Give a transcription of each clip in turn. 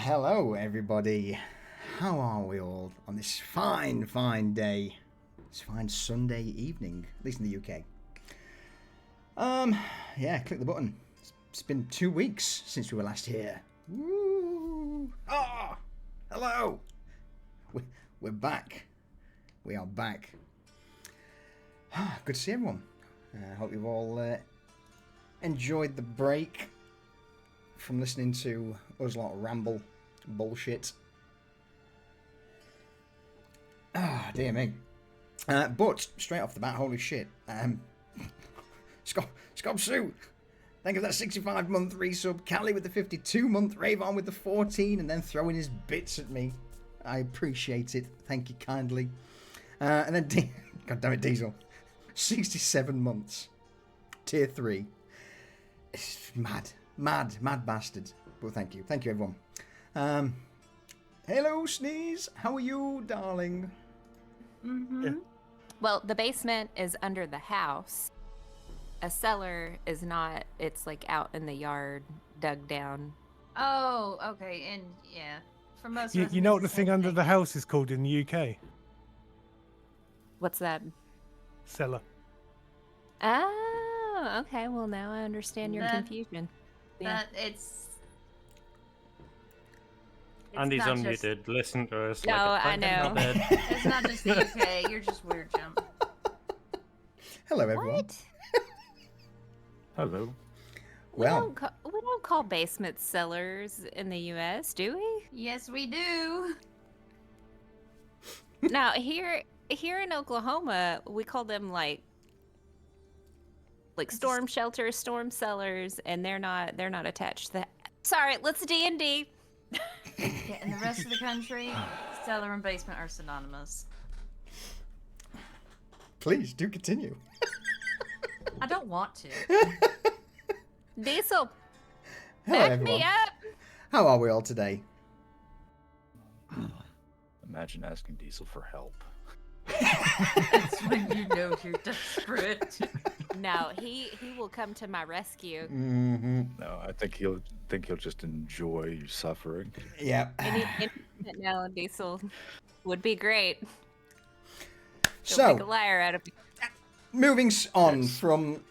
Hello, everybody. How are we all on this fine, fine day? This fine Sunday evening, at least in the UK. Yeah, click the button. It's been 2 weeks since we were last here. Woo! Ah, hello. We're back. We are back. Good to see everyone. I hope you've all enjoyed the break from listening to us lot ramble bullshit. Dear me. But straight off the bat, holy shit. Scott Sue, thank you for that 65-month resub. Callie with the 52-month, Ravon with the 14, and then throwing his bits at me. I appreciate it. Thank you kindly. And then, God damn it, Diesel. 67 months. Tier 3. It's mad bastard. Well, thank you. Thank you, everyone. Hello, Sneeze. How are you, darling? Mm-hmm. Yeah. Well, the basement is under the house. A cellar is not. It's like out in the yard, dug down. Oh, okay, and yeah, for most. You know what the residents, thing same under the house is called in the UK? What's that? Cellar. Oh, okay. Well, now I understand your confusion. Yeah. That it's Andy's not just- unmuted. Listen to us. No, like a I thunder know. bed. It's not just the UK. You're just weird, Jump. Hello, everyone. What? Hello. Well, We don't call basements cellars in the U.S., do we? Yes, we do. Now here in Oklahoma, we call them like storm shelters, storm cellars, and they're not attached to that. Sorry, let's D&D. Yeah, in the rest of the country, cellar and basement are synonymous. please do continue. I don't want to. Diesel, Hello, back everyone. me up. How are we all today? Imagine asking Diesel for help. That's when you know you're desperate. No, he will come to my rescue. Mm-hmm. No, I think he'll just enjoy you suffering. Yeah. Any no, Diesel would be great. He'll So, make a liar out of me. moving on Yes. from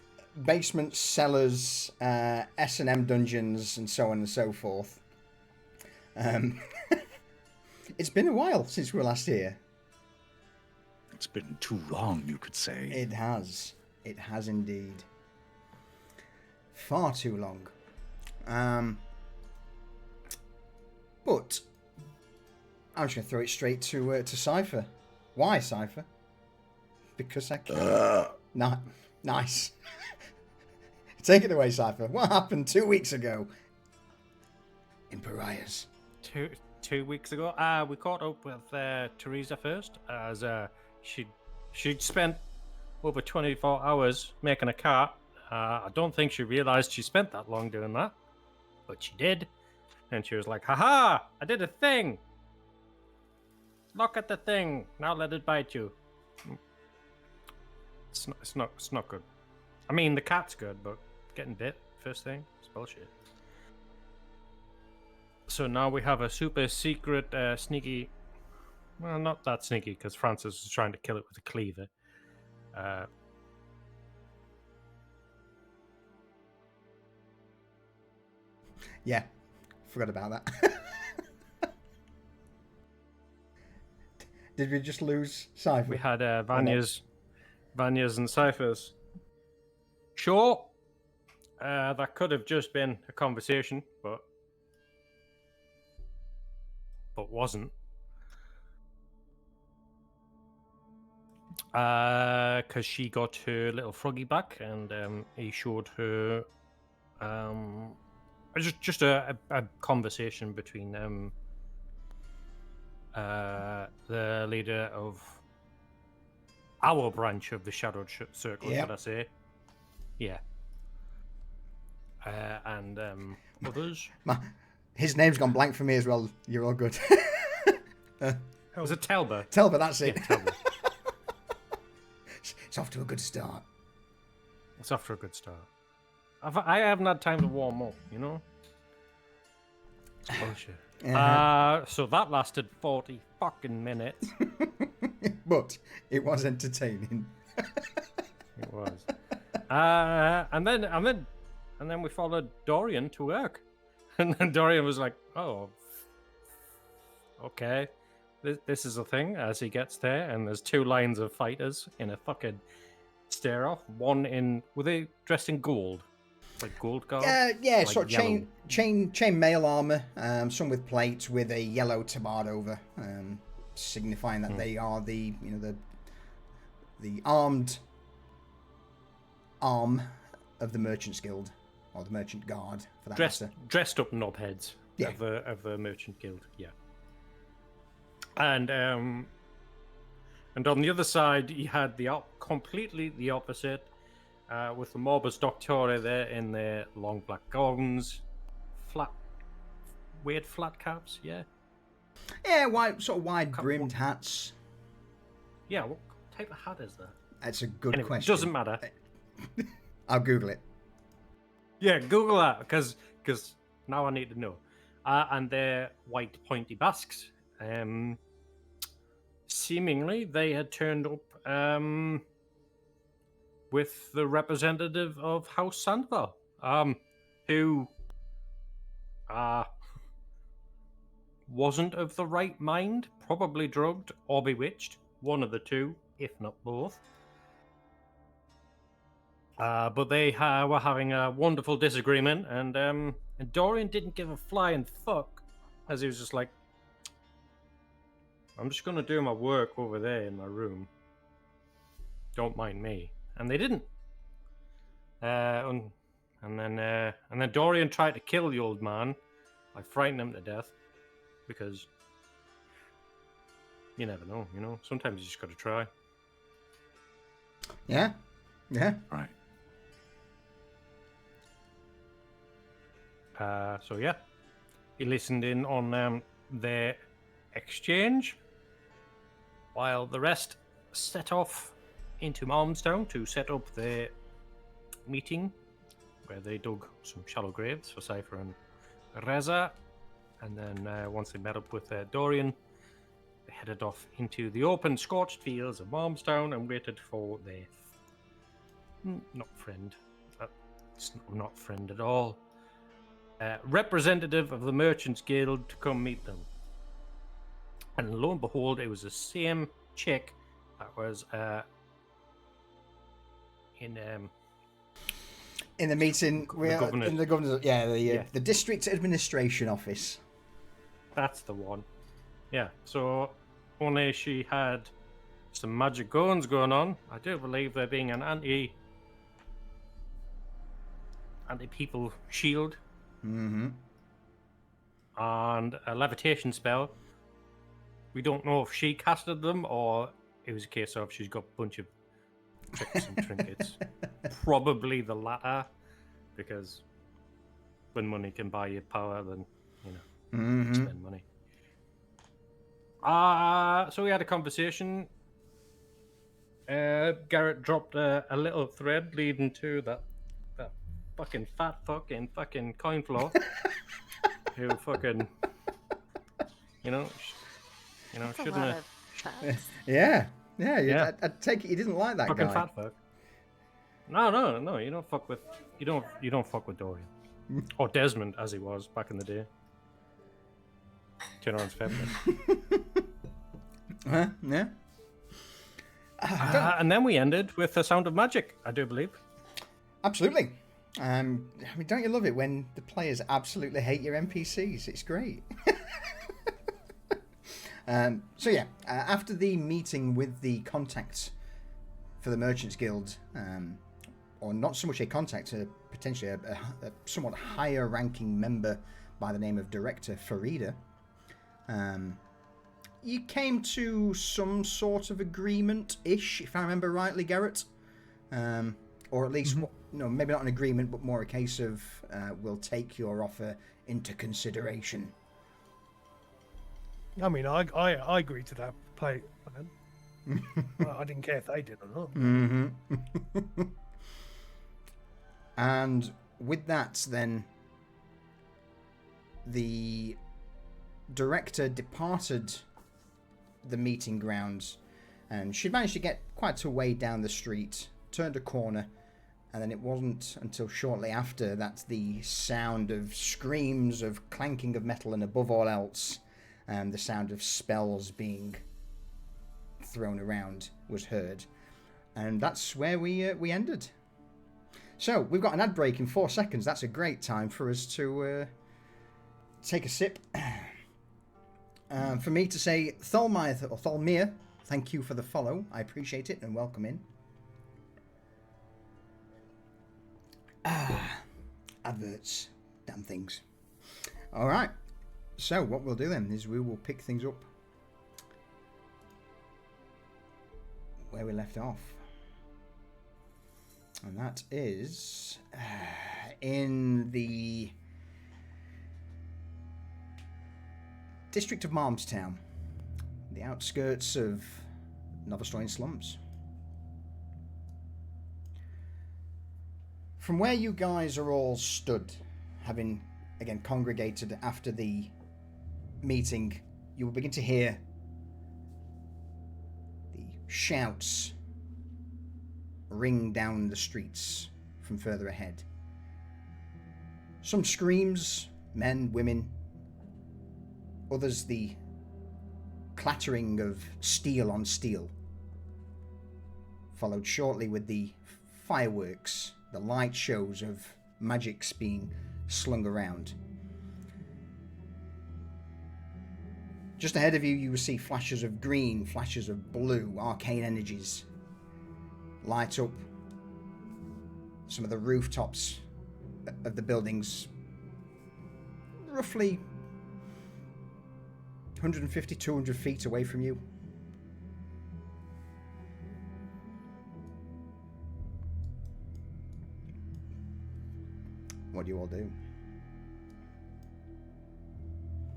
basement cellars, S&M dungeons, and so on and so forth. It's been a while since we were last here. It's been too long, you could say. It has. It has indeed. Far too long. But I'm just going to throw it straight to Cypher. Why, Cypher? Because I can. Nice. Take it away, Cypher. What happened 2 weeks ago in Pariahs? 2 weeks ago, we caught up with Teresa first, as she'd spent over 24 hours making a cart. I don't think she realized she spent that long doing that, but she did, and she was like, "Haha! I did a thing. Look at the thing. Now let it bite you." It's not good. I mean, the cat's good, but getting bit first thing, it's bullshit. So now we have a super secret, sneaky. Well, not that sneaky, because Francis is trying to kill it with a cleaver. Yeah, forgot about that. Did we just lose Cypher? We had Vanya's and Cypher's. Sure, that could have just been a conversation, but wasn't. Because she got her little froggy back, and he showed her just a conversation between the leader of our branch of the Shadowed Circle, Yep. should I say? Yeah. And others. His name's gone blank for me as well. You're all good. Was it Telba? Telba, that's it. Yeah, Telba. It's off to a good start. It's off to a good start. I haven't had time to warm up, you know? It's bullshit. So that lasted 40 fucking minutes. But it was entertaining. It was. And then we followed Dorian to work. And then Dorian was like, oh, okay. This is a thing as he gets there. And there's 2 lines of fighters in a fucking stare off. Were they dressed in gold? Like gold guard? Yeah, Like sort of yellow. chain mail armor, some with plates with a yellow tabard over, signifying that they are the armed arm of the Merchants Guild, or the Merchant Guard for that matter. Dressed up knobheads Yeah. of the Merchant Guild, yeah. And on the other side, you had completely the opposite, with the Morbus Doctora there in their long black gowns, weird flat caps, yeah. Yeah, wide brimmed hats. Yeah, what type of hat is that? That's a good Anyway, question. doesn't matter. I'll Google it. Yeah, Google that, because now I need to know. And they're white pointy basques. Seemingly, they had turned up with the representative of House Sandoval, who wasn't of the right mind, probably drugged or bewitched, one of the two, if not both. But they were having a wonderful disagreement, and Dorian didn't give a flying fuck, as he was just like, I'm just going to do my work over there in my room. Don't mind me. And they didn't. And then Dorian tried to kill the old man. I frightened him to death, because you never know, Sometimes you just got to try. Yeah. Right. So yeah, he listened in on their exchange, while the rest set off into Malmstown to set up their meeting, where they dug some shallow graves for Cypher and Reza, and then once they met up with Dorian, they headed off into the open, scorched fields of Malmstown and waited for their not friend at all, representative of the Merchants Guild to come meet them. And lo and behold, it was the same chick that was in the meeting, governor's- in the governor's, the district administration office. That's the one. Yeah, so only she had some magic guns going on. I do believe there being an anti-people shield. Mm-hmm. And a levitation spell. We don't know if she casted them or it was a case of she's got a bunch of tricks and trinkets. Probably the latter, because when money can buy you power, then spend money. So we had a conversation. Garrett dropped a little thread leading to that fucking fat fuck in fucking coin floor, who fucking That's a shouldn't lot have. of facts. Yeah. Yeah. I take it you didn't like that Fucking guy. fat fuck. No. You don't fuck with Dorian or Desmond, as he was back in the day. Turn on his feminine. Yeah. And then we ended with the sound of magic, I do believe. Absolutely. I mean, don't you love it when the players absolutely hate your NPCs? It's great. So yeah, after the meeting with the contacts for the Merchants Guild, or not so much a contact, potentially a somewhat higher ranking member by the name of Director Farida, you came to some sort of agreement-ish, if I remember rightly, Garrett. Or at least, maybe not an agreement, but more a case of we'll take your offer into consideration. I mean, I agreed to that play. Well, I didn't care if they did or not. Mm-hmm. And with that, then, the director departed the meeting grounds, and she managed to get quite a way down the street, turned a corner, and then it wasn't until shortly after that the sound of screams, of clanking of metal, and above all else, the sound of spells being thrown around was heard. And that's where we ended. So, we've got an ad break in 4 seconds. That's a great time for us to take a sip. For me to say, Tholmire, or Tholmir, thank you for the follow. I appreciate it, and welcome in. Adverts. Damn things. Alright. So, what we'll do then is we will pick things up where we left off. And that is in the district of Malmstown, the outskirts of Novostoyan slums. From where you guys are all stood, having again congregated after the meeting, you will begin to hear the shouts ring down the streets from further ahead. Some screams, men, women. Others the clattering of steel on steel. Followed shortly with the fireworks, the light shows of magics being slung around. Just ahead of you, you will see flashes of green, flashes of blue, arcane energies light up some of the rooftops of the buildings, roughly 150, 200 feet away from you. What do you all do?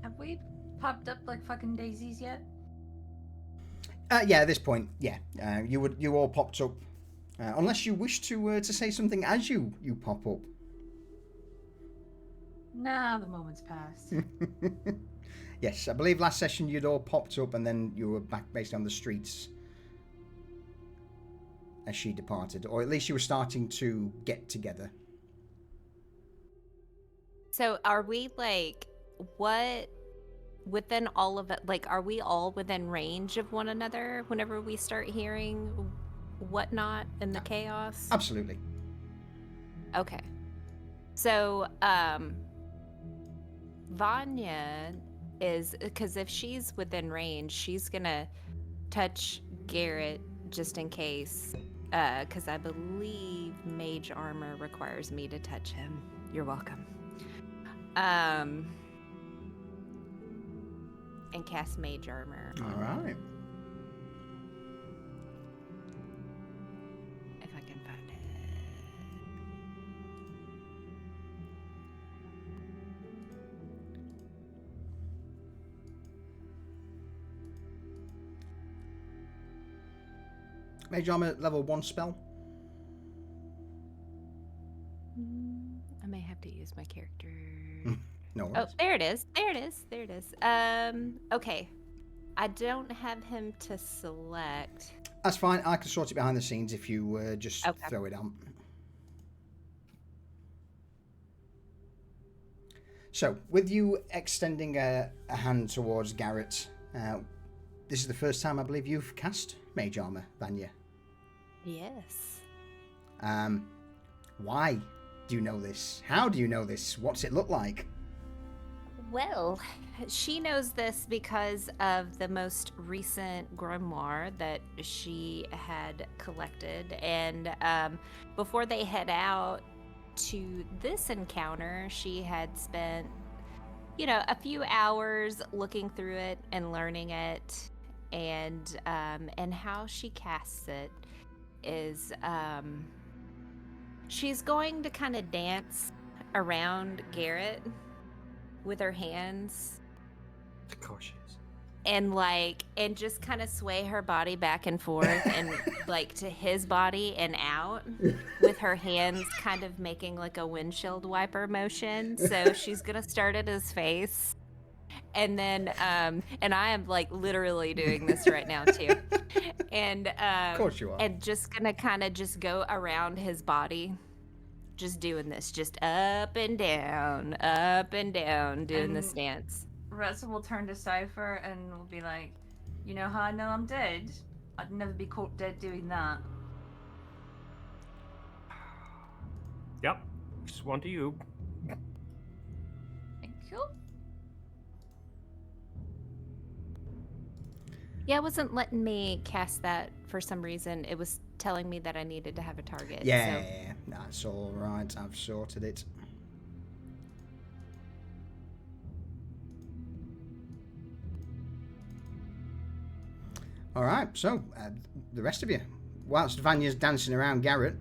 Have we popped up like fucking daisies yet? Yeah, at this point, yeah. You all popped up. Unless you wish to say something as you pop up. Nah, the moment's passed. Yes, I believe last session you'd all popped up and then you were back basically on the streets as she departed. Or at least you were starting to get together. So are we like, what, within all of it, like, are we all within range of one another whenever we start hearing whatnot in the chaos? Absolutely. Okay. So, Vanya is, because if she's within range, she's gonna touch Garrett just in case, because I believe mage armor requires me to touch him. You're welcome. And cast mage armor. All right. If I can find it. Mage armor level 1 spell. I may have to use my character. No Oh, worries. there it is. There it is. There it is. Okay. I don't have him to select. That's fine. I can sort it behind the scenes if you just Okay. throw it on. So, with you extending a hand towards Garrett, this is the first time I believe you've cast Mage Armor, Vanya. Yes. Why do you know this? How do you know this? What's it look like? Well, she knows this because of the most recent grimoire that she had collected. And before they head out to this encounter, she had spent, a few hours looking through it and learning it. And how she casts it is she's going to kind of dance around Garrett with her hands Of course she is. and just kind of sway her body back and forth and like to his body and out with her hands kind of making like a windshield wiper motion. So she's gonna start at his face And then, and I am like literally doing this right now too. And, Of course you are. and just gonna kind of just go around his body, just doing this, just up and down, doing the And- stance. Reza will turn to Cypher and will be like, "You know how I know I'm dead? I'd never be caught dead doing that." Yep. Just one to you. Thank you. Yeah, it wasn't letting me cast that for some reason. It was telling me that I needed to have a target. Yeah, So. that's all right. I've sorted it. All right, so the rest of you, whilst Vanya's dancing around Garrett,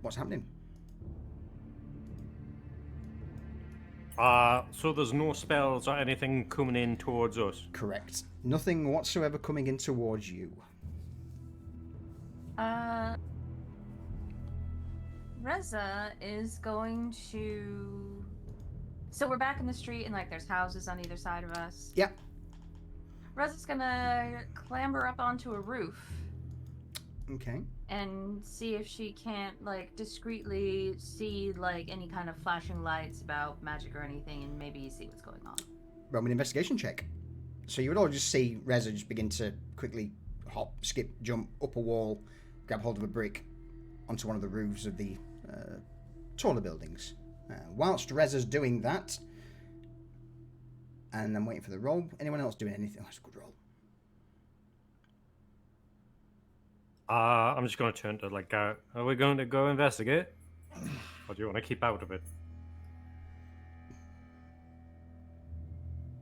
what's happening? So there's no spells or anything coming in towards us. Correct. Nothing whatsoever coming in towards you. Reza is going to. So we're back in the street, and like there's houses on either side of us. Yep. Reza's gonna clamber up onto a roof Okay. and see if she can't like discreetly see like any kind of flashing lights about magic or anything, and maybe see what's going on. Roll an investigation check. So you would all just see Reza just begin to quickly hop, skip, jump up a wall, grab hold of a brick onto one of the roofs of the taller buildings. Whilst Reza's doing that, and I'm waiting for the roll. Anyone else doing anything? Oh, that's a good roll. I'm just going to turn to like, are we going to go investigate? Or do you want to keep out of it?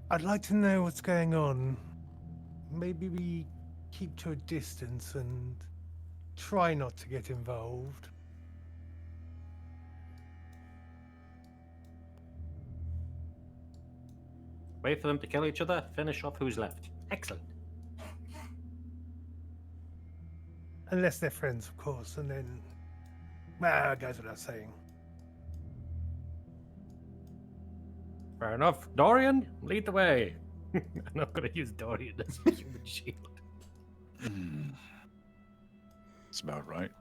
I'd like to know what's going on. Maybe we keep to a distance and try not to get involved. Wait for them to kill each other, finish off who's left. Excellent. Unless they're friends, of course, and then... Well, it goes without saying. Fair enough. Dorian, lead the way. I'm not going to use Dorian as a human shield. That's about right.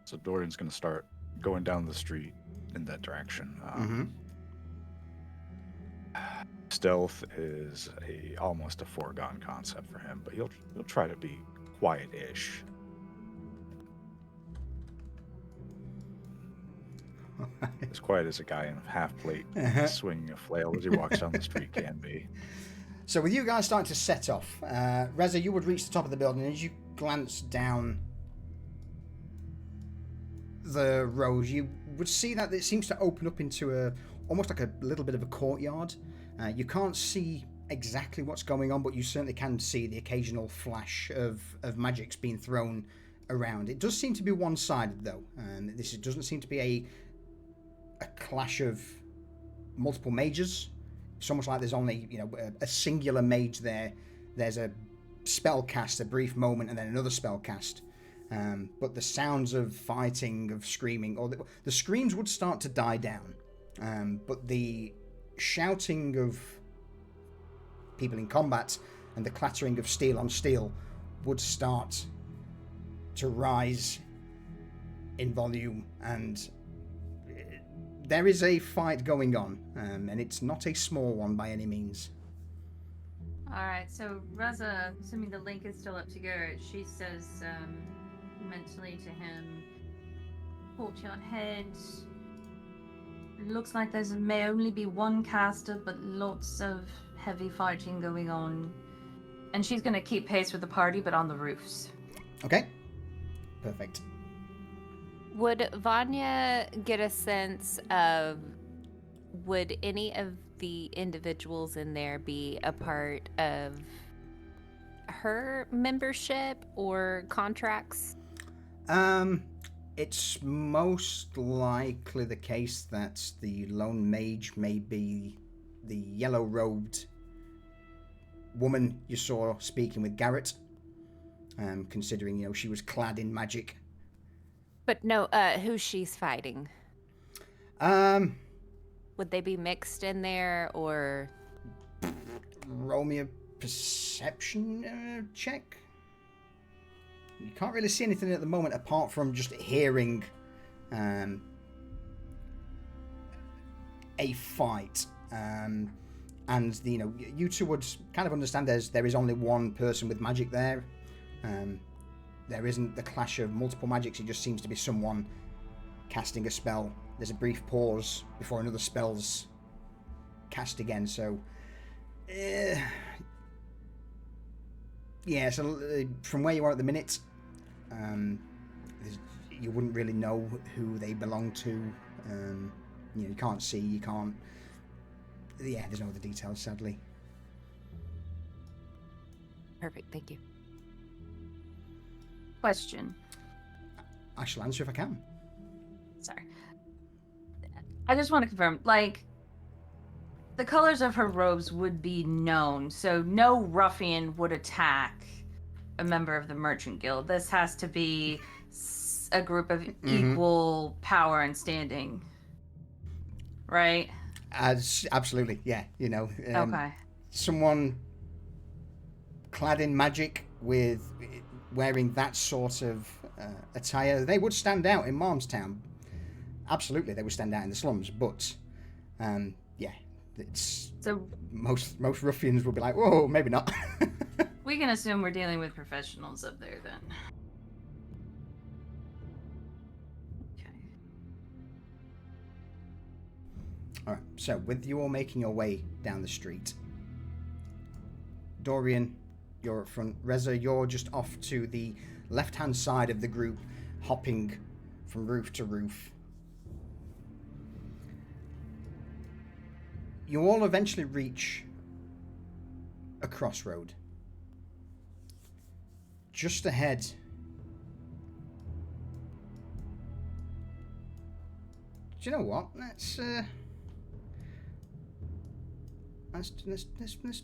So Dorian's going to start going down the street in that direction. Stealth is almost a foregone concept for him, but he'll try to be quiet-ish. As quiet as a guy in a half plate swinging a flail as he walks down the street can be. So with you guys starting to set off, Reza, you would reach the top of the building, and as you glance down the road, you would see that it seems to open up into almost like a little bit of a courtyard. You can't see exactly what's going on, but you certainly can see the occasional flash of magics being thrown around. It does seem to be one-sided, though. This doesn't seem to be a clash of multiple mages. It's almost like there's only a singular mage there. There's a spell cast, a brief moment, and then another spell cast. But the sounds of fighting, of screaming, or the screams would start to die down. But the shouting of people in combat and the clattering of steel on steel would start to rise in volume, and there is a fight going on, and it's not a small one by any means. Alright, so Reza, assuming the link is still up to Garrett, she says mentally to him, courtyard head. Looks like there may only be one caster, but lots of heavy fighting going on. And she's going to keep pace with the party, but on the roofs. Okay, perfect. Would Vanya get a sense of, would any of the individuals in there be a part of her membership or contracts? It's most likely the case that the lone mage may be the yellow-robed woman you saw speaking with Garrett, considering, she was clad in magic. But no, who she's fighting. Would they be mixed in there, or? Roll me a perception check. You can't really see anything at the moment apart from just hearing a fight. And you two would kind of understand there is only one person with magic there. There isn't the clash of multiple magics. It just seems to be someone casting a spell. There's a brief pause before another spell's cast again. So, so from where you are at the minute, you wouldn't really know who they belong to. You can't see, you can't. Yeah, there's no other details, sadly. Perfect, thank you. Question. I shall answer if I can. Sorry. I just want to confirm, the colors of her robes would be known, so no ruffian would attack a member of the Merchant Guild. This has to be a group of equal power and standing, right? Absolutely, yeah. Okay. Someone clad in magic with wearing that sort of attire, they would stand out in Malmstown. Absolutely, they would stand out in the slums. But it's so most ruffians will be like, whoa, maybe not. We can assume we're dealing with professionals up there then. Okay. All right. So with you all making your way down the street, Dorian, you're up front. Reza, you're just off to the left-hand side of the group, hopping from roof to roof. You all eventually reach a crossroad. Just ahead, do you know what? Let's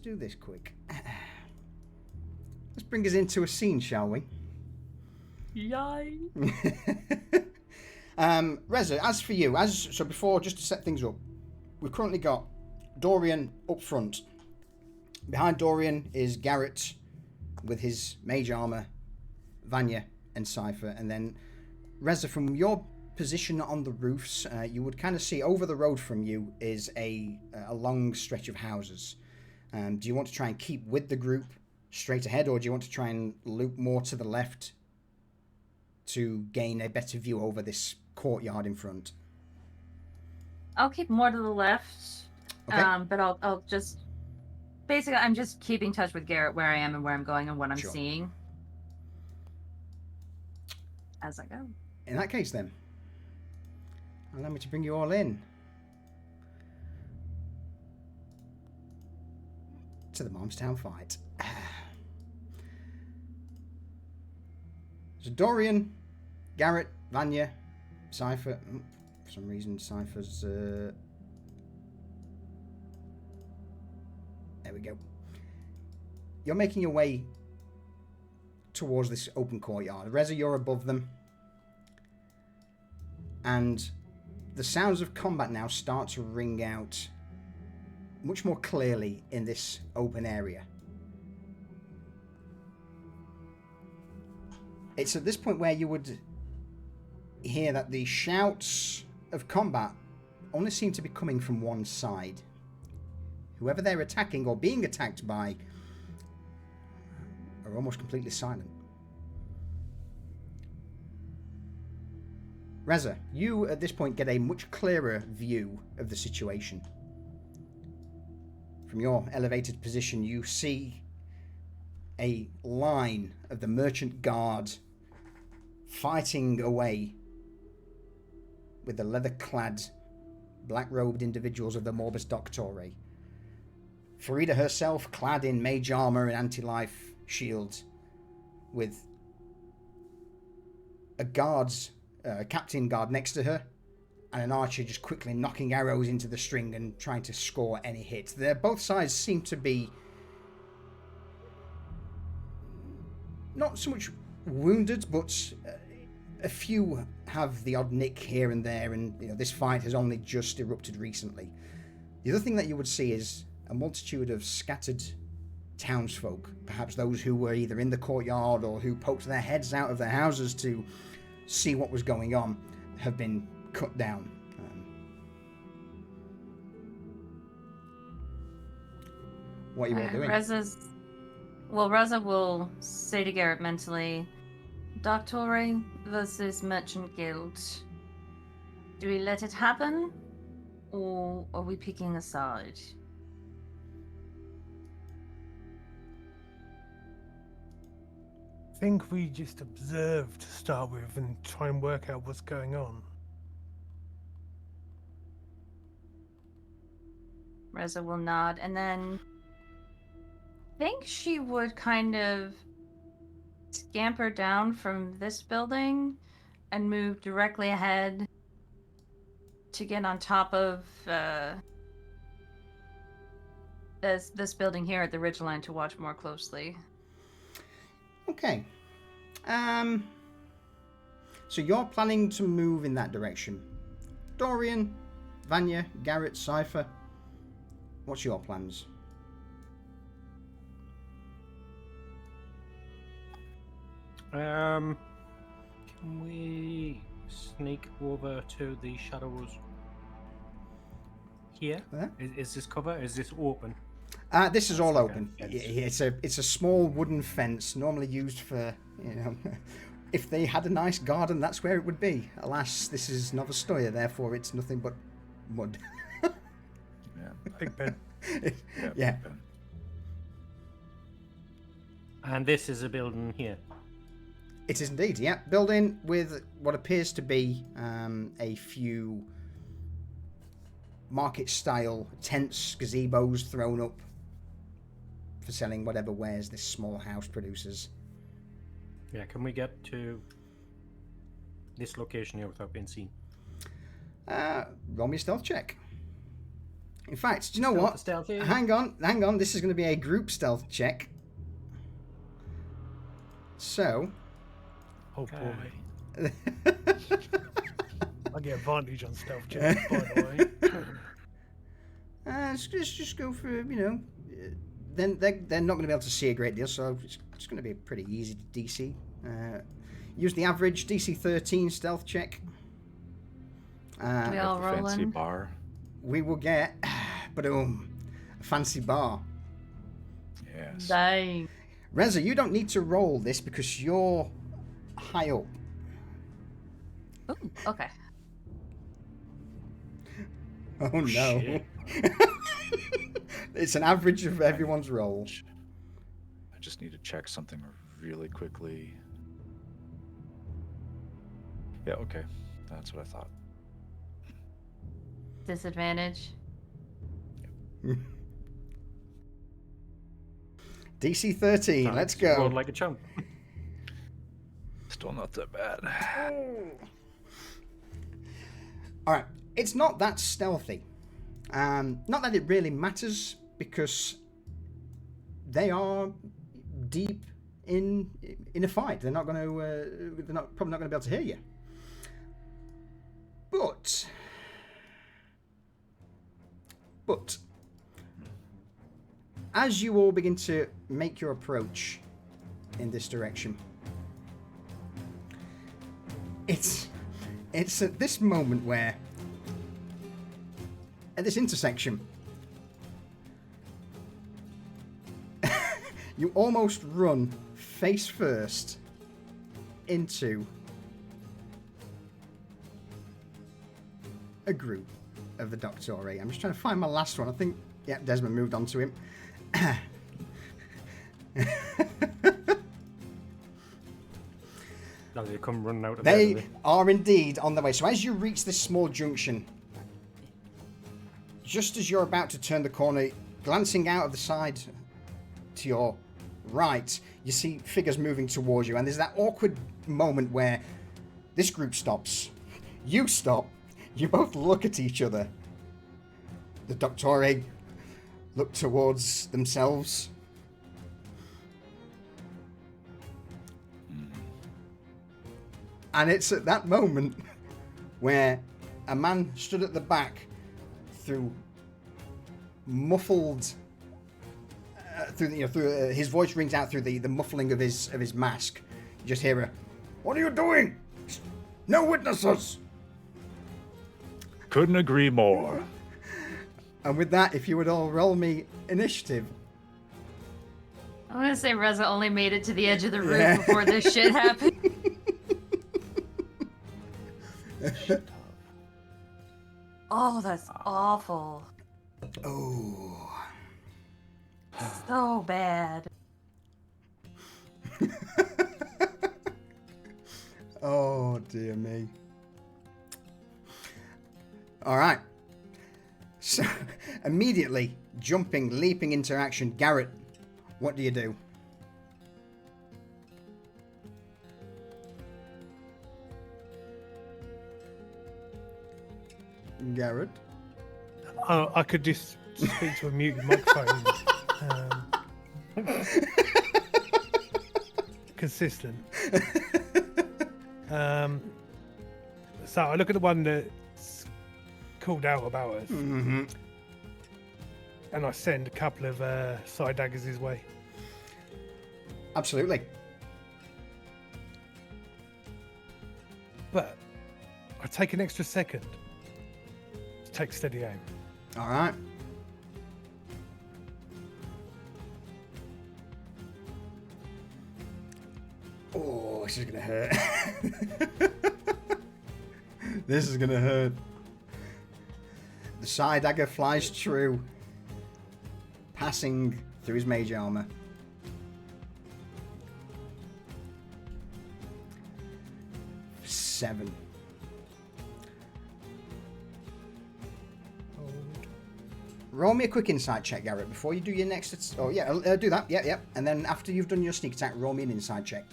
do this quick. Let's bring us into a scene, shall we? Yay! Reza, as for you, so before, just to set things up, we've currently got Dorian up front. Behind Dorian is Garrett with his mage armor, Vanya and Cypher, and then Reza, from your position on the roofs, you would kind of see over the road from you is a long stretch of houses. Do you want to try and keep with the group straight ahead, or do you want to try and loop more to the left to gain a better view over this courtyard in front? I'll keep more to the left, Okay. but I'll just... Basically, I'm just keeping touch with Garrett where I am and where I'm going and what I'm Sure. seeing as I go. In that case, then, allow me to bring you all in to the Malmstown fight. So Dorian, Garrett, Vanya, Cypher. For some reason, Cypher's... There we go. You're making your way towards this open courtyard. Reza, you're above them. And the sounds of combat now start to ring out much more clearly in this open area. It's at this point where you would hear that the shouts of combat only seem to be coming from one side. Whoever they're attacking or being attacked by are almost completely silent. Reza, you at this point get a much clearer view of the situation. From your elevated position, you see a line of the merchant guard fighting away with the leather-clad, black-robed individuals of the Morbus Doctore. Farida herself clad in mage armor and anti-life shield, with a captain guard next to her, and an archer just quickly knocking arrows into the string and trying to score any hit. Both sides seem to be not so much wounded, but a few have the odd nick here and there, and this fight has only just erupted recently. The other thing that you would see is a multitude of scattered townsfolk, perhaps those who were either in the courtyard or who poked their heads out of their houses to see what was going on, have been cut down. What are you all doing? Reza will say to Garrett mentally, Doctore versus Merchant Guild. Do we let it happen? Or are we picking a side? I think we just observe to start with and try and work out what's going on. Reza will nod, and then I think she would kind of scamper down from this building and move directly ahead to get on top of this building here at the ridgeline to watch more closely. Okay. So you're planning to move in that direction. Dorian, Vanya, Garrett, Cypher, what's your plans? Can we sneak over to the shadows here? Is this cover? Is this open? This is all like a open. fence. It's a small wooden fence, normally used for, if they had a nice garden, that's where it would be. Alas, this is Novostoya, therefore it's nothing but mud. Yeah. Big Ben. Yeah. And this is a building here. It is indeed, yeah. Building with what appears to be a few market-style tents, gazebos thrown up for selling whatever wares this small house produces. Yeah, can we get to this location here without being seen? Roll me a stealth check. In fact, do you know Stealth what? to stealth here. Hang on. This is going to be a group stealth check. So... Oh Okay. boy. I get advantage on stealth checks, by the way. let's just go for, then they're not going to be able to see a great deal, so it's going to be a pretty easy DC. Use the average DC 13 stealth check. We all Got the fancy rolling. bar. We will get, a fancy bar. Yes. Dang. Reza, you don't need to roll this because you're high up. Ooh, okay. Oh no. Shit. It's an average of everyone's roll. I just need to check something really quickly. Yeah, okay. That's what I thought. Disadvantage. DC 13, let's go. Rolled like a chump. Still not that bad. Alright, it's not that stealthy. Not that it really matters, because they are deep in a fight. They're not going to. Probably not going to be able to hear you. But as you all begin to make your approach in this direction, it's at this moment where, at this intersection, you almost run face first into a group of the Doctore. I'm just trying to find my last one. I think, yeah, Desmond moved on to him. Now they come running out of They there. are indeed on their way. So as you reach this small junction, just as you're about to turn the corner, glancing out of the side to your right, you see figures moving towards you, and there's that awkward moment where this group stops, you stop, you both look at each other. The Doctore look towards themselves. And it's at that moment where a man stood at the back through muffled, his voice rings out through the muffling of his mask. You just hear a, "What are you doing? No witnesses!" Couldn't agree more. And with that, if you would all roll me initiative. I'm gonna say Reza only made it to the edge of the roof Yeah. before this shit happened. Oh, that's awful. Oh. So bad. Oh, dear me. All right. So, immediately leaping into action, Garrett, what do you do? Garrett? Oh, I could just speak to a muted microphone. Consistent. So I look at the one that's called out about us, Mm-hmm. and I send a couple of side daggers his way. Absolutely. But I take an extra second to take steady aim. All right. Oh, this is gonna hurt. This is gonna hurt. The side dagger flies true, passing through his mage armor. Seven. Roll me a quick insight check, Garrett, before you do your next... Oh, yeah, do that. Yep, yep. And then after you've done your sneak attack, roll me an insight check.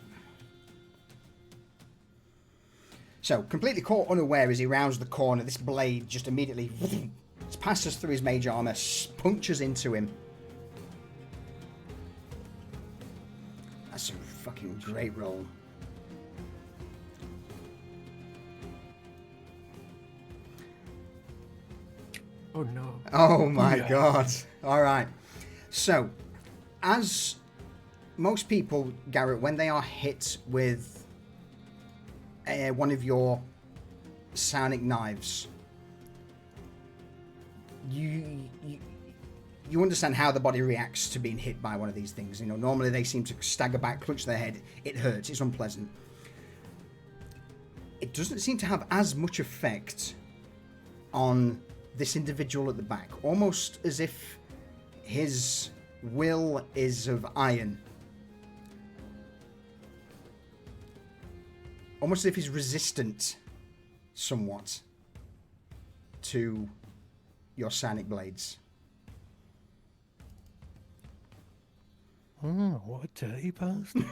So, completely caught unaware as he rounds the corner, this blade just immediately passes through his mage armor, punctures into him. That's a fucking great roll. Oh no. Oh my Yeah. god. Alright. So, as most people, Garrett, when they are hit with one of your psionic knives, you understand how the body reacts to being hit by one of these things. You know, normally they seem to stagger back, clutch their head. It hurts. It's unpleasant. It doesn't seem to have as much effect on this individual at the back, almost as if his will is of iron. Almost as if he's resistant somewhat to your psionic blades. Oh, what a dirty bastard.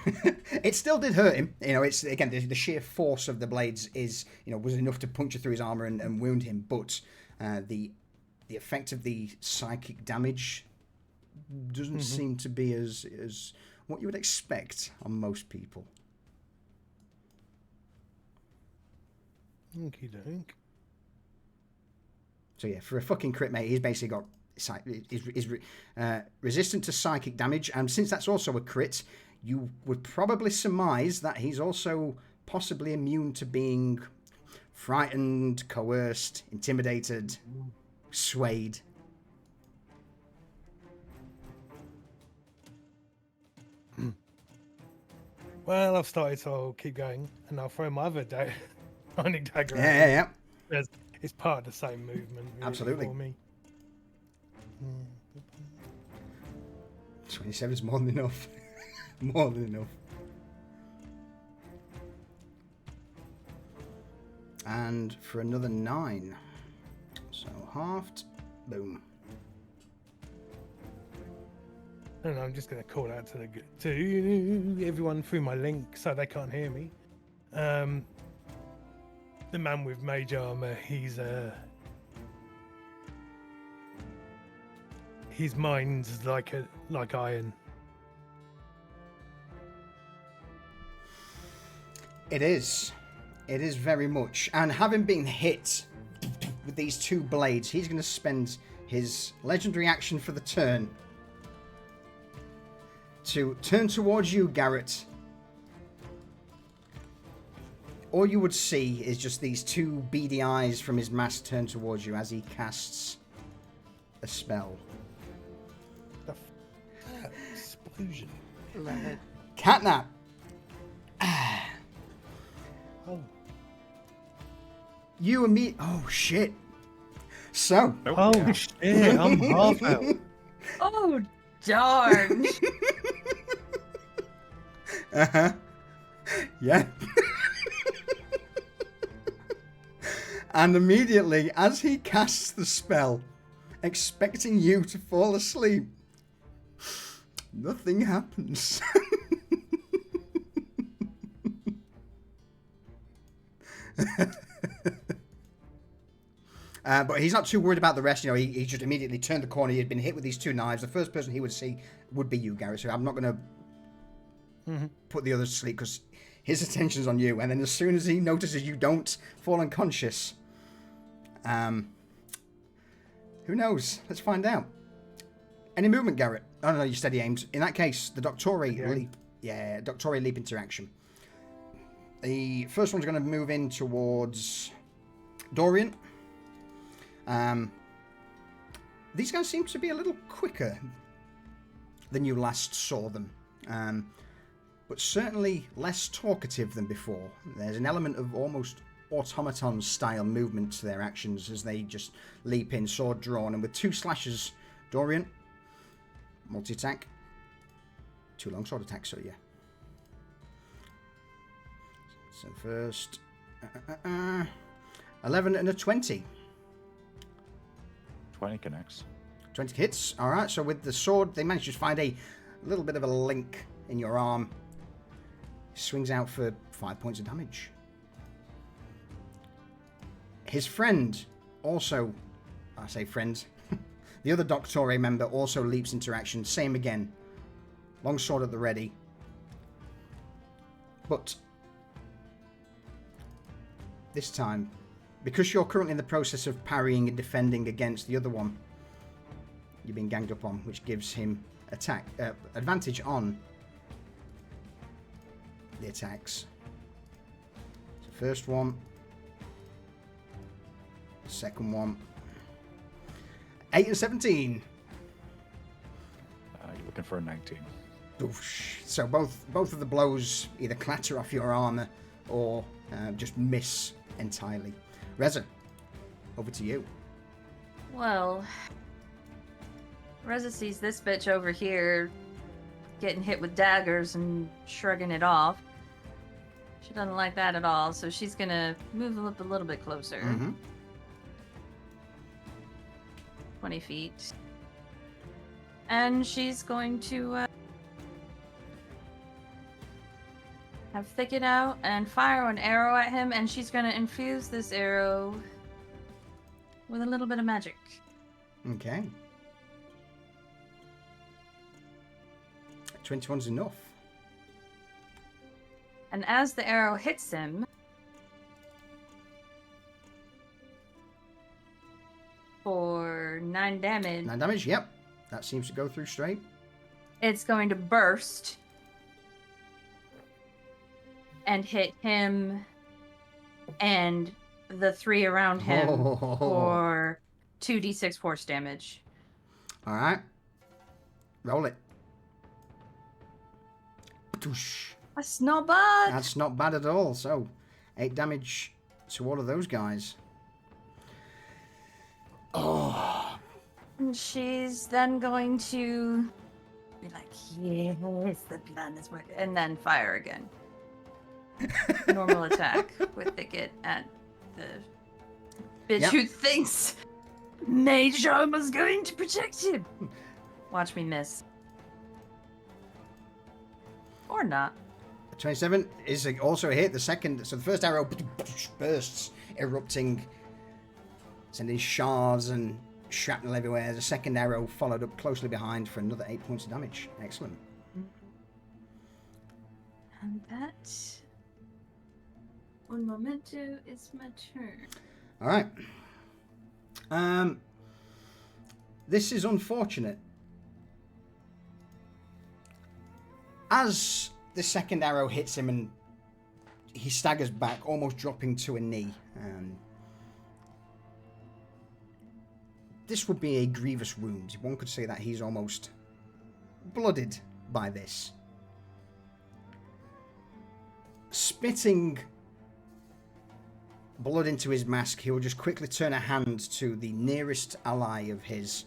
It still did hurt him. You know, it's again the sheer force of the blades is, you know, was enough to puncture through his armor and wound him, but the effect of the psychic damage doesn't seem to be as what you would expect on most people. Okie doke. So yeah, for a fucking crit, mate, he's basically got is resistant to psychic damage, and since that's also a crit, you would probably surmise that he's also possibly immune to being frightened, coerced, intimidated, swayed. Well, I've started, so I'll keep going, and I'll throw my other finding dagger. Yeah, at yeah, him. yeah. It's part of the same movement. Really, Absolutely. For me. 27 is more than enough. More than enough. And for another 9. So halved. Boom. And I'm just going to call out to everyone through my link so they can't hear me. The man with mage armor, his mind's like iron. It is. It is very much. And having been hit with these two blades, he's going to spend his legendary action for the turn to turn towards you, Garrett. All you would see is just these two beady eyes from his mask turn towards you as he casts a spell. Explosion. Love it. Catnap. Oh. You and me. Oh, shit. So. Oh shit! I'm half out. Oh, darn. Uh-huh. Yeah. And immediately, as he casts the spell, expecting you to fall asleep, nothing happens. But he's not too worried about the rest. You know, he just immediately turned the corner. He had been hit with these two knives. The first person he would see would be you, Garrett. So I'm not going to put the others to sleep because his attention's on you. And then as soon as he notices you don't fall unconscious, who knows? Let's find out. Any movement, Garrett? Oh no, you steady aimed. In that case, the Doctore leap. Yeah, Doctore leap interaction. The first one's going to move in towards Dorian. These guys seem to be a little quicker than you last saw them, but certainly less talkative than before. There's an element of almost automaton style movement to their actions as they just leap in, sword drawn, and with two slashes, Dorian, multi-attack, two longsword attacks, so yeah. So first, 11 and a 20. 20 connects. 20 hits. All right. So with the sword, they manage to find a little bit of a link in your arm. Swings out for 5 points of damage. His friend also, I say friend, the other Doctore member also leaps into action. Same again. Long sword at the ready. But this time, because you're currently in the process of parrying and defending against the other one you've been ganged up on, which gives him attack advantage on the attacks. So first one, second one, 8 and 17. You're looking for a 19. Oof. So both of the blows either clatter off your armor or just miss entirely. Reza, over to you. Well, Reza sees this bitch over here getting hit with daggers and shrugging it off. She doesn't like that at all, so she's gonna move up a little bit closer. 20 feet. And she's going to have Thicket out and fire an arrow at him, and she's going to infuse this arrow with a little bit of magic. Okay. 21's enough. And as the arrow hits him, for 9 damage, 9 damage, yep. That seems to go through straight. it's going to burst and hit him and the 3 around him for 2d6 force damage. All right. Roll it. That's not bad. That's not bad at all. So, 8 damage to all of those guys. Oh. And she's then going to be like, yes, the plan is working. And then fire again. Normal attack with Thicket at the bitch who thinks Mage Armor's going to protect him. Watch me miss. Or not. 27 is also a hit. The second, so the first arrow bursts, erupting, sending shards and shrapnel everywhere. The second arrow followed up closely behind for another 8 points of damage. Excellent. And that Un momento, it's my turn. All right. This is unfortunate. As the second arrow hits him and he staggers back, almost dropping to a knee. This would be a grievous wound. One could say that he's almost blooded by this. Spitting blood into his mask, he will just quickly turn a hand to the nearest ally of his,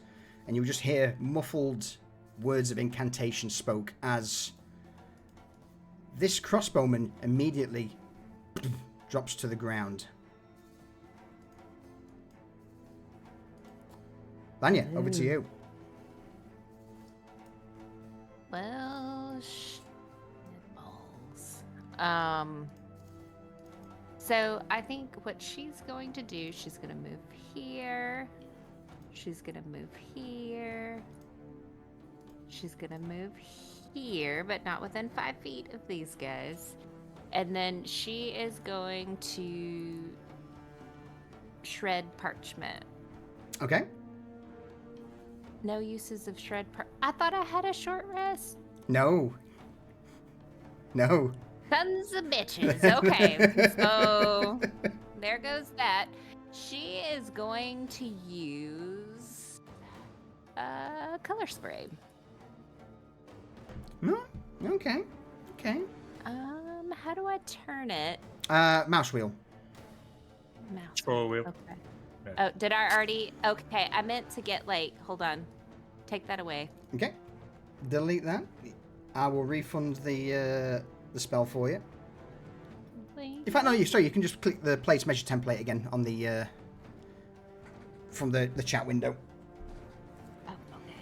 and you'll just hear muffled words of incantation spoke as this crossbowman immediately drops to the ground. Vanya, over to you. Well, balls. So I think what she's going to do, she's going to move here. She's going to move here. She's going to move here, but not within 5 feet of these guys. And then she is going to shred parchment. Okay. No uses of shred I thought I had a short rest. No. No. Sons of bitches. Okay. So there goes that. She is going to use color spray. No? Okay. Okay. How do I turn it? Mouse wheel. Mouse. Scroll wheel. Okay. Yeah. Oh, did I already? Okay, I meant to get hold on. Take that away. Okay. Delete that. I will refund the spell for you. Please. In fact, no, you can just click the place measure template again on the from the chat window. Oh, okay.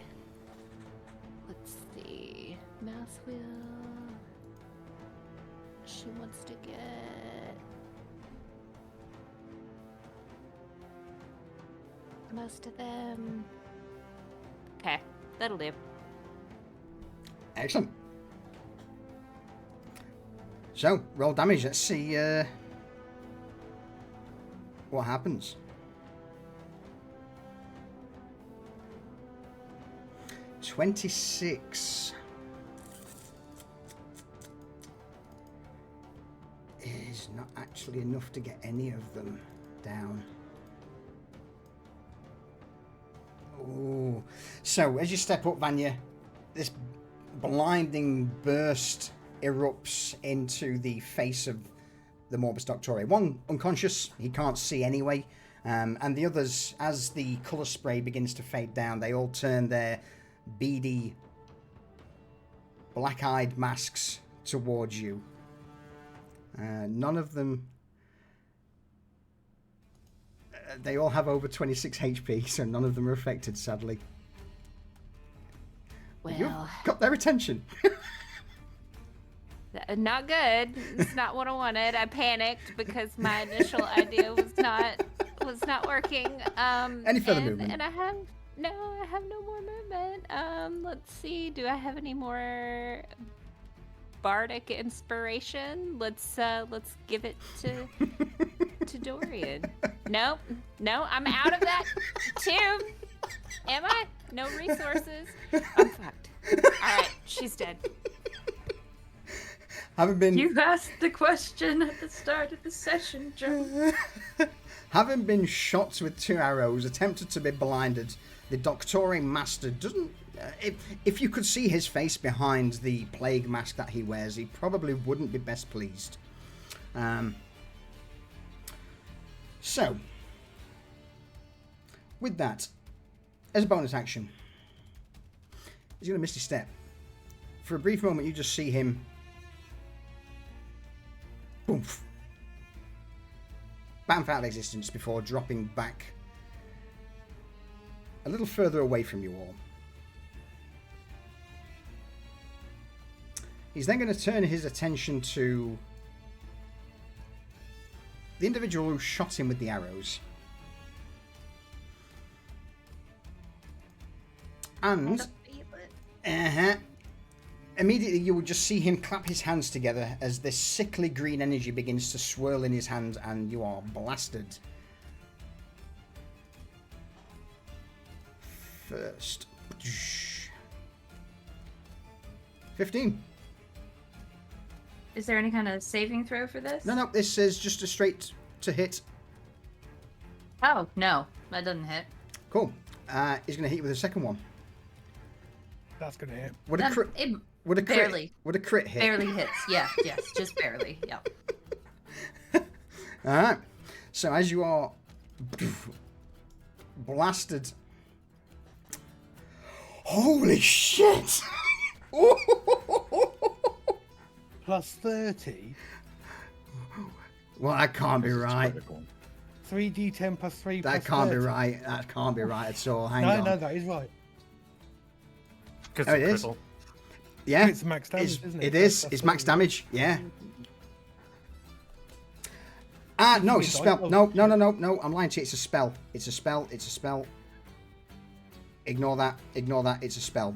Let's see. Mouse wheel. She wants to get most of them. Okay, that'll do. Excellent. So, roll damage. Let's see what happens. 26 is not actually enough to get any of them down. Ooh. So, as you step up, Vanya, this blinding burst erupts into the face of the Morbus Doctore. One unconscious, he can't see anyway, and the others, as the colour spray begins to fade down, they all turn their beady, black-eyed masks towards you. None of them... they all have over 26 HP, so none of them are affected, sadly. Well, You've got their attention. Not good. It's not what I wanted. I panicked because my initial idea was not working. Any further movement? And I have no more movement. Let's see. Do I have any more bardic inspiration? Let's give it to Dorian. No, I'm out of that too. Am I? No resources. I'm fucked. All right, she's dead. Having been... You asked the question at the start of the session, Joe. Having been shot with 2 arrows, attempted to be blinded, the Doctore Master doesn't... if you could see his face behind the plague mask that he wears, he probably wouldn't be best pleased. So, with that, as a bonus action, he's going to Misty Step. For a brief moment, you just see him... Boomf. Bamf out of existence before dropping back a little further away from you all. He's then going to turn his attention to the individual who shot him with the arrows. And immediately you would just see him clap his hands together as this sickly green energy begins to swirl in his hand, and you are blasted. First. 15. Is there any kind of saving throw for this? No, this is just a straight to hit. Oh, no. That doesn't hit. Cool. He's going to hit you with a second one. That's gonna hit. Would a crit? It Would a crit? barely. Would a crit hit? barely hits. Yeah, yes, just barely. Yeah. Alright. So as you are blasted. Holy shit! Plus 30. Well, that can't be It's right. critical. 3d10 plus 3 plus That can't be 30. right. That can't be right at all. Hang No, on. no, that is right. Because Oh, it is? critical. Yeah. It's max damage, isn't it? It is. That's It's max 30. damage. Yeah. No, it's a It's spell. like- No. I'm lying to you. It's a spell. It's a spell. It's a spell. Ignore that. Ignore that. It's a spell.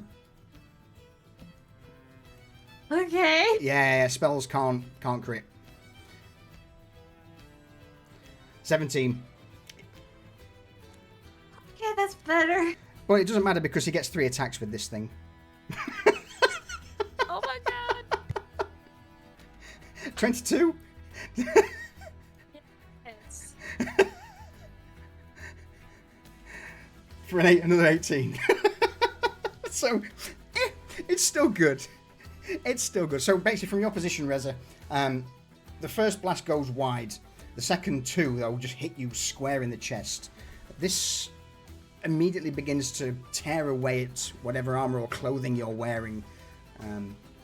Okay. Yeah. Spells can't crit. 17. Okay, that's better. Well, it doesn't matter because he gets 3 attacks with this thing. Oh my god. 22. It's... For another 18. So, it's still good. It's still good. So basically, from your position, Reza, the first blast goes wide. The second 2, though, just hit you square in the chest. This immediately begins to tear away at whatever armor or clothing you're wearing,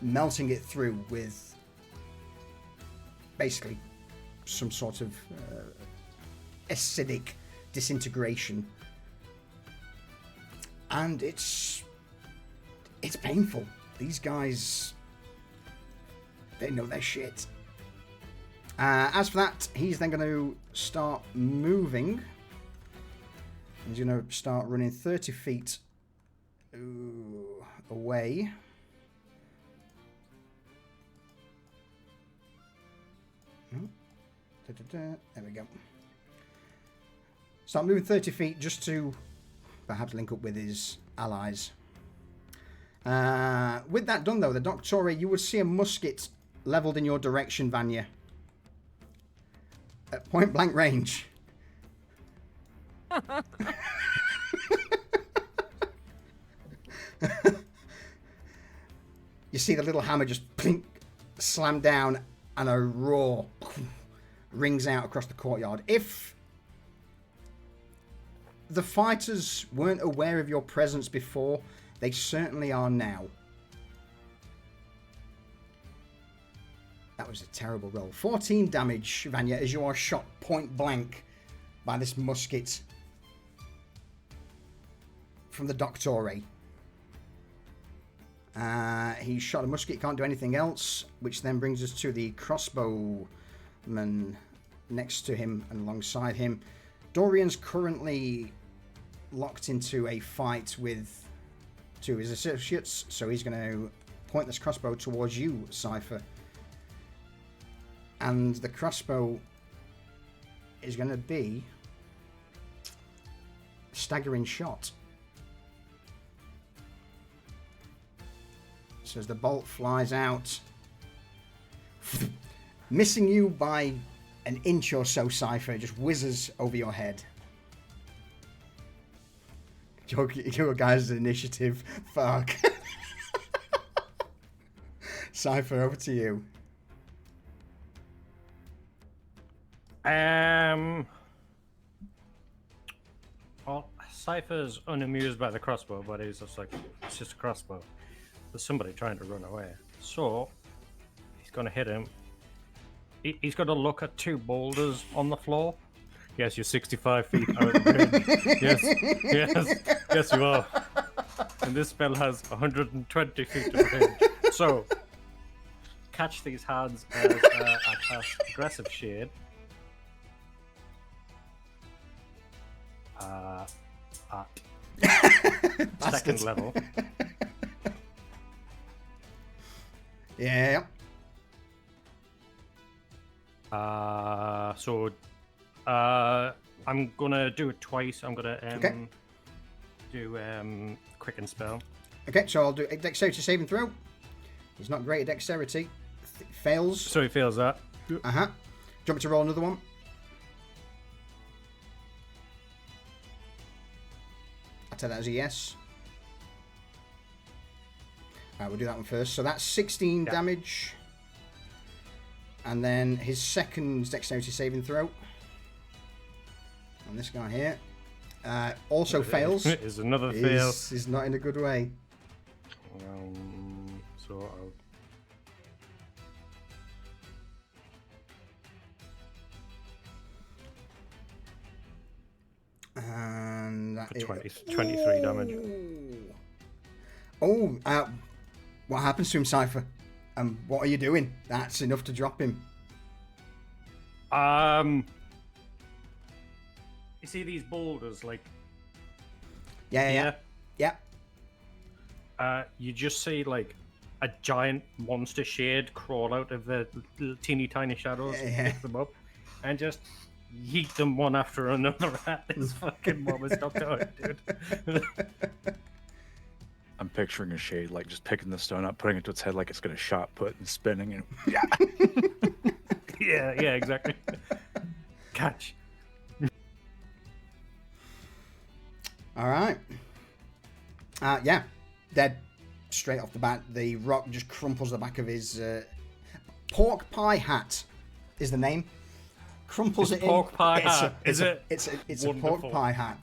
melting it through with basically some sort of acidic disintegration. And it's painful. These guys, they know their shit. As for that, he's then going to start moving. He's going to start running 30 feet away. There we go. Start moving 30 feet just to perhaps link up with his allies. With that done, though, the Doctore, you would see a musket leveled in your direction, Vanya. At point blank range. You see the little hammer just plink, slam down, and a roar rings out across the courtyard. If the fighters weren't aware of your presence before, they certainly are now. That was a terrible roll. 14 damage, Vanya, as you are shot point blank by this musket from the Doctore. He shot a musket, can't do anything else, which then brings us to the crossbowman next to him and alongside him. Dorian's currently locked into a fight with 2 of his associates, so he's going to point this crossbow towards you, Cypher. And the crossbow is going to be a staggering shot. So as the bolt flies out, missing you by an inch or so, Cypher, it just whizzes over your head. Your guys' initiative. Fuck. Cypher, over to you. Well, Cypher's unamused by the crossbow, but he's just like, it's just a crossbow. There's somebody trying to run away. So, he's going to hit him. He's going to look at 2 boulders on the floor. Yes, you're 65 feet out of range. Yes, you are. And this spell has 120 feet of range. So, catch these hands as I cast Aggressive Shade. At second level. Yeah. So I'm gonna do it twice. I'm gonna Okay. do quicken spell. Okay, so I'll do a dexterity saving throw. He's not great at dexterity. Fails. So he feels that. Uh-huh. Do you want me to roll another one? I'll take that as a yes. Alright, we'll do that one first. So that's 16 damage. And then his second dexterity saving throw. And this guy here. Also fails. Is another fail. He's not in a good way. So I'll... And that For is 23 damage. Oh, what happens to him, Cypher? What are you doing? That's enough to drop him. You see these boulders, like... Yeah. You just see, like, a giant monster shade crawl out of the little teeny tiny shadows and pick them up and just yeet them one after another at this fucking mob is knocked out, dude. I'm picturing a shade like just picking the stone up, putting it to its head like it's gonna shot put and spinning and yeah, exactly. Catch. All right. Yeah, dead straight off the bat. The rock just crumples the back of his pork pie hat. Is the name? Crumples it pork in. pie hat. It's a Wonderful. pork pie hat.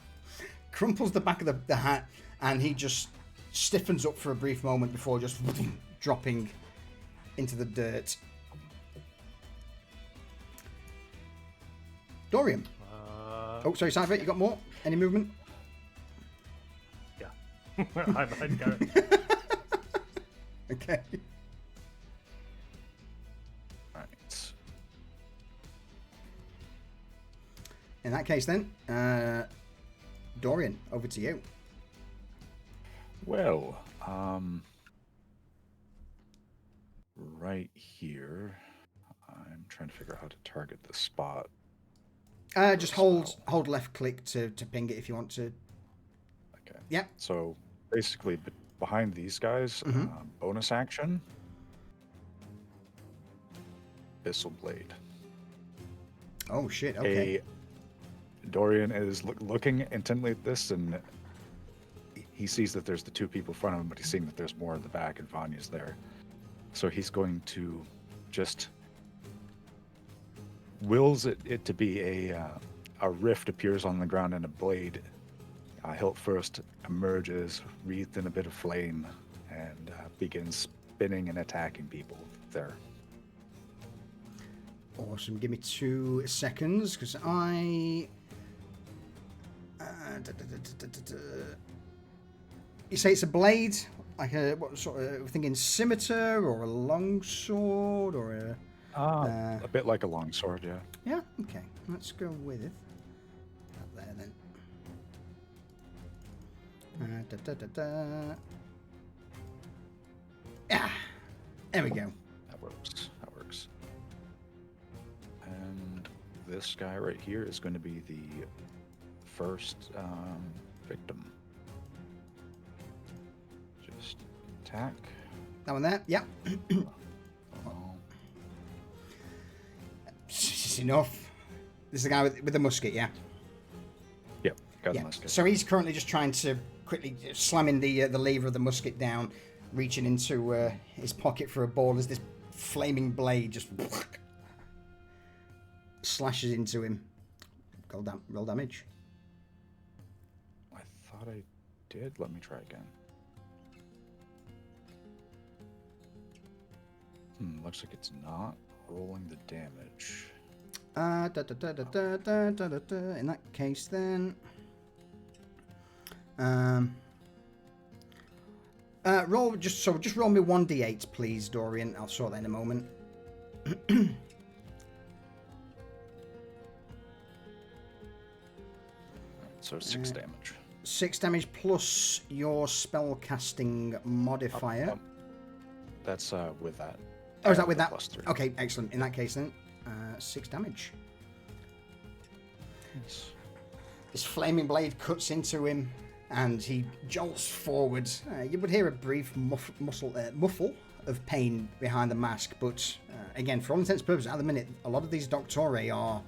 Crumples the back of the hat, and he just stiffens up for a brief moment before just dropping into the dirt. Dorian. Oh, sorry, Cypher, you got more? Any movement? Yeah. I'd go. Okay. right. In that case, then, Dorian, over to you. Well, right here, I'm trying to figure out how to target the spot. Just hold left click to ping it if you want to. Okay. Yeah. So basically, behind these guys, bonus action, Abyssal Blade. Oh shit. Okay. Dorian is looking intently at this, and he sees that there's the two people in front of him, but he's seeing that there's more in the back, and Vanya's there. So he's going to just wills it to be a rift appears on the ground, and a blade hilt first emerges, wreathed in a bit of flame, and begins spinning and attacking people there. Awesome. Give me 2 seconds, because I. You say it's a blade, like a what sort of thinking scimitar or a longsword or a. A bit like a longsword, yeah. Yeah. Okay. Let's go with it. Up there then. Yeah. There we go. That works. And this guy right here is going to be the first victim. Just attack. That one there. Yeah. Oh, It's enough. This is the guy with the musket, yeah? yep, got Yeah. the musket. So he's currently just trying to quickly slamming the lever of the musket down, reaching into his pocket for a ball as this flaming blade just slashes into him. Roll damage. I thought I did. Let me try again. Looks like it's not rolling the damage. In that case, then, just roll me 1d8, please, Dorian. I'll sort that in a moment. So 6 damage. 6 damage plus your spell casting modifier. That's with that. Oh, is that with that? +3. Okay, excellent. In that case, then, 6 damage. Yes. This flaming blade cuts into him, and he jolts forward. You would hear a brief muffle of pain behind the mask, but again, for all intents and purposes, at the minute, a lot of these Doctori are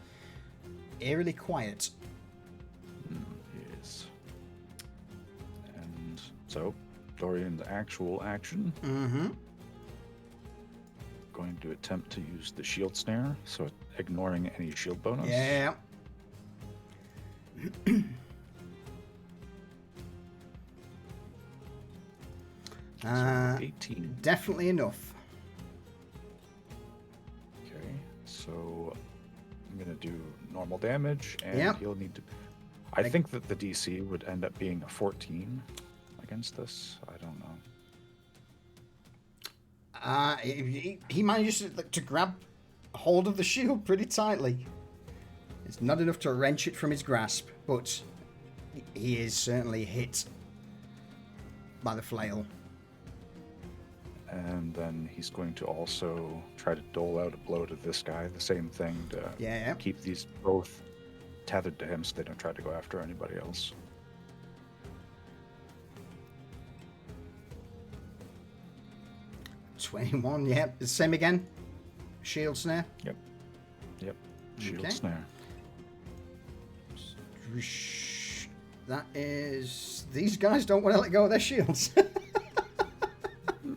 eerily quiet. Yes. And so, Dorian's actual action. Mm-hmm. Going to attempt to use the shield snare, so ignoring any shield bonus. Yeah. So 18. Definitely enough. Okay, so I'm gonna do normal damage, and Yep. he'll need to. I think that the DC would end up being a 14 against this. I don't know. He manages to grab hold of the shield pretty tightly. It's not enough to wrench it from his grasp, but he is certainly hit by the flail. And then he's going to also try to dole out a blow to this guy. The same thing to Yeah. keep these both tethered to him so they don't try to go after anybody else. 21, yeah. The same again. Shield snare. Yep. Shield Okay. snare. That is... These guys don't want to let go of their shields.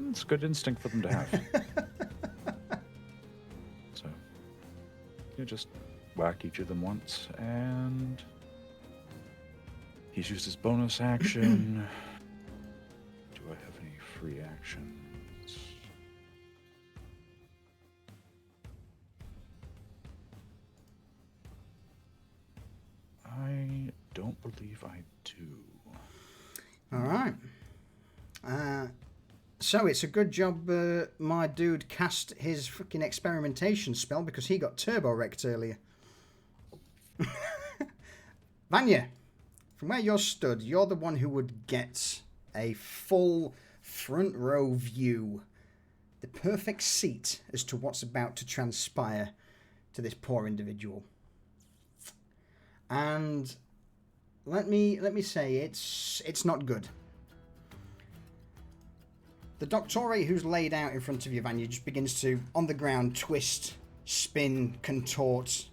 It's a good instinct for them to have. So, you just whack each of them once, and he's used his bonus action. Do I have any free actions? I don't believe I do. All right. So it's a good job my dude cast his fucking experimentation spell because he got turbo wrecked earlier. Vanya, from where you're stood, you're the one who would get a full front row view, the perfect seat as to what's about to transpire to this poor individual. And let me say it's not good. The Doctori who's laid out in front of you, Vanya, just begins to, on the ground, twist, spin, contort.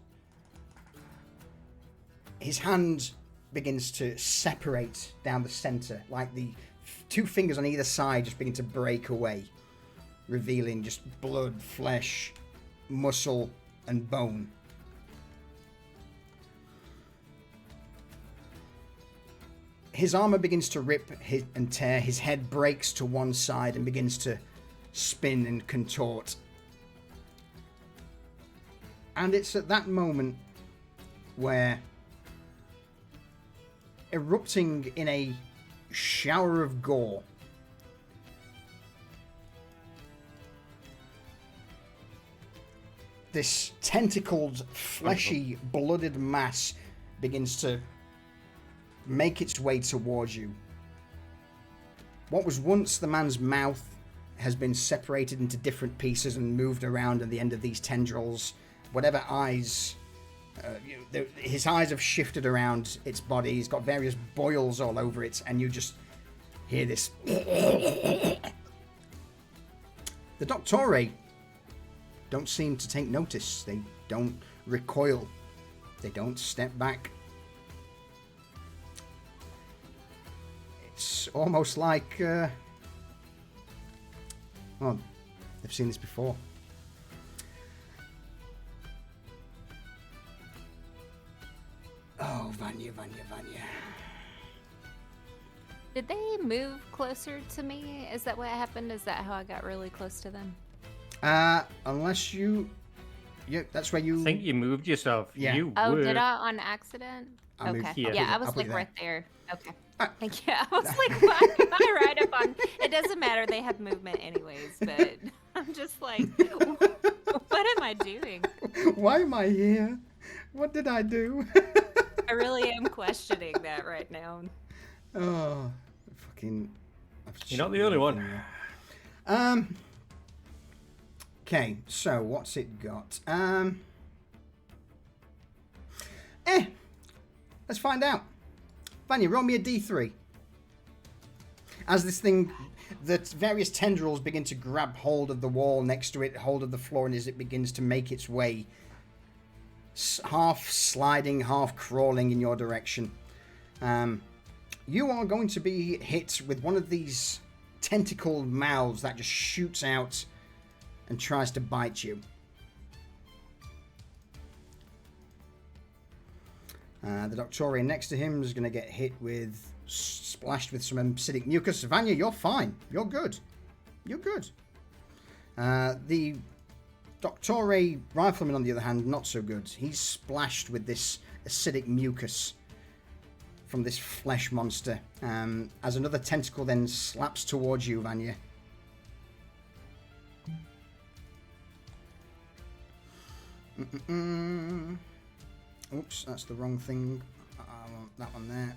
His hand begins to separate down the center, like the two fingers on either side just begin to break away, revealing just blood, flesh, muscle, and bone. His armor begins to rip and tear. His head breaks to one side and begins to spin and contort. And it's at that moment where, erupting in a shower of gore, this tentacled, fleshy, blooded mass begins to make its way towards you. What was once the man's mouth has been separated into different pieces and moved around at the end of these tendrils. Whatever eyes, his eyes have shifted around its body. He's got various boils all over it, and you just hear this. The Doctori don't seem to take notice. They don't recoil. They don't step back. It's almost like, well, they've seen this before. Oh, Vanya. Did they move closer to me? Is that what happened? Is that how I got really close to them? Unless you, that's where you... I think you moved yourself. Yeah. You Oh, were. did I on accident? I moved- Okay. yeah. Yeah, I I'll was put like you there. right there. Okay. Ah. Thank you. I was like, why am I right up on? It doesn't matter. They have movement anyways, but I'm just like, what am I doing? Why am I here? What did I do? I really am questioning that right now. Oh, fucking... You're not the only one. Okay, so what's it got? Let's find out. Vanya, roll me a d3. As this thing, the various tendrils begin to grab hold of the wall next to it, hold of the floor, and as it begins to make its way, half sliding, half crawling in your direction. You are going to be hit with one of these tentacled mouths that just shoots out and tries to bite you. The Doctorian next to him is going to get hit with, splashed with some acidic mucus. Vanya, you're fine. You're good. You're good. The Doctore rifleman, on the other hand, not so good. He's splashed with this acidic mucus from this flesh monster. As another tentacle then slaps towards you, Vanya. Oops, that's the wrong thing. I want that one there.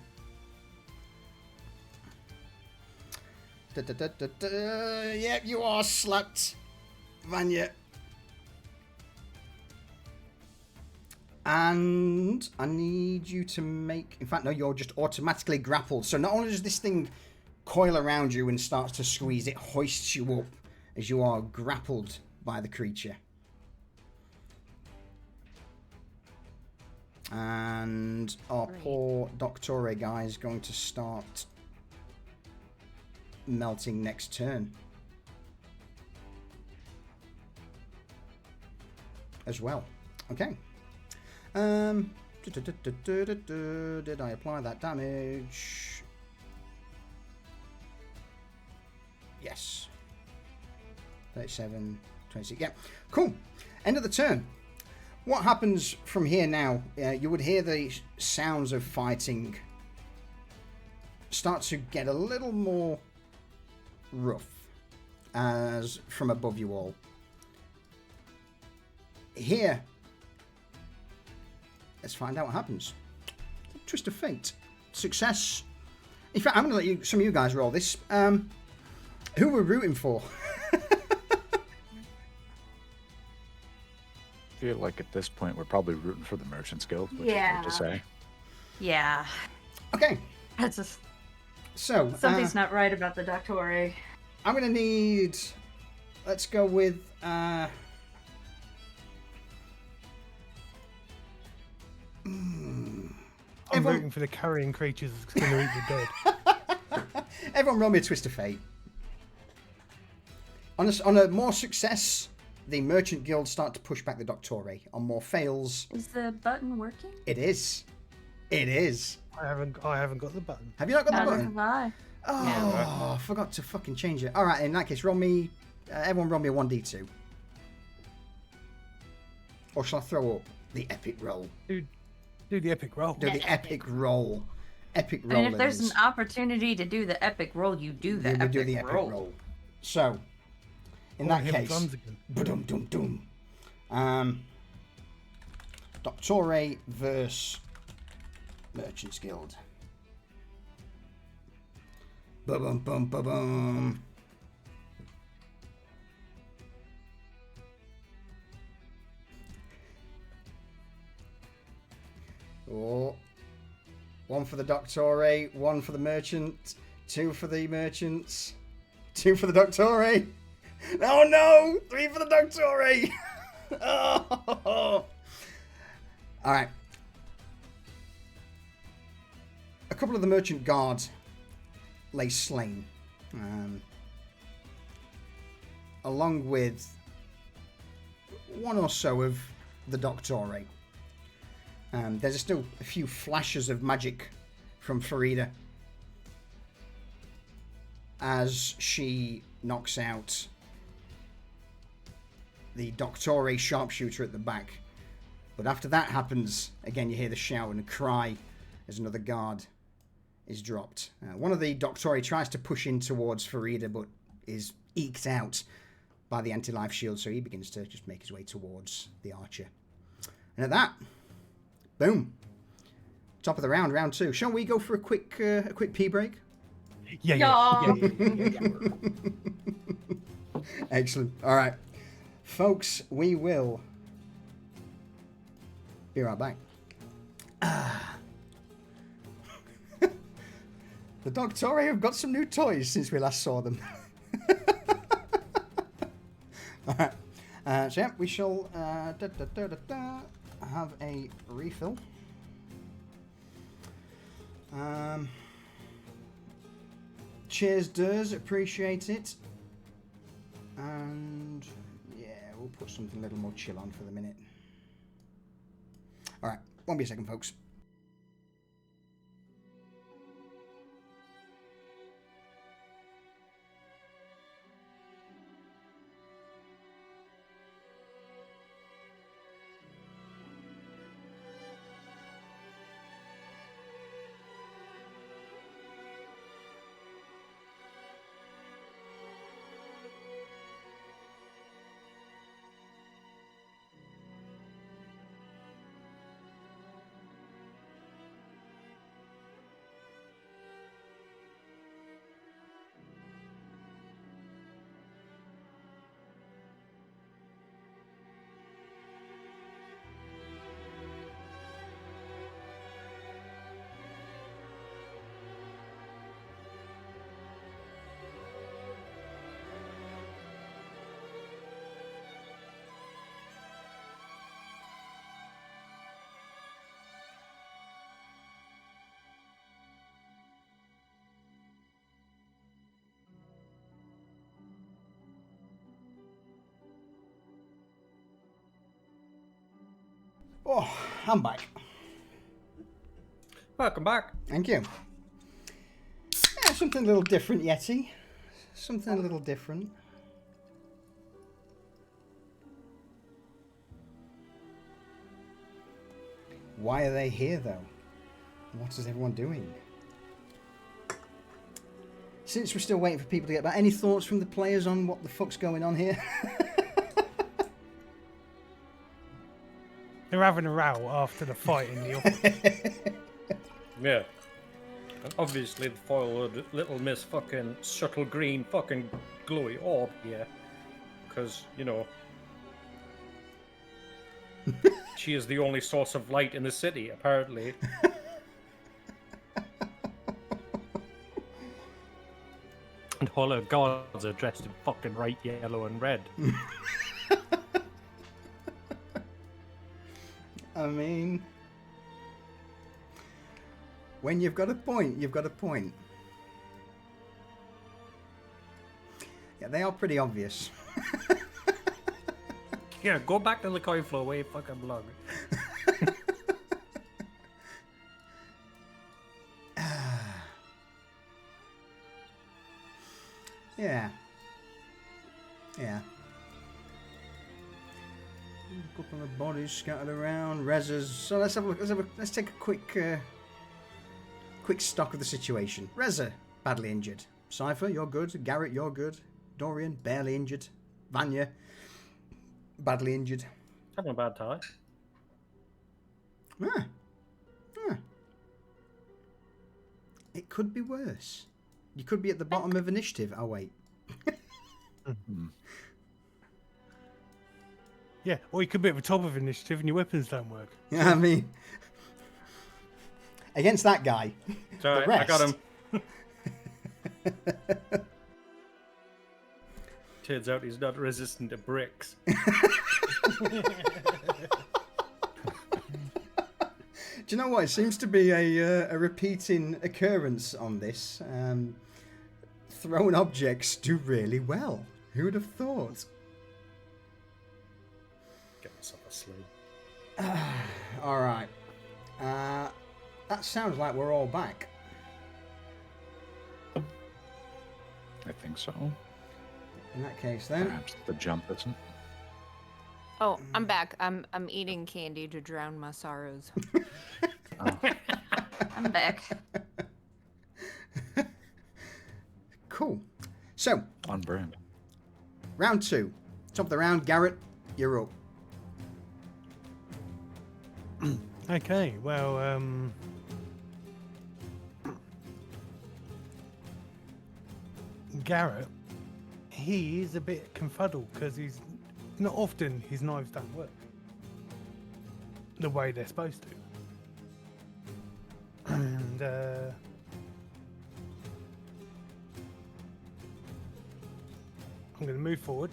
Yep, you are slapped, Vanya. And I need you to make... In fact, no, you're just automatically grappled. So not only does this thing coil around you and starts to squeeze, it hoists you up as you are grappled by the creature. And our poor Doctore guy is going to start melting next turn as well. Okay. Did I apply that damage? Yes. 37, 26. Yeah. Cool. End of the turn. What happens from here now? You would hear the sounds of fighting start to get a little more rough as from above you all. Here, let's find out what happens. Twist of fate. Success. In fact, I'm going to let some of you guys roll this. Who we're rooting for? I feel like at this point we're probably rooting for the Merchants Guild, which is Yeah. weird to say. Yeah. Okay, That's just so something's not right about the Doctore. I'm going to need... Let's go with... I'm Everyone- rooting for the carrion creatures that's going to eat the dead. Everyone roll me a twist of fate. On a more success, the Merchant Guild start to push back the Doctore. On more fails, Is the button working? it is. It is. I haven't got the button. Have you not got the Neither button? have I. Oh, I forgot to fucking change it. Alright, in that case, roll me... everyone roll me a 1d2. Or shall I throw up the epic roll? Do the epic roll. Do the epic roll. Epic I roll. mean, if it there's is. an opportunity to do the epic roll, you do the Yeah, we epic do the epic roll. roll. So, in Oh, that hear the case... drums again. Ba-dum-dum-dum. Doctore versus Merchants Guild. Ba-bum bum ba-bum. Oh. One for the Doctore, one for the Merchant, two for the Merchants, two for the Doctore. Oh no! 3 for the Doctore! Oh. Alright. A couple of the Merchant Guard lay slain. Along with one or so of the Doctore. There's still a few flashes of magic from Farida as she knocks out the Doctore sharpshooter at the back. But after that happens, again you hear the shout and a cry as another guard is dropped. One of the Doctore tries to push in towards Farida, but is eked out by the anti-life shield, so he begins to just make his way towards the archer. And at that, boom. Top of the round, round 2. Shall we go for a quick pee break? Yeah. Excellent. All right. Folks, we will be right back. The Doctori have got some new toys since we last saw them. Alright. So yeah, we shall have a refill. Cheers, does appreciate it. And yeah, we'll put something a little more chill on for the minute. Alright, won't be a second, folks. Oh, I'm back. Welcome back. Thank you. Yeah, something a little different, Yeti. Something a little different. Why are they here, though? What is everyone doing? Since we're still waiting for people to get back, any thoughts from the players on what the fuck's going on here? They're having a row after the fight in the office. Yeah. And obviously the foil little miss fucking subtle green fucking glowy orb here. Because, you know, she is the only source of light in the city, apparently. And all her gods are dressed in fucking bright yellow and red. I mean, when you've got a point, you've got a point. Yeah, they are pretty obvious. Yeah, go back to the coin floor where you fucking belong. Yeah. Yeah. A couple of bodies scattered around, rezzers. So let's have a look. Let's take a quick stock of the situation. Rezza, badly injured. Cypher, you're good. Garrett, you're good. Dorian, barely injured. Vanya, badly injured. Having a bad time. Ah. Ah. It could be worse. You could be at the bottom of initiative. Oh wait. Yeah, or you could be at the top of initiative and your weapons don't work. I mean, against that guy. Sorry, the rest. I got him. Turns out he's not resistant to bricks. Do you know what? It seems to be a repeating occurrence on this. Thrown objects do really well. Who would have thought? Get myself a slew. All right. That sounds like we're all back. I think so. In that case, then. Perhaps the jump isn't. Oh, I'm back. I'm eating candy to drown my sorrows. I'm back. Cool. So, On brand. round 2. Top of the round, Garrett, you're up. Okay, well, Garrett, he is a bit confuddled because he's not often his knives don't work the way they're supposed to. And I'm going to move forward.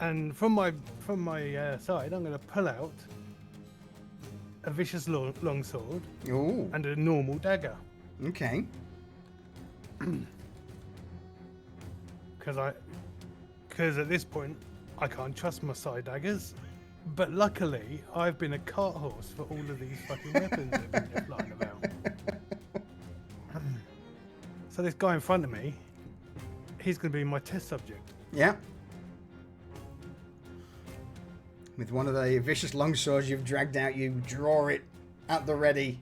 And from my side, I'm going to pull out a vicious longsword Ooh, and a normal dagger. okay. Because at this point, I can't trust my side daggers. But luckily, I've been a cart horse for all of these fucking weapons that have been flying about. So this guy in front of me, he's going to be my test subject. Yeah. With one of the vicious longswords you've dragged out, you draw it at the ready.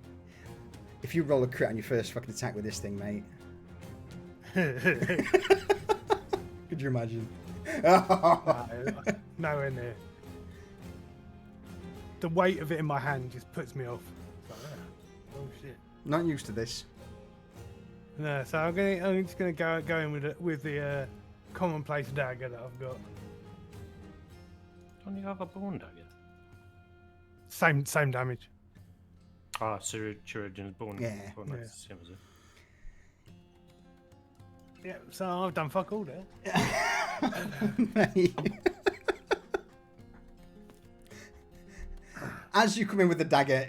If you roll a crit on your first fucking attack with this thing, mate. Could you imagine? Nowhere near. The weight of it in my hand just puts me off. It's like, oh shit. Not used to this. No, so I'm just gonna go in with the commonplace dagger that I've got. Don't you have a bone dagger? Same damage. Ah, Chirurgeon's bone. Yeah. Bone Yeah. that's the same as it. Yeah, so I've done fuck all there. Mate. As you come in with the dagger,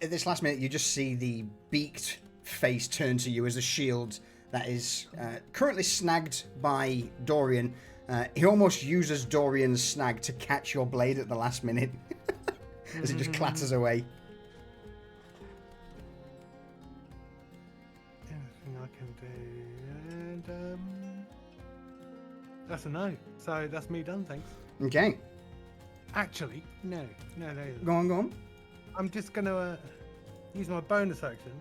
at this last minute, you just see the beaked face turn to you as a shield that is currently snagged by Dorian. He almost uses Dorian's snag to catch your blade at the last minute as it just clatters away. Anything I can do, and that's a no. So that's me done. Thanks. Okay, Actually, no. go on. I'm just gonna use my bonus action,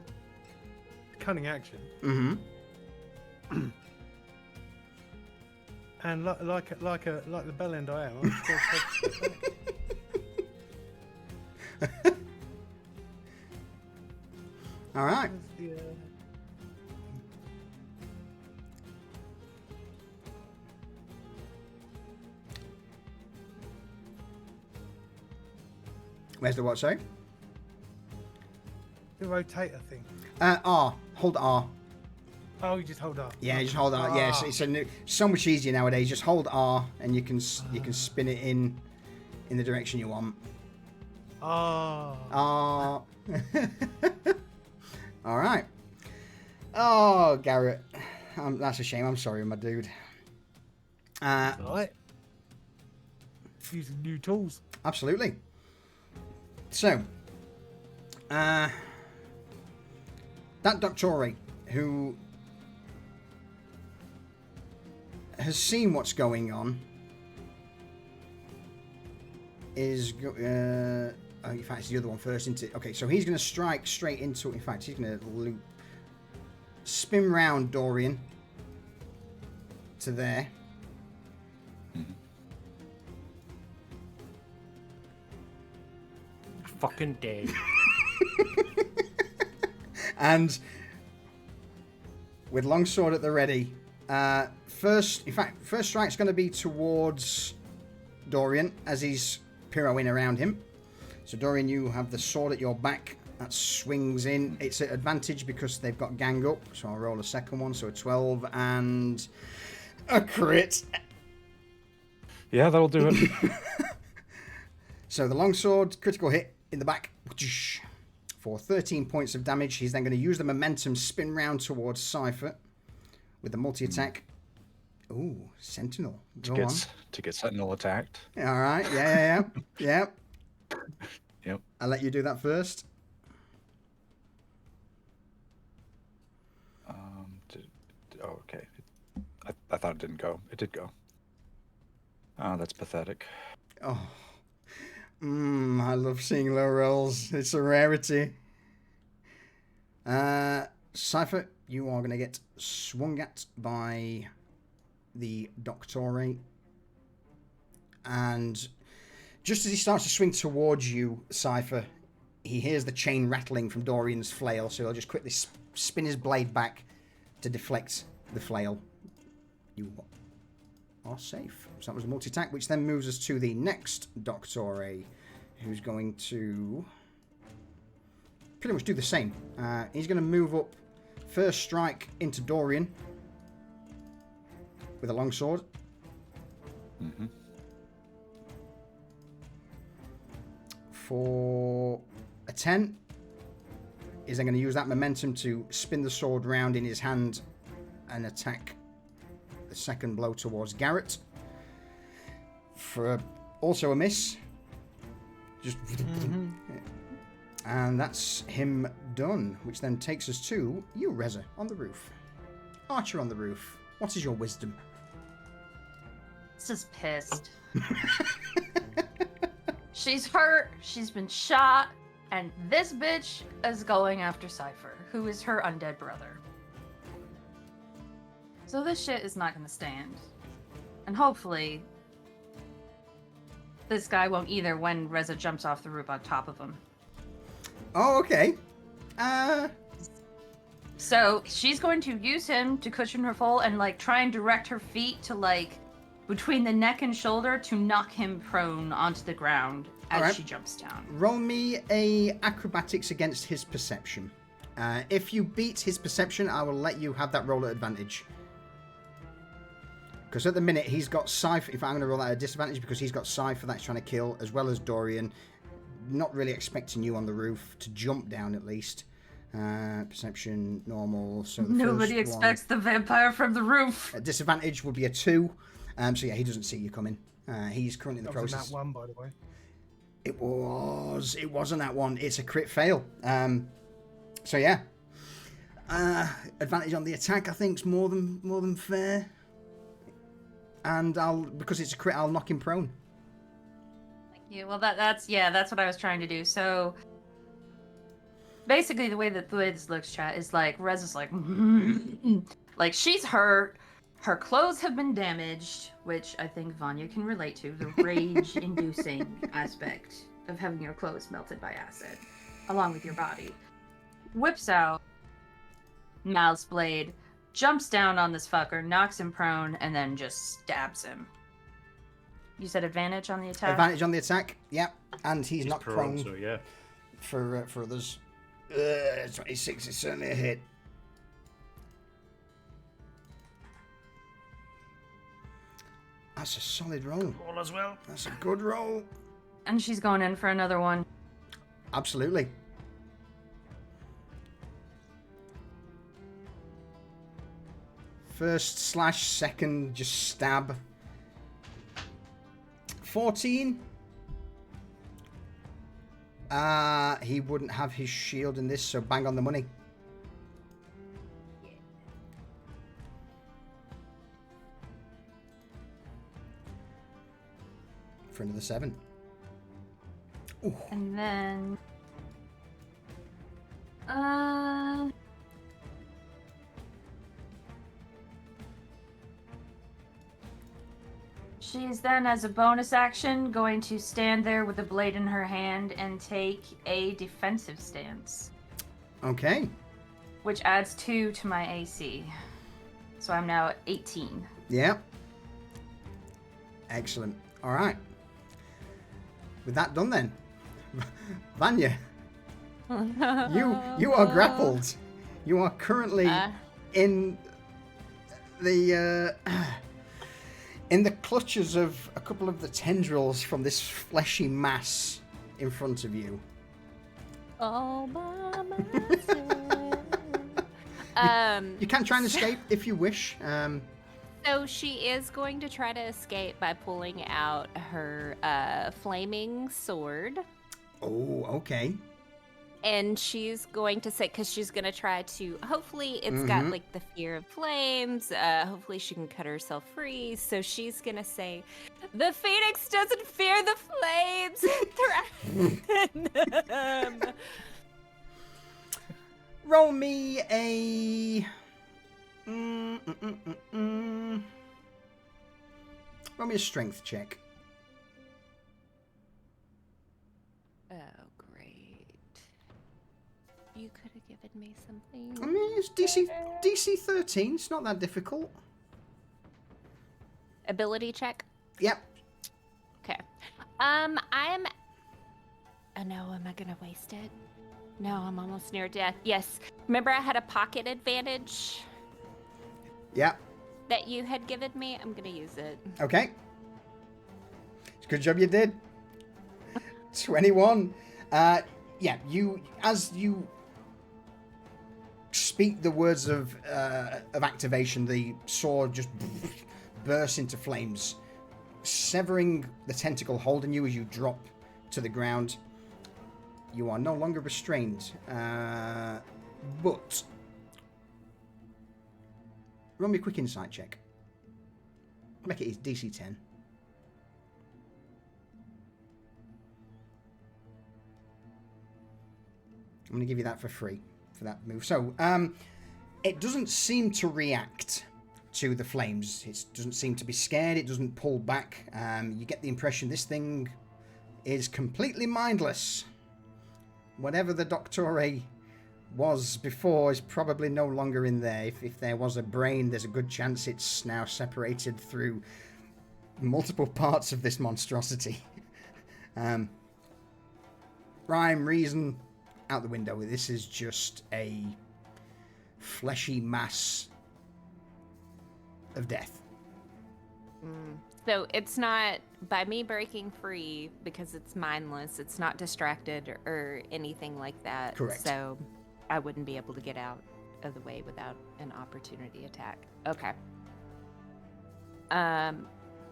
cunning action, Mm-hmm. and like the bell end I am, I'm just gonna take a step back. All right. Yeah. Where's the what, sorry? The rotator thing. R. Hold R. Oh, you just hold up. Yeah, just hold R. Yes, it's so much easier nowadays. Just hold R, and you can spin it in the direction you want. Oh. R. All right. Oh, Garrett, that's a shame. I'm sorry, my dude. Right. Using new tools. Absolutely. So, that Doctore, who has seen what's going on, is in fact, it's the other one first, isn't it? Okay, so he's going to strike straight into. In fact, he's going to spin round Dorian to there. Fucking dead. And with longsword at the ready, first strike's going to be towards Dorian as he's pirouetting around him. So Dorian, you have the sword at your back that swings in. It's at advantage because they've got gang up. So I'll roll a second one. So a 12 and a crit. Yeah, that'll do it. So the longsword, critical hit in the back for 13 points of damage. He's then going to use the momentum, spin round towards Cypher with the multi-attack. Ooh, Sentinel. Go on. To get Sentinel attacked. All right. Yeah. Yep. I'll let you do that first. Okay. I thought it didn't go. It did go. Oh, that's pathetic. Oh. I love seeing low rolls. It's a rarity. Cypher, you are going to get swung at by the Doctore. And just as he starts to swing towards you, Cypher, he hears the chain rattling from Dorian's flail, so he'll just quickly spin his blade back to deflect the flail, you are safe. So that was a multi-attack, which then moves us to the next Doctore, who's going to pretty much do the same. He's going to move up, first strike into Dorian with a longsword. Mm-hmm. For a 10, is then going to use that momentum to spin the sword round in his hand and attack the second blow towards Garrett. For also a miss. Just and that's him done, which then takes us to you, Reza, on the roof. Archer on the roof. What is your wisdom? It's just pissed. She's hurt, she's been shot, and this bitch is going after Cypher, who is her undead brother. So this shit is not gonna stand. And hopefully, this guy won't either when Reza jumps off the roof on top of him. Oh, okay. So she's going to use him to cushion her fall and like try and direct her feet to like between the neck and shoulder to knock him prone onto the ground as she jumps down. Roll me a acrobatics against his perception. If you beat his perception, I will let you have that roll at advantage. Because at the minute, he's got Cypher. If I'm going to roll that at a disadvantage, because he's got Cypher that's trying to kill, as well as Dorian. Not really expecting you on the roof to jump down, at least. Perception, normal. So nobody expects the vampire from the roof. A disadvantage would be a 2. So yeah, he doesn't see you coming. He's currently in the process. That was that one, by the way. It was. It wasn't that one. It's a crit fail. So yeah. Advantage on the attack, I think, is more than fair. And because it's a crit, I'll knock him prone. Thank you. Well, that's what I was trying to do. So basically, the way this looks, chat, is like Rez is like, like she's hurt. Her clothes have been damaged, which I think Vanya can relate to, the rage-inducing aspect of having your clothes melted by acid, along with your body. Whips out Mal's blade, jumps down on this fucker, knocks him prone, and then just stabs him. You said advantage on the attack? Advantage on the attack, yep. And he's not prone. So yeah. For others. 26 is certainly a hit. That's a solid roll. Roll as well. That's a good roll. And she's going in for another one. Absolutely. First / second, just stab. 14. He wouldn't have his shield in this, so bang on the money. For another 7. Ooh. And then she's then, as a bonus action, going to stand there with the blade in her hand and take a defensive stance. Okay. Which adds 2 to my AC. So I'm now at 18. Yeah. Excellent. All right. With that done then, Vanya, you are grappled. You are currently in the clutches of a couple of the tendrils from this fleshy mass in front of you. All by myself. You can try and escape if you wish. So she is going to try to escape by pulling out her flaming sword. Oh, okay. And she's going to say, because she's going to try to, hopefully it's got like the fear of flames. Hopefully she can cut herself free. So she's going to say, the phoenix doesn't fear the flames. Roll me a... Roll me a strength check. Oh, great. You could have given me something. I mean, it's DC DC 13. It's not that difficult. Ability check. Yep. Okay. I'm. Oh no, am I gonna waste it? No, I'm almost near death. Yes. Remember, I had a pocket advantage Yep. that you had given me. I'm gonna use it. Okay. It's a good job you did. 21. Yeah, as you speak the words of activation, the sword just bursts into flames, severing the tentacle holding you as you drop to the ground. You are no longer restrained, but run me a quick insight check. Make it DC 10. I'm going to give you that for free for that move. So, it doesn't seem to react to the flames. It doesn't seem to be scared. It doesn't pull back. You get the impression this thing is completely mindless. Whatever the Doctore was before is probably no longer in there. If there was a brain, there's a good chance it's now separated through multiple parts of this monstrosity. Rhyme, reason, out the window. This is just a fleshy mass of death. So it's not, by me breaking free, because it's mindless, it's not distracted or anything like that. Correct. So I wouldn't be able to get out of the way without an opportunity attack. Okay.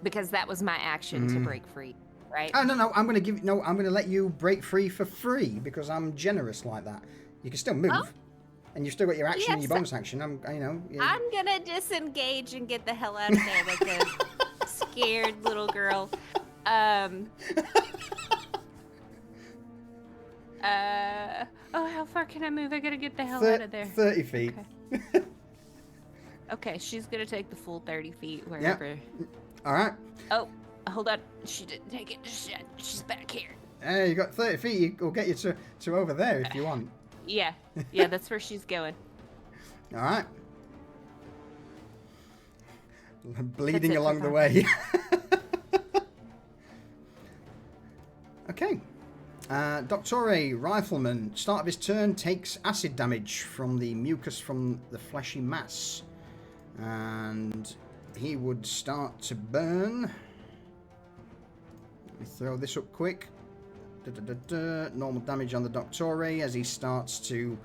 Because that was my action to break free, right? Oh, no, I'm going to let you break free for free because I'm generous like that. You can still move. Oh. And you've still got your action and Yes. your bonus action. I'm gonna disengage and get the hell out of there like a scared little girl. Oh, how far can I move? I gotta get the hell out of there. 30 feet. Okay. Okay, she's gonna take the full 30 feet wherever. All right. Oh, hold on. She didn't take it. She's back here. Hey, you got 30 feet. We'll get you to over there if you want. Yeah, that's where she's going. All right. Bleeding it along for the way. Okay. Doctore, rifleman, start of his turn, takes acid damage from the mucus from the fleshy mass. And he would start to burn. Let me throw this up quick. Normal damage on the Doctore as he starts to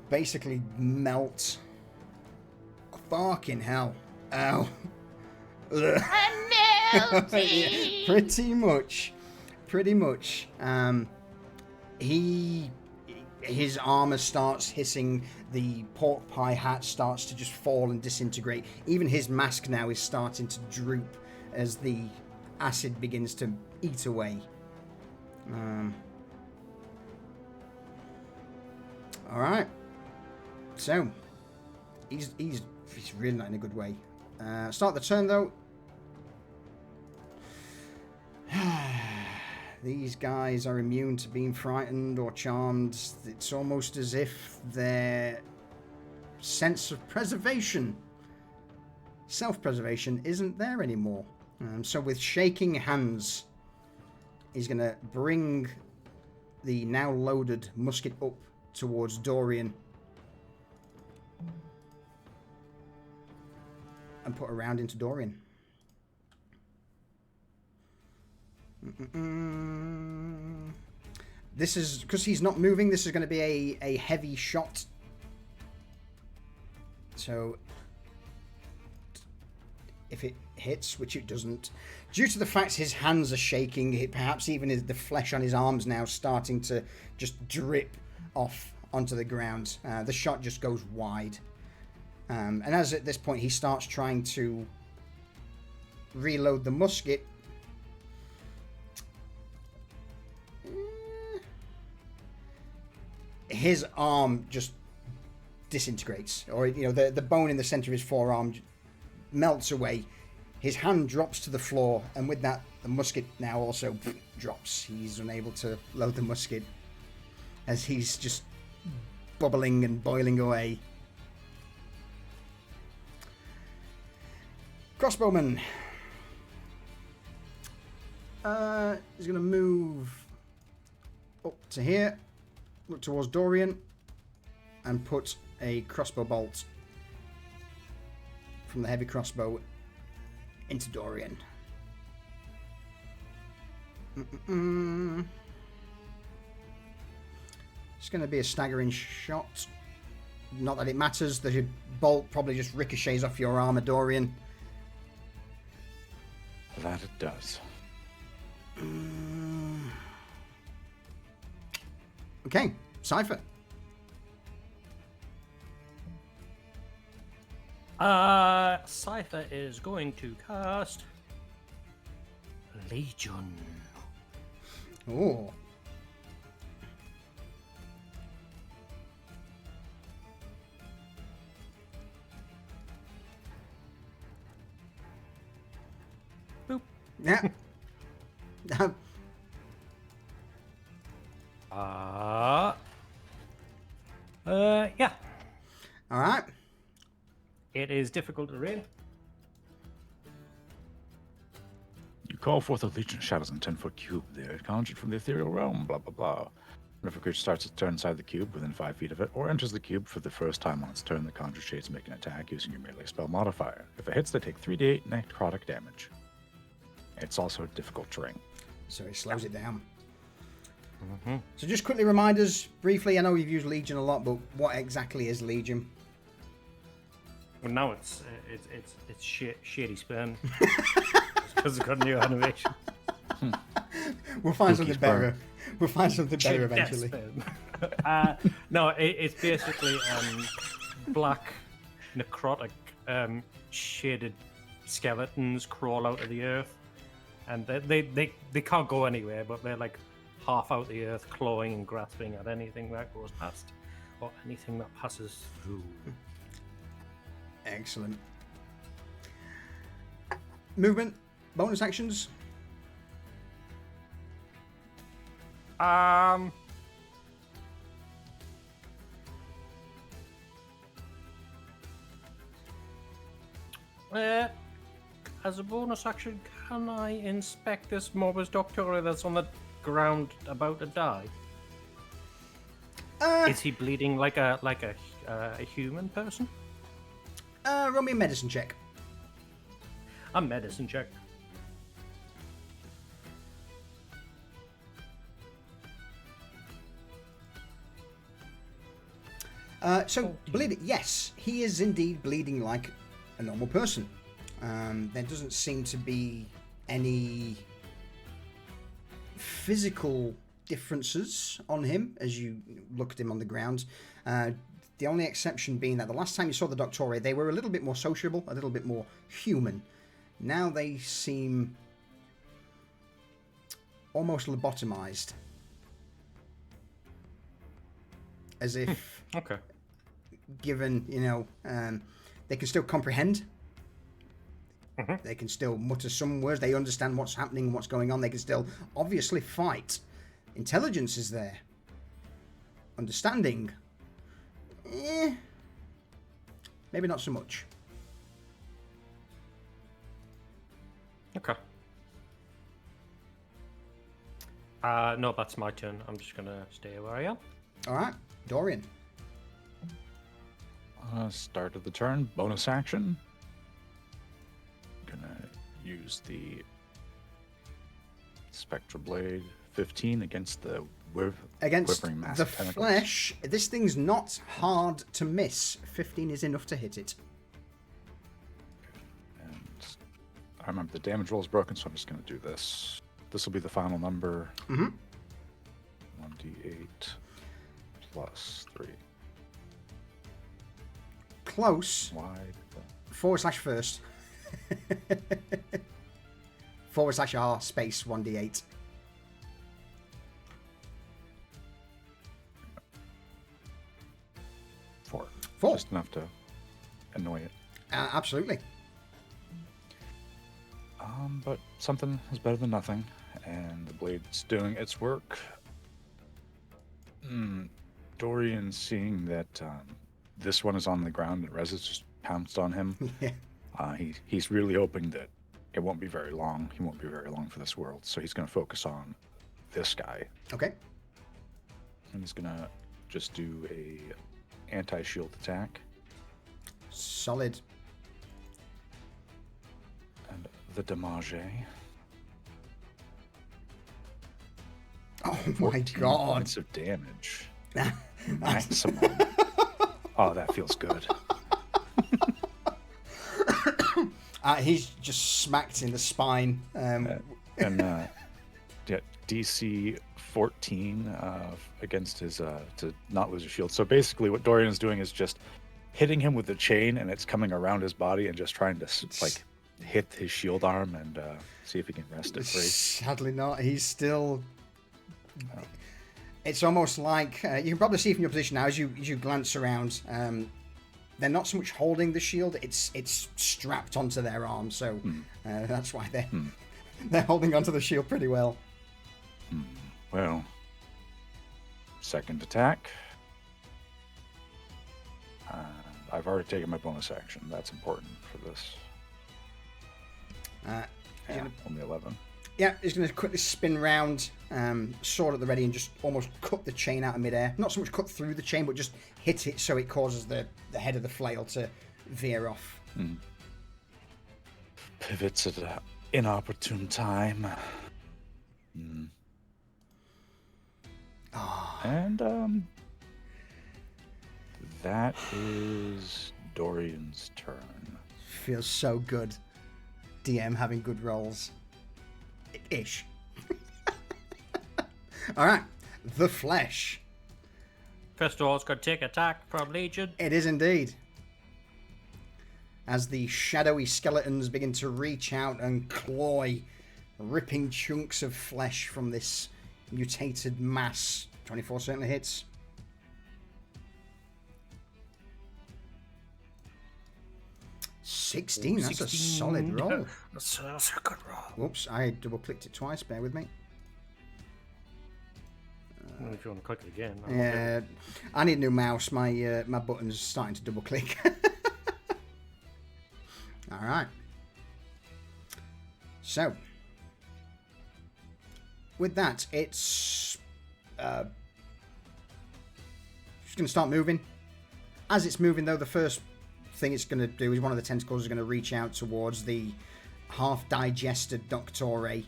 basically melt. Fucking hell. Ow. Ugh. I'm melting. Pretty much. His armor starts hissing. The pork pie hat starts to just fall and disintegrate. Even his mask now is starting to droop as the acid begins to eat away. All right. So he's really not in a good way. Start the turn though. These guys are immune to being frightened or charmed. It's almost as if their sense of preservation, self-preservation, isn't there anymore. So with shaking hands, he's going to bring the now loaded musket up towards Dorian and put a round into Dorian. This is, because he's not moving, this is going to be a heavy shot. So if it hits, which it doesn't, due to the fact his hands are shaking, perhaps even the flesh on his arms now starting to just drip off onto the ground. The shot just goes wide. And as at this point he starts trying to reload the musket, his arm just disintegrates, or the bone in the center of his forearm melts away. His hand drops to the floor, and with that the musket now also drops. He's unable to load the musket as he's just bubbling and boiling away. Crossbowman. He's going to move up to here, look towards Dorian, and put a crossbow bolt from the heavy crossbow into Dorian. It's going to be a staggering shot. Not that it matters. The bolt probably just ricochets off your armor, Dorian. That it does. Okay, Cypher. Cypher is going to cast Legion. Oh. Boop. Yeah. Yeah. All right. It is difficult to read. You call forth a legion of shadows in a 10-foot cube. They are conjured from the ethereal realm, blah, blah, blah. If a creature starts its turn inside the cube within 5 feet of it, or enters the cube for the first time on its turn, the conjure shades make an attack using your melee spell modifier. If it hits, they take 3d8 necrotic damage. It's also difficult terrain. So it slows it down. Mm-hmm. So just quickly remind us briefly, I know you've used Legion a lot, but what exactly is Legion? Well, now it's shady sperm. Because it's got a new animation. We'll find Spooky something better. We'll find something better eventually. No, it's basically black, necrotic, shaded skeletons crawl out of the earth, and they can't go anywhere, but they're like half out the earth, clawing and grasping at anything that goes past, or anything that passes through. Excellent. Movement, bonus actions. As a bonus action, can I inspect this Morbus Doctor that's on the ground about to die? Is he bleeding like a human person? Roll me a medicine check. A medicine check. Bleeding. Yes, he is indeed bleeding like a normal person. There doesn't seem to be any physical differences on him as you look at him on the ground. The only exception being that the last time you saw the Doctore, they were a little bit more sociable, a little bit more human. Now they seem almost lobotomized. As if, Okay. given, they can still comprehend. Mm-hmm. They can still mutter some words. They understand what's happening and what's going on. They can still obviously fight. Intelligence is there. Understanding. Maybe not so much. Okay. No, that's my turn. I'm just gonna stay where I am. All right, Dorian. Start of the turn, bonus action. Gonna use the Spectral Blade 15 against the Against quivering mass the of tentacles. flesh, this thing's not hard to miss. 15 is enough to hit it. And I remember the damage roll is broken, so I'm just going to do this. This will be the final number. Mm-hmm. 1d8 plus 3. Close. Wide. /first. /r space 1d8. Four. Just enough to annoy it. Absolutely. But something is better than nothing, and the blade's doing its work. Dorian, seeing that this one is on the ground and Rez has just pounced on him, Yeah. He's really hoping that it won't be very long. He won't be very long for this world, so he's going to focus on this guy. Okay. And he's going to just do a anti-shield attack. Solid. And the damage. Oh my god. Points of damage. Maximum. Oh, that feels good. He's just smacked in the spine. Yeah, DC 14 against his to not lose his shield. So basically, what Dorian's doing is just hitting him with the chain, and it's coming around his body, and just trying to like hit his shield arm and see if he can wrest it free. Sadly not. He's still. It's almost like you can probably see from your position now as you glance around. They're not so much holding the shield; it's strapped onto their arm, so that's why they're holding onto the shield pretty well. Well, second attack. I've already taken my bonus action. That's important for this. Only 11. Yeah, he's going to quickly spin round, sword at the ready, and just almost cut the chain out of midair. Not so much cut through the chain, but just hit it so it causes the head of the flail to veer off. Pivots at an inopportune time. And that is Dorian's turn. Feels so good. DM having good rolls. Ish. Alright. The flesh. First of all, it's going to take attack from Legion. It is indeed. As the shadowy skeletons begin to reach out and claw, ripping chunks of flesh from this mutated mass. 24 certainly hits. $16, that's 16. a solid roll. That's a good roll. Whoops, I double clicked it twice, bear with me. Well, if you want to click it again. Yeah, I need a new mouse. My my button's starting to double click. All right. So, with that, it's just going to start moving. As it's moving, though, the first thing it's going to do is one of the tentacles is going to reach out towards the half-digested Doctore.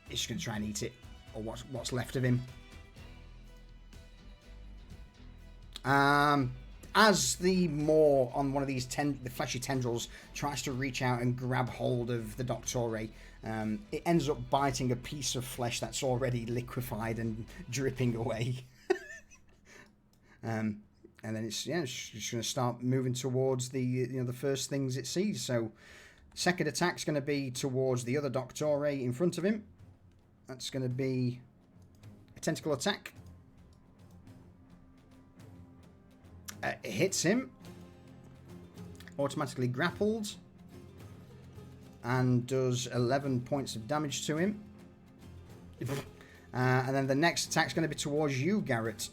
It's just going to try and eat it, or what's left of him. As the maw on one of these the fleshy tendrils tries to reach out and grab hold of the Doctore, it ends up biting a piece of flesh that's already liquefied and dripping away. And then it's just going to start moving towards the first things it sees. So, second attack's going to be towards the other Doctore in front of him. That's going to be a tentacle attack. It hits him. Automatically grappled. And does 11 points of damage to him. And then the next attack's going to be towards you, Garrett.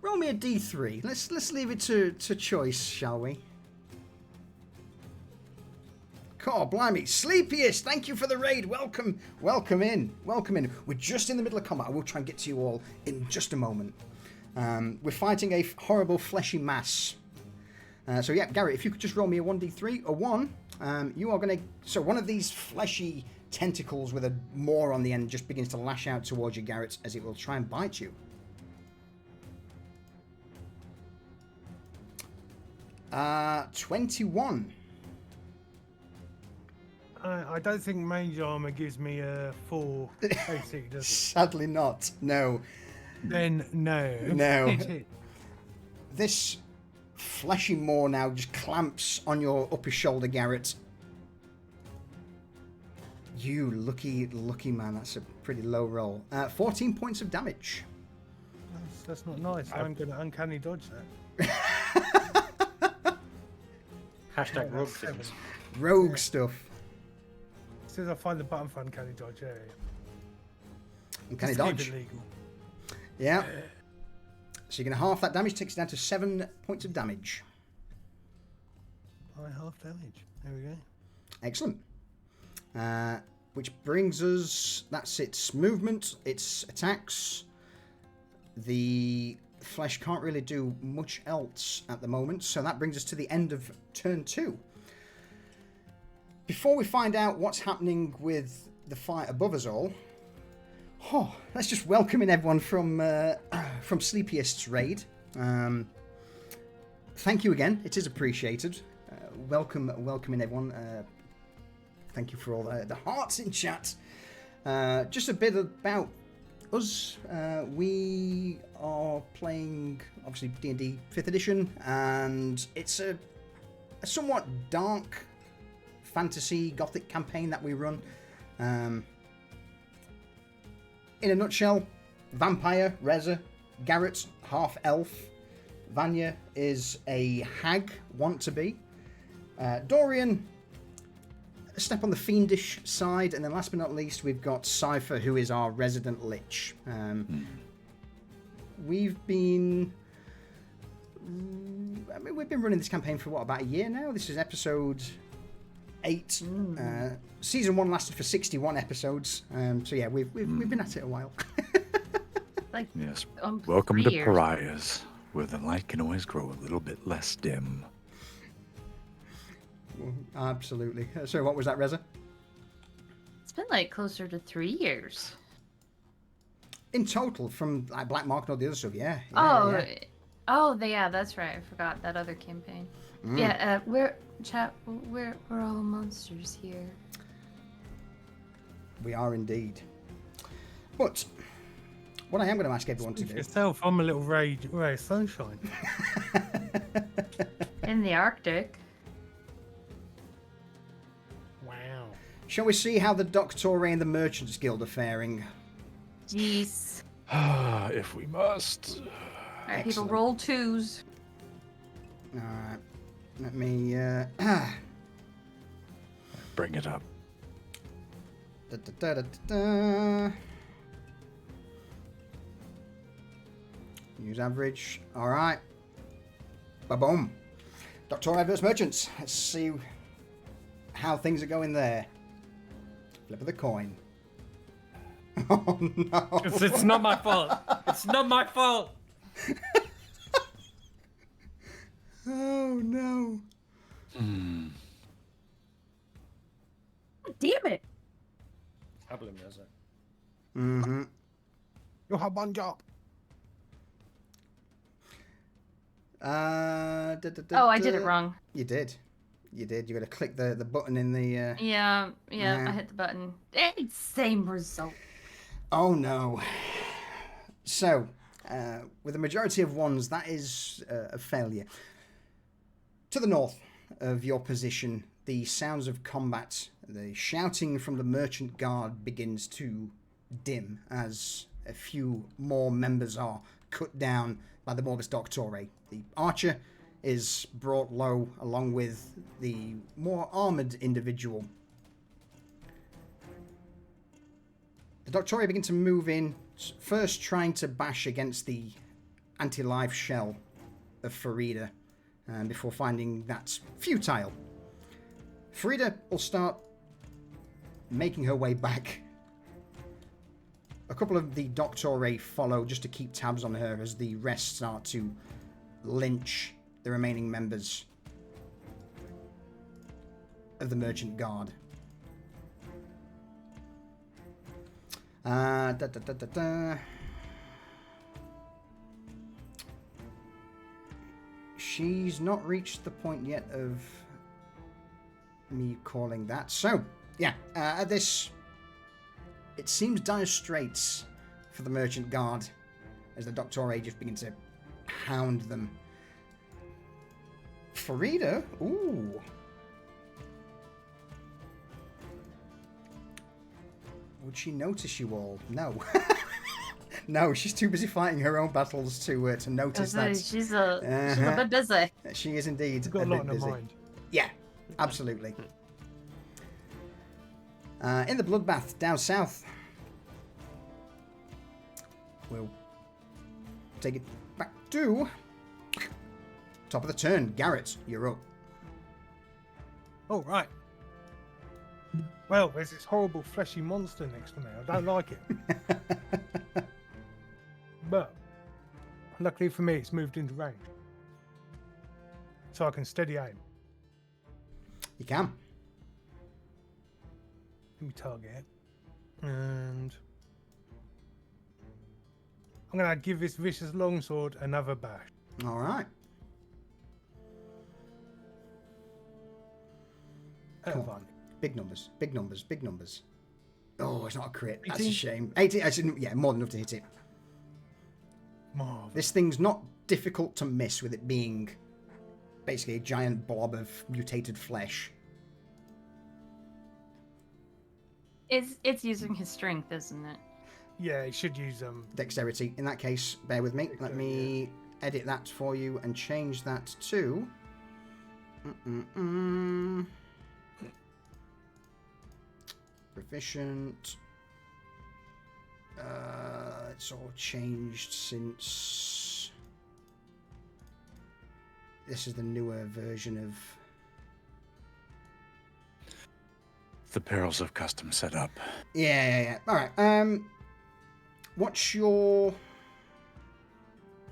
Roll me a D3. Let's leave it to choice, shall we? God, blimey. Sleepiest, thank you for the raid. Welcome in. We're just in the middle of combat. I will try and get to you all in just a moment. We're fighting a horrible fleshy mass. So yeah, Garrett, if you could just roll me a 1d3, a 1, you are going to... So one of these fleshy tentacles with a maw on the end just begins to lash out towards you, Garrett, as it will try and bite you. 21. I don't think Mage Armor gives me a 4 AC, does it? Sadly not, no. Then no. No. This fleshy maw now just clamps on your upper shoulder, Garrett. You lucky man, that's a pretty low roll. 14 points of damage. That's not nice. I'm going to uncanny dodge that. Hashtag rogue things. Rogue stuff. As soon as I find the button for uncanny dodge, yeah. Uncanny Just keep dodge. it legal. Yeah. So you're going to half that damage, takes it down to 7 points of damage. By half damage. There we go. Excellent. Which brings us, that's its movement, its attacks. The flesh can't really do much else at the moment, so that brings us to the end of turn 2. Before we find out what's happening with the fight above us all, let's just welcome in everyone from Sleepiest's raid. Thank you again, it is appreciated. Welcoming everyone. Thank you for all the hearts in chat. Just a bit about us. We are playing, obviously, D&D 5th edition, and it's a somewhat dark fantasy Gothic campaign that we run. In a nutshell, vampire, Reza, Garrett, half-elf, Vanya is a hag, want to be. Dorian, a step on the fiendish side, and then last but not least, we've got Cypher, who is our resident lich. We've been running this campaign for about a year now. This is episode 8. Season 1 lasted for 61 episodes. So yeah, we've been at it a while. Yes. Welcome to Pariahs, where the light can always grow a little bit less dim. Absolutely. So what was that, Reza? It's been like closer to 3 years. In total, from like Black Mark and all the other stuff, yeah. Yeah, that's right. I forgot that other campaign. Yeah, we're all monsters here. We are indeed. But what I am going to ask everyone to do. Yourself, I'm a little ray of sunshine. In the Arctic. Wow. Shall we see how the Doctor and the Merchants Guild are faring? Jeez. If we must. Alright, people, roll 2s. Alright. Let me Bring it up. Use average. Alright. Ba-boom. Doctor versus Merchants. Let's see how things are going there. Flip of the coin. Oh no. It's not my fault. It's not my fault. Oh no. Damn it. I blame Reza. Mm-hmm. You have one job. I did it wrong. You did. You got to click the button in the... Yeah, I hit the button. Hey, same result. Oh no. So, with a majority of ones, that is a failure. To the north of your position, the sounds of combat, the shouting from the merchant guard begins to dim as a few more members are cut down by the Morbus Doctore. The archer is brought low along with the more armoured individual. The Doctore begin to move in, first trying to bash against the anti-life shell of Farida, before finding that's futile. Farida will start making her way back. A couple of the Doctore follow just to keep tabs on her as the rest start to lynch the remaining members of the Merchant Guard. She's not reached the point yet of me calling that. So, yeah, at this, it seems dire straits for the Merchant Guard as the Doctore just begin to hound them. Farida, ooh. Would she notice you all? No. No, she's too busy fighting her own battles to notice that. She's a bit busy. She is indeed Got a lot on her mind. Yeah, absolutely. In the bloodbath down south, we'll take it back do. Top of the turn. Garrett, you're up. Oh, right. Well, there's this horrible fleshy monster next to me. I don't like it. But luckily for me, it's moved into range. So I can steady aim. You can. Let me target it. And I'm going to give this vicious longsword another bash. All right. Come on. Advantage. Big numbers. Big numbers. Big numbers. Oh, it's not a crit. That's a 18? shame. 18. I shouldn't, yeah, more than enough to hit it. Marvelous. This thing's not difficult to miss with it being basically a giant blob of mutated flesh. It's using his strength, isn't it? Yeah, he should use Dexterity. In that case, bear with me. Let me edit that for you and change that to... Proficient. It's all changed since... This is the newer version of... The perils of custom setup. Yeah. All right. What's your...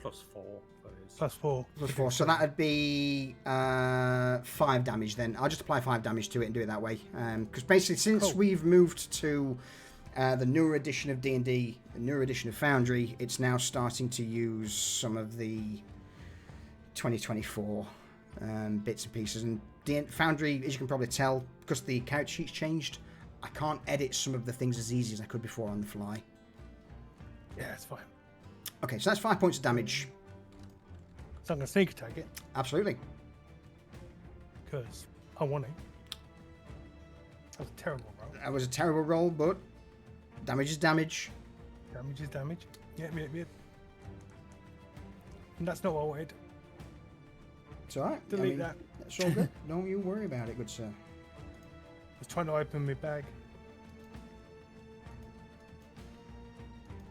+4 for his. +4. +4? So that'd be 5 damage then. I'll just apply 5 damage to it and do it that way. Because basically, since we've moved to the newer edition of D&D, the newer edition of Foundry, it's now starting to use some of the 2024 bits and pieces. And Foundry, as you can probably tell, because the character sheet's changed, I can't edit some of the things as easy as I could before on the fly. Yeah, it's fine. Okay, so that's 5 points of damage. So I'm going to sneak attack it, Absolutely. because I want it. That was a terrible roll. That was a terrible roll, but damage is damage. Damage is damage. Yep. And that's not what I wanted. It's alright. Delete that. That's all good. Don't you worry about it, good sir. I was trying to open my bag.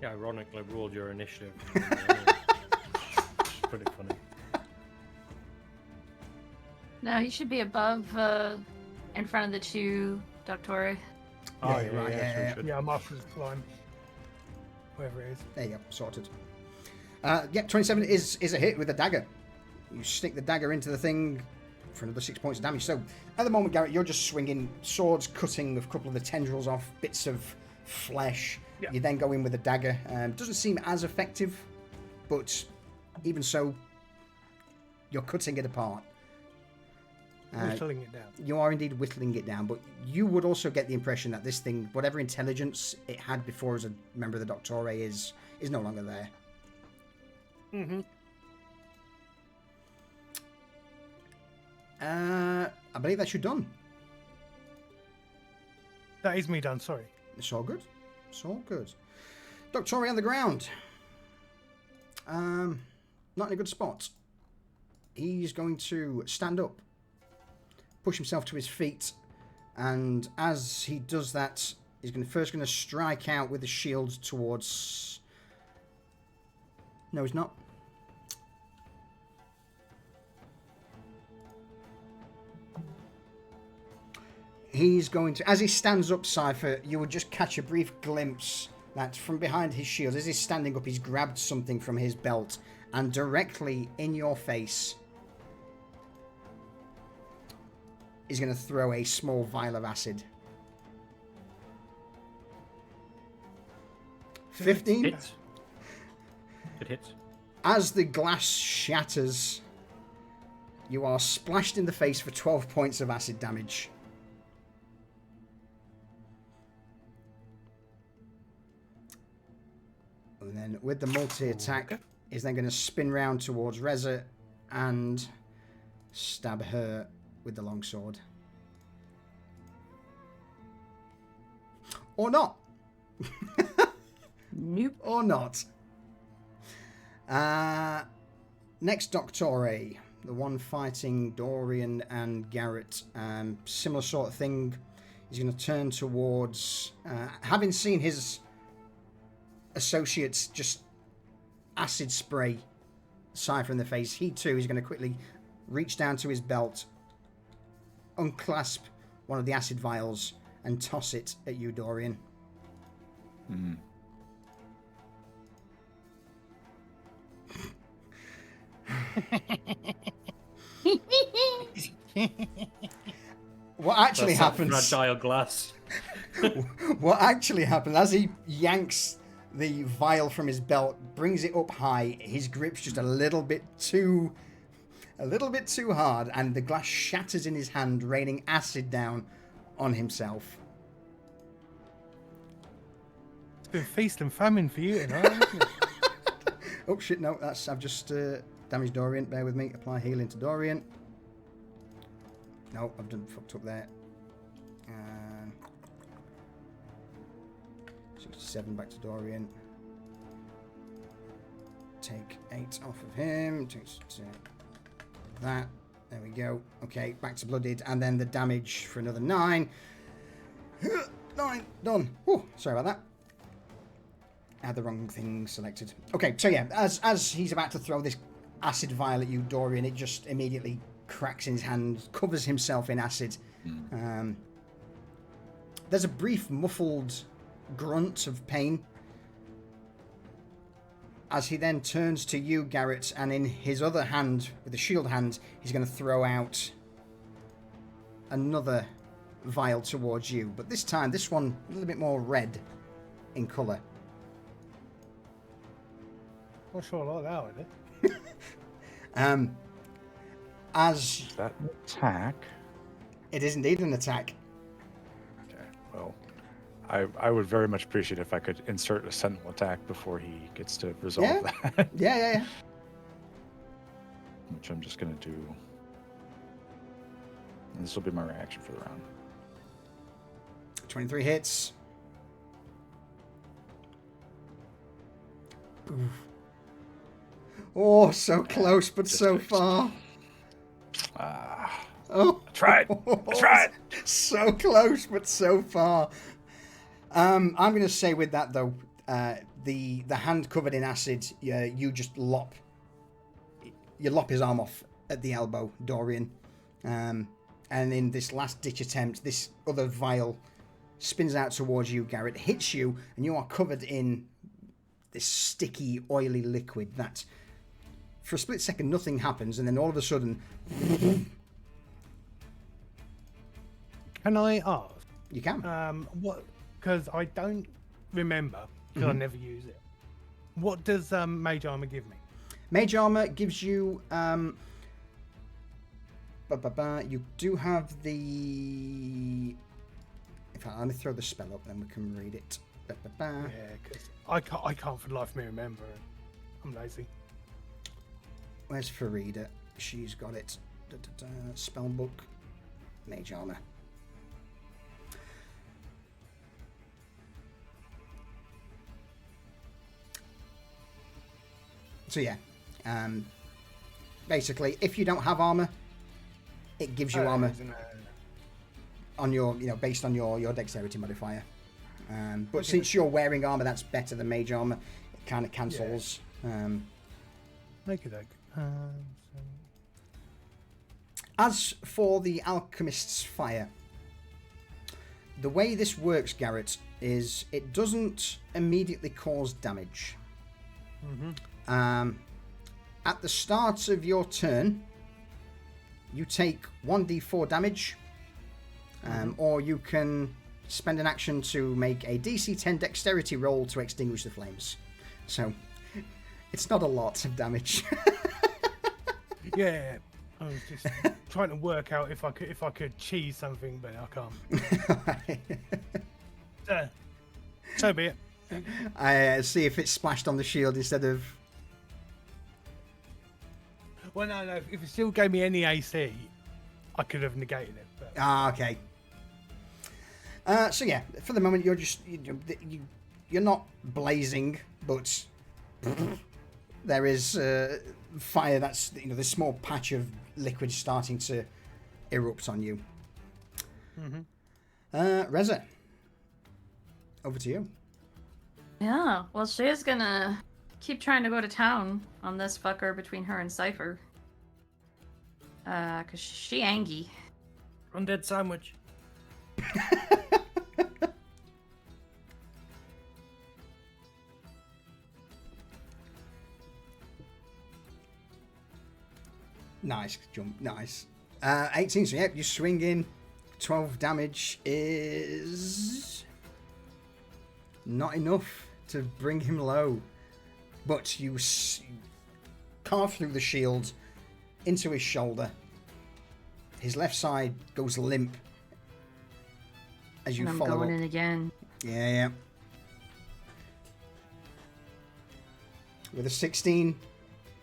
Yeah, ironically rolled your initiative. It's pretty funny. No, you should be above, in front of the 2 Doctore. Oh, you're right. Yeah. Yeah, I'm after the climb. Wherever it is. There you go. Sorted. 27 is a hit with a dagger. You stick the dagger into the thing for another 6 points of damage. So at the moment, Garrett, you're just swinging swords, cutting a couple of the tendrils off, bits of flesh. Yeah. You then go in with a dagger. Doesn't seem as effective, but even so, you're cutting it apart. Whittling it down. You are indeed whittling it down, but you would also get the impression that this thing, whatever intelligence it had before as a member of the Doctore, is no longer there. Mm-hmm. I believe that's you done. That is me done, sorry. It's all good. It's all good. Doctore on the ground. Not in a good spot. He's going to stand up, push himself to his feet, and as he does that, he's first going to strike out with the shield towards... No, he's not. He's going to... As he stands up, Cypher, you would just catch a brief glimpse that from behind his shield, as he's standing up, he's grabbed something from his belt, and directly in your face, he's going to throw a small vial of acid. 15? Hits. It hits. As the glass shatters, you are splashed in the face for 12 points of acid damage. And then with the multi-attack, is then going to spin round towards Reza and stab her with the longsword. Or not. Nope. Or not. Next Doctore, the one fighting Dorian and Garrett. Similar sort of thing. He's going to turn towards... having seen his associates just acid spray Cypher in the face. He too is going to quickly reach down to his belt, unclasp one of the acid vials, and toss it at you, Dorian. Mm. What actually That's happens? Fragile glass. What actually happens as he yanks the vial from his belt, brings it up high, his grip's just a little bit too hard, and the glass shatters in his hand, raining acid down on himself. It's been feast and famine for you tonight, hasn't it? Oh shit! No, I've just damaged Dorian. Bear with me. Apply healing to Dorian. No, I've done fucked up there. 67 back to Dorian. Take 8 off of him. Takes that. There we go. Okay, back to blooded, and then the damage for another 9. 9 done. Whew, sorry about that. I had the wrong thing selected. Okay, so yeah, as he's about to throw this acid vial at you, Dorian, it just immediately cracks in his hand, covers himself in acid. There's a brief muffled grunt of pain as he then turns to you, Garrett, and in his other hand, with the shield hand, he's going to throw out another vial towards you. But this time, this one a little bit more red in colour. Not sure I like that one. As Is that an attack? it is indeed an attack. Okay, well, I would very much appreciate if I could insert a sentinel attack before he gets to resolve that. Yeah. Which I'm just going to do. And this will be my reaction for the round. 23 hits. Oof. Oh, so close, but so far. Oh, I tried. So close, but so far. I'm going to say with that though, the hand covered in acid, you just lop his arm off at the elbow, Dorian. And in this last ditch attempt, this other vial spins out towards you, Garrett, hits you, and you are covered in this sticky, oily liquid that, for a split second, nothing happens, and then all of a sudden, Can I ask? you can. What? Because I don't remember, because I never use it. What does Mage Armor give me? Mage Armor gives you... you do have the... In fact, let me throw the spell up, then we can read it. Yeah, because I can't for the life of me remember. I'm lazy. Where's Farida? She's got it. Spellbook. Mage Armor. So yeah, basically, if you don't have armor, it gives you armor on your, based on your dexterity modifier. But Okay. since you're wearing armor, that's better than mage armor. It kind of cancels. Make it As for the alchemist's fire, the way this works, Garrett, is it doesn't immediately cause damage. At the start of your turn, you take 1d4 damage, or you can spend an action to make a DC 10 dexterity roll to extinguish the flames. So, it's not a lot of damage. Yeah, I was just trying to work out if I could cheese something, but I can't. So be it. I see if it's splashed on the shield instead of... Well, no. If it still gave me any AC, I could have negated it. But... okay. So yeah, for the moment you're just you're not blazing, but there is fire. That's this small patch of liquid starting to erupt on you. Reza, over to you. Yeah, well, she's gonna keep trying to go to town on this fucker between her and Cypher. Cause she angry. Undead sandwich. Nice jump, nice. 18, so yep, you swing in. 12 damage is not enough to bring him low. But you carve through the shield into his shoulder. His left side goes limp as you And I'm follow going up. in again. Yeah. With a 16,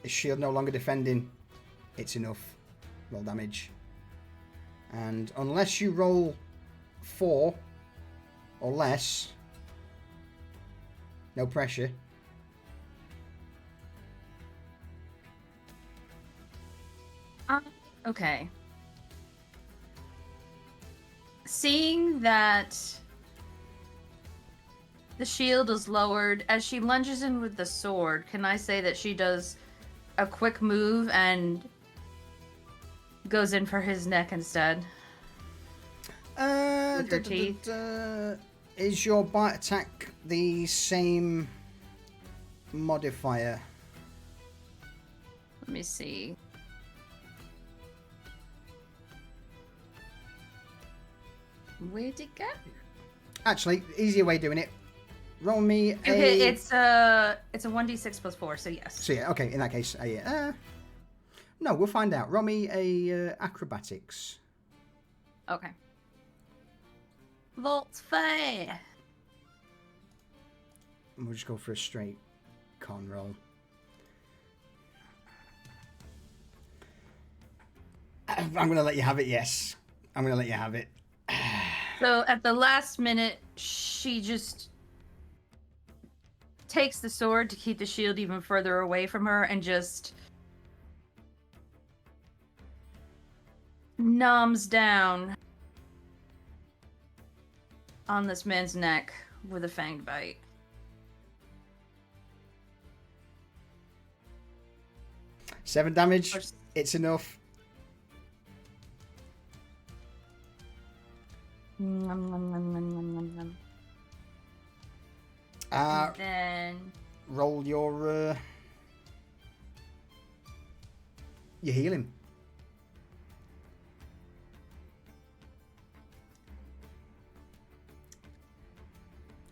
his shield no longer defending. It's enough. Roll damage. And unless you roll 4 or less, no pressure. Okay. Seeing that the shield is lowered, as she lunges in with the sword, can I say that she does a quick move and goes in for his neck instead? With her teeth? Is your bite attack the same modifier? Let me see. Where'd it go? Actually, easier way of doing it. Roll me a... Okay, it's a 1d6 plus 4, so yes. So yeah, okay, in that case, no, we'll find out. Roll me a acrobatics. Okay. That's fair. And we'll just go for a straight con roll. I'm going to let you have it, yes. I'm going to let you have it. So at the last minute, she just takes the sword to keep the shield even further away from her and just noms down on this man's neck with a fanged bite. Seven damage. It's enough. Then Roll your healing.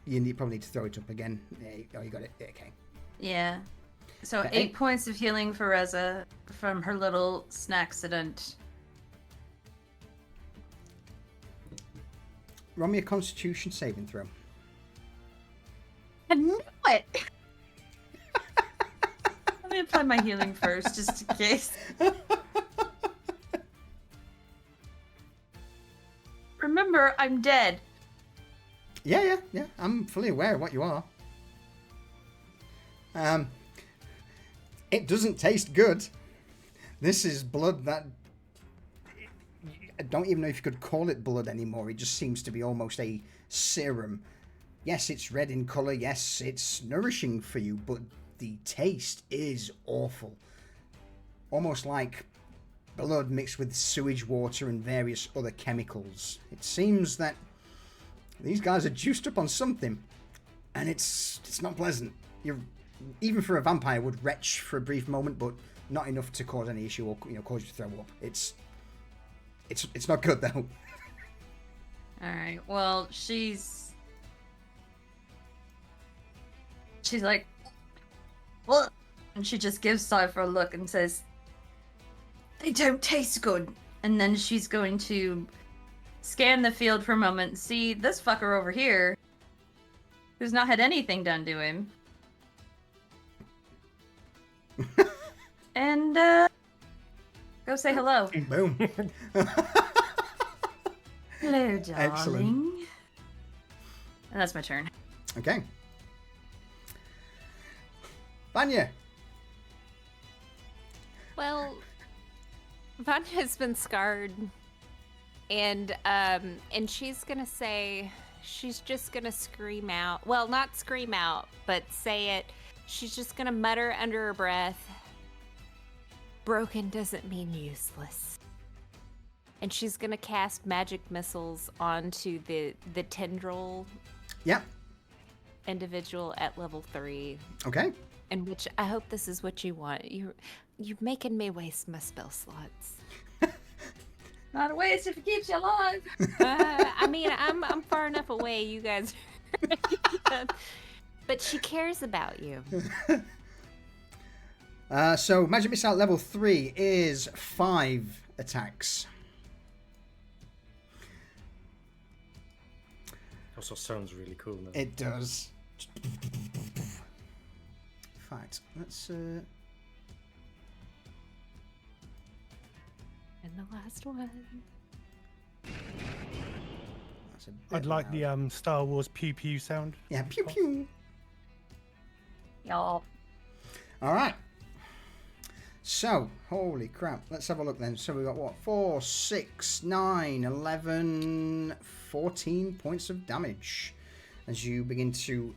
You probably need to throw it up again. Oh, you got it. Okay. yeah. So Okay. 8 points of healing for Reza from her little snackcident. Roll me a Constitution saving throw. I knew it! Let me apply my healing first, just in case. Remember, I'm dead. Yeah. I'm fully aware of what you are. It doesn't taste good. This is blood that... I don't even know if you could call it blood anymore. It just seems to be almost a serum. Yes, it's red in colour. Yes, it's nourishing for you, but the taste is awful. Almost like blood mixed with sewage water and various other chemicals. It seems that these guys are juiced up on something, and it's not pleasant. Even for a vampire would retch for a brief moment, but not enough to cause any issue or cause you to throw up. It's not good though. Alright, well, she's like, what? And she just gives Cypher a look and says, they don't taste good. And then she's going to scan the field for a moment and see this fucker over here, who's not had anything done to him. And, go say hello. Boom. Hello, darling. Excellent. And that's my turn. Okay. Vanya. Well, Vanya's been scarred, and she's gonna say, she's just gonna scream out. Well, not scream out, but say it she's just gonna mutter under her breath, broken doesn't mean useless. And she's gonna cast magic missiles onto the tendril Yep. individual at level 3. Okay. In which I hope this is what you want. You're making me waste my spell slots. Not a waste if it keeps you alive. I mean, I'm far enough away. You guys, but she cares about you. So magic missile level 3 is 5 attacks. Also sounds really cool. Now. It does. In fact, let's. And the last one. That's a bit I'd like loud. the Star Wars pew pew sound. Yeah, pew pew. Y'all. All right. So, holy crap. Let's have a look then. So we got what? 4, 6, 9, 11, 14 points of damage as you begin to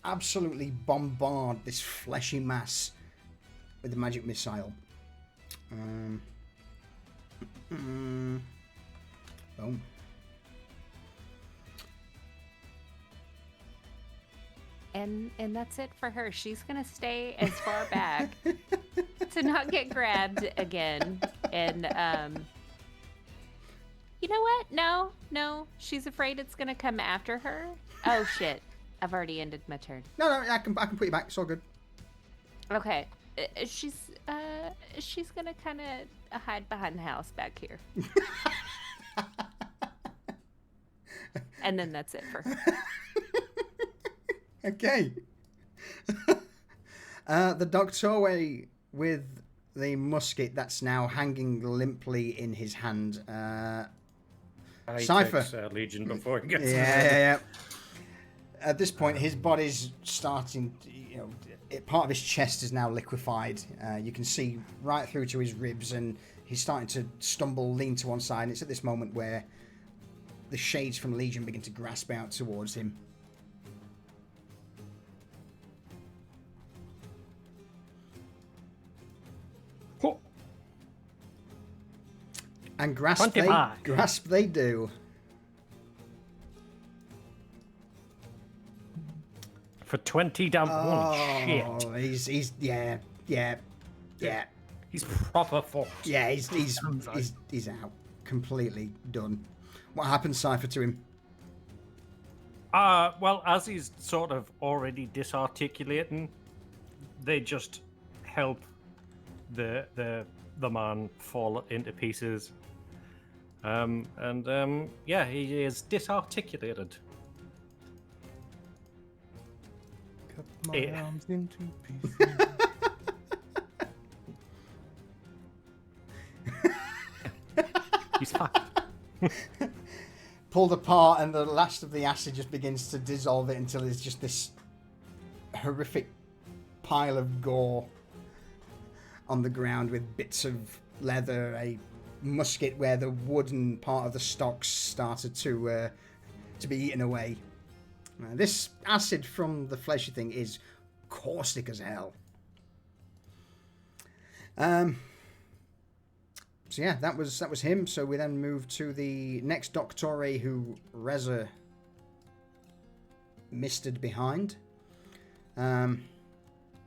absolutely bombard this fleshy mass with the magic missile. Boom. And that's it for her. She's gonna stay as far back to not get grabbed again. And you know what? No. She's afraid it's gonna come after her. Oh shit! I've already ended my turn. No, I can put you back. It's all good. Okay. She's gonna kind of hide behind the house back here. And then that's it for her. Okay. The Doctorway with the musket that's now hanging limply in his hand. He Cypher. takes, Legion before he gets. Yeah. At this point, his body's starting to, part of his chest is now liquefied. You can see right through to his ribs, and he's starting to stumble, lean to one side. And it's at this moment where the shades from Legion begin to grasp out towards him. And grasp 25. they do. For 20 damage. Oh, Shit. he's yeah. He's proper fucked. Yeah, he's out. Completely done. What happened, Cypher, to him? Well, as he's sort of already disarticulating, they just help the man fall into pieces. Yeah, he is disarticulated. Cut my Yeah. arms into pieces. He's fine. Pulled apart, and the last of the acid just begins to dissolve it until it's just this horrific pile of gore on the ground with bits of leather, a musket where the wooden part of the stocks started to be eaten away. This acid from the fleshy thing is caustic as hell. So yeah, that was him. So we then move to the next Doctore, who Reza misted behind.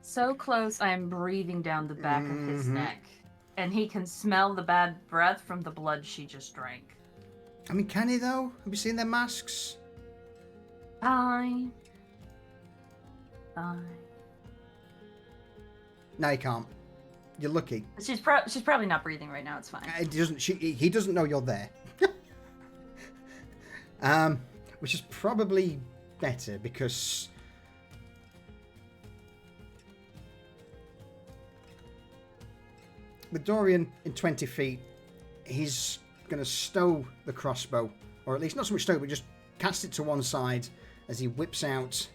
So close, I'm breathing down the back of his neck. And he can smell the bad breath from the blood she just drank. I mean, can he though? Have you seen their masks? Fine. No, he can't. You're lucky. She's probably not breathing right now. It's fine. He doesn't know you're there. Which is probably better because with Dorian in 20 feet, he's going to stow the crossbow, or at least not so much stow, but just cast it to one side as he whips out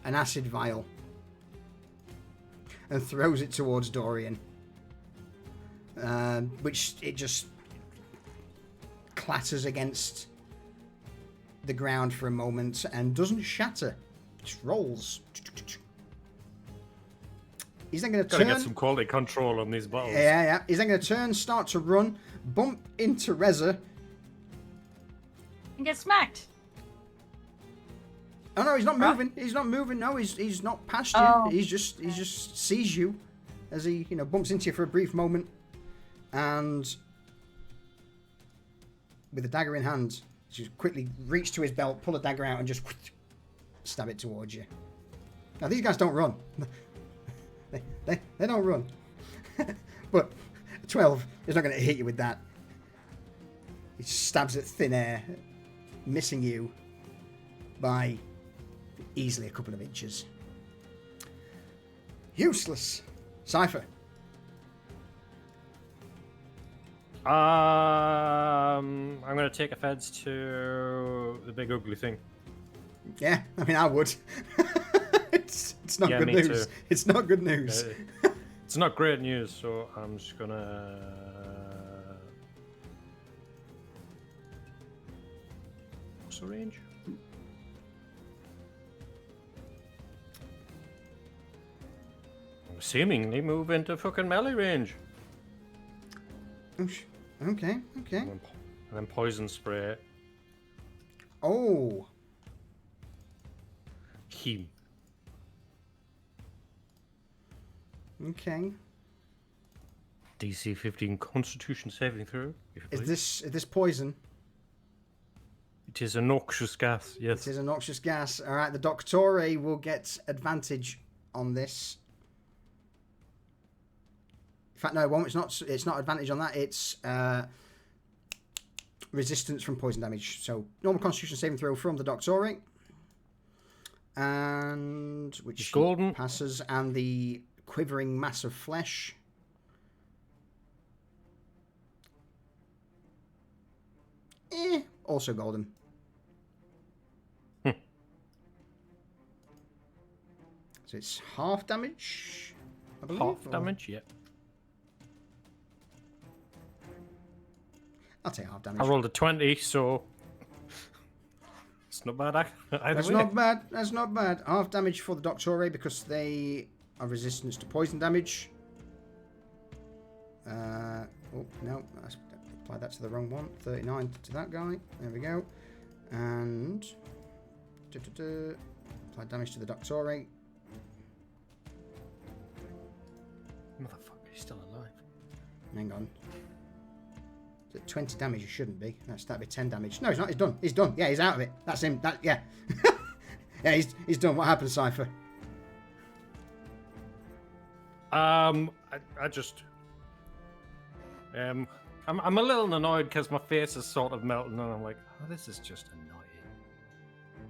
an acid vial and throws it towards Dorian, which it just clatters against the ground for a moment and doesn't shatter, just rolls. He's then going to Gotta turn. get some quality control on these bottles. Yeah. He's then going to turn, start to run, bump into Reza. And get smacked. Oh no, he's not Right. moving. He's not moving. No, he's not past you. Oh. He just sees you as he bumps into you for a brief moment, and with a dagger in hand, just quickly reach to his belt, pull a dagger out, and just stab it towards you. Now these guys don't run. they don't run. But 12 is not going to hit you with that. He stabs at thin air, missing you by easily a couple of inches. Useless. Cypher. I'm gonna take offense to the big ugly thing. Yeah, I mean, I would. it's not Yeah, good me news. too. It's not good news. It's not great news, so I'm just gonna. What's the range? Seemingly move into fucking melee range. Okay. And then poison spray. Oh, Him. okay. DC 15 Constitution saving throw. If you Is please. this poison? It is a noxious gas. Yes. It is a noxious gas. All right, the Doctore will get advantage on this. In fact, no, it won't. It's not advantage on that. It's resistance from poison damage. So normal Constitution saving throw from the Doctore, and which It's golden. passes, and the quivering mass of flesh. Also golden. So it's half damage, I believe. Half or- damage, yeah. I'll take half damage. I rolled a 20, so it's not bad either That's way. not bad. That's not bad. Half damage for the Doctore because they are resistant to poison damage. Oh no, I applied that to the wrong one. 39 to that guy. There we go. And apply damage to the Doctore. Motherfucker, he's still alive. Hang on. Is it 20 damage? You shouldn't be. That'd be 10 damage. No, he's not. He's done. He's done. Yeah, he's out of it. That's him. Yeah. Yeah, he's done. What happened, Cypher? I just I'm a little annoyed because my face is sort of melting and I'm like, oh, this is just annoying.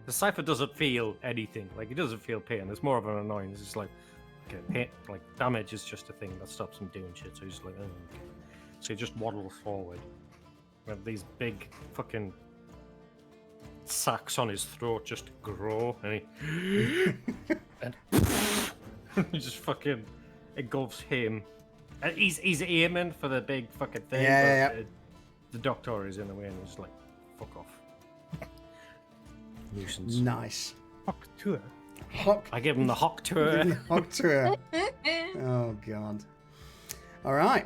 The Cypher doesn't feel anything. Like, he doesn't feel pain. It's more of an annoyance. It's like, okay, pain, like, damage is just a thing that stops him doing shit. So he's like, oh, okay. So he just waddles forward with these big fucking sacks on his throat just grow, and he just fucking engulfs him. And he's aiming for the big fucking thing. Yeah, but the Doctor is in the way, and he's like, "Fuck off." Nuisance. Nice. Fuck to it. Hock. I give him the hock to her. Hock to her. Oh, God. All right.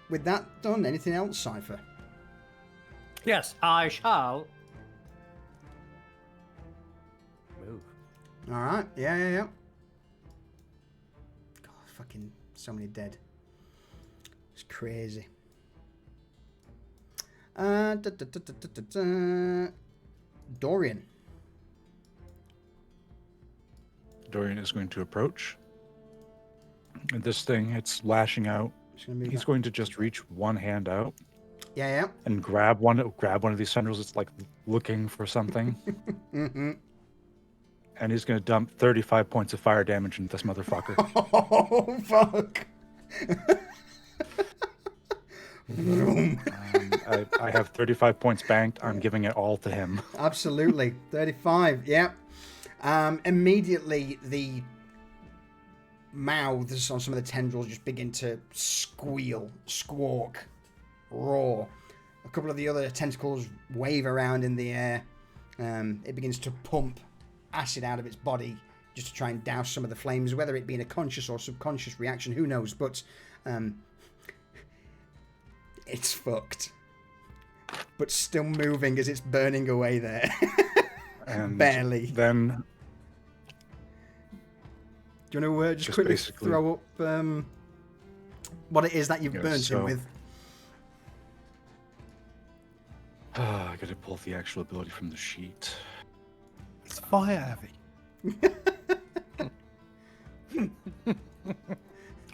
With that done, anything else, Cypher? Yes, I shall move. All right. Yeah. God, fucking so many dead. It's crazy. Dorian. Dorian is going to approach. And this thing, it's lashing out. He's going to just reach one hand out Yeah. and grab one of these tendrils. It's like looking for something. Mm-hmm. And he's going to dump 35 points of fire damage into this motherfucker. Oh, fuck. I have 35 points banked. I'm giving it all to him. Absolutely. 35. Yeah. Immediately, the mouths on some of the tendrils just begin to squeal, squawk, roar. A couple of the other tentacles wave around in the air. It begins to pump acid out of its body, just to try and douse some of the flames, whether it be in a conscious or subconscious reaction, who knows, but it's fucked. But still moving as it's burning away there. And barely. Then... Do you want to just quickly basically throw up what it is that you've Yeah, burnt him so- with? I gotta pull the actual ability from the sheet. It's fire heavy.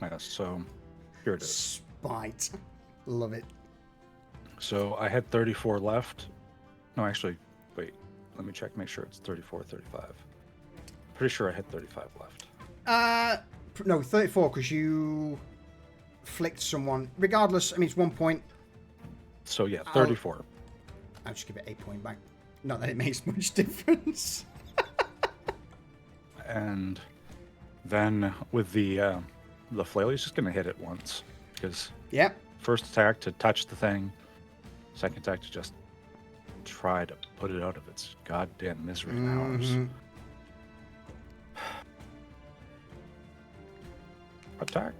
Yeah, so here it is. Spite. Love it. So I had 34 left. No, actually, wait. Let me check, make sure it's 34, 35. Pretty sure I had 35 left. No, 34, because you flicked someone. Regardless, I mean, it's 1 point. So yeah, 34. I'll just give it 8 point back. Not that it makes much difference. And then with the flail, he's just gonna hit it once. Because Yep. first attack to touch the thing, second attack to just try to put it out of its goddamn misery and hours. Mhm. Attack.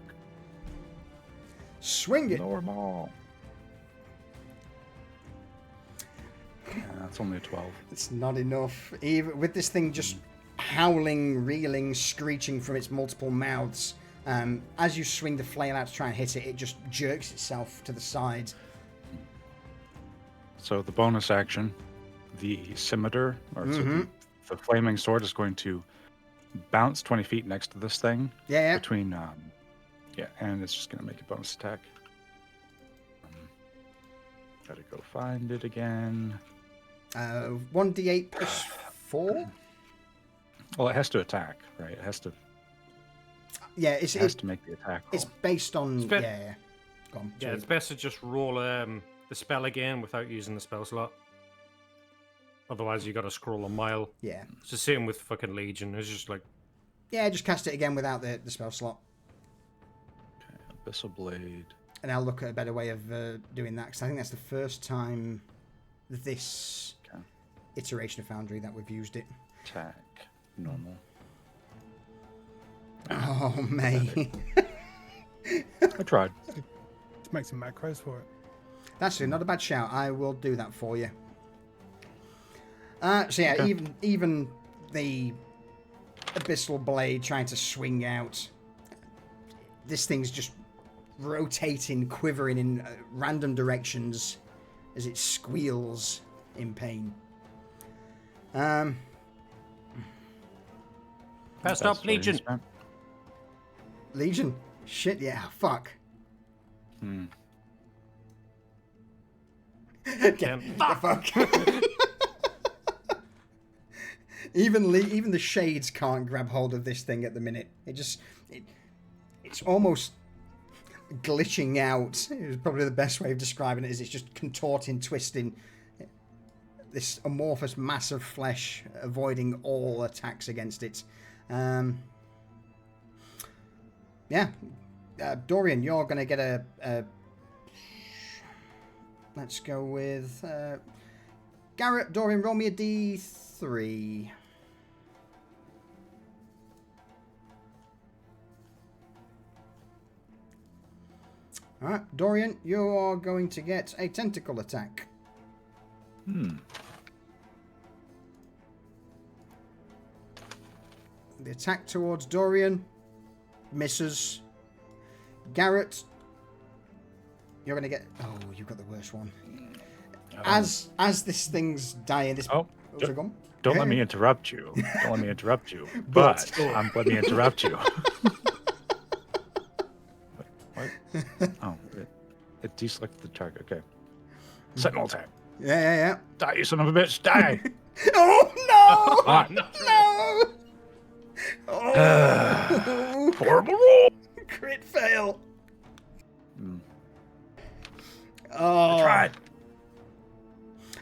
Swing it. Normal. Yeah, that's only a 12. It's not enough. Even with this thing just howling, reeling, screeching from its multiple mouths, as you swing the flail out to try and hit it, it just jerks itself to the side. So the bonus action, the scimitar, or so the flaming sword, is going to bounce 20 feet next to this thing. Yeah. Between, and it's just going to make a bonus attack. Gotta go find it again. 1d8 plus 4? Well, it has to attack, right? It has to. Yeah, It has to make the attack roll. it's based on... It's bit- yeah. Go on. Yeah, sorry. it's best to just roll the spell again without using the spell slot. Otherwise, you got to scroll a mile. Yeah. It's the same with fucking Legion. It's just like, Yeah, just cast it again without the spell slot. Okay, Abyssal Blade. And I'll look at a better way of doing that, because I think that's the first time this Okay. iteration of Foundry that we've used it. Attack. Normal. Oh, mate. I tried. Let's make some macros for it. That's not a bad shout. I will do that for you. So yeah, Okay. even the Abyssal Blade trying to swing out, this thing's just rotating, quivering in random directions as it squeals in pain. passed That's up what it Legion. is, man. Legion? Shit, yeah, fuck. Hmm. Get the fuck. Even the shades can't grab hold of this thing at the minute. It's almost glitching out. It was probably the best way of describing it. Is it's just contorting, twisting. This amorphous mass of flesh, avoiding all attacks against it. Dorian, you're gonna get a let's go with Garrett. Dorian, roll me a d3. All right, Dorian, you are going to get a tentacle attack. Hmm. The attack towards Dorian misses. Garrett, you're going to get... Oh, you've got the worst one. As this thing's dying... Don't gone? let me interrupt you. Don't let me interrupt you. But let me interrupt you. What? Oh, it deselected the target. Okay. Sentinel attack. Yeah. Die, you son of a bitch. Die. Oh, no! Ah, No! Oh! horrible roll. Crit fail. Hmm. Oh. I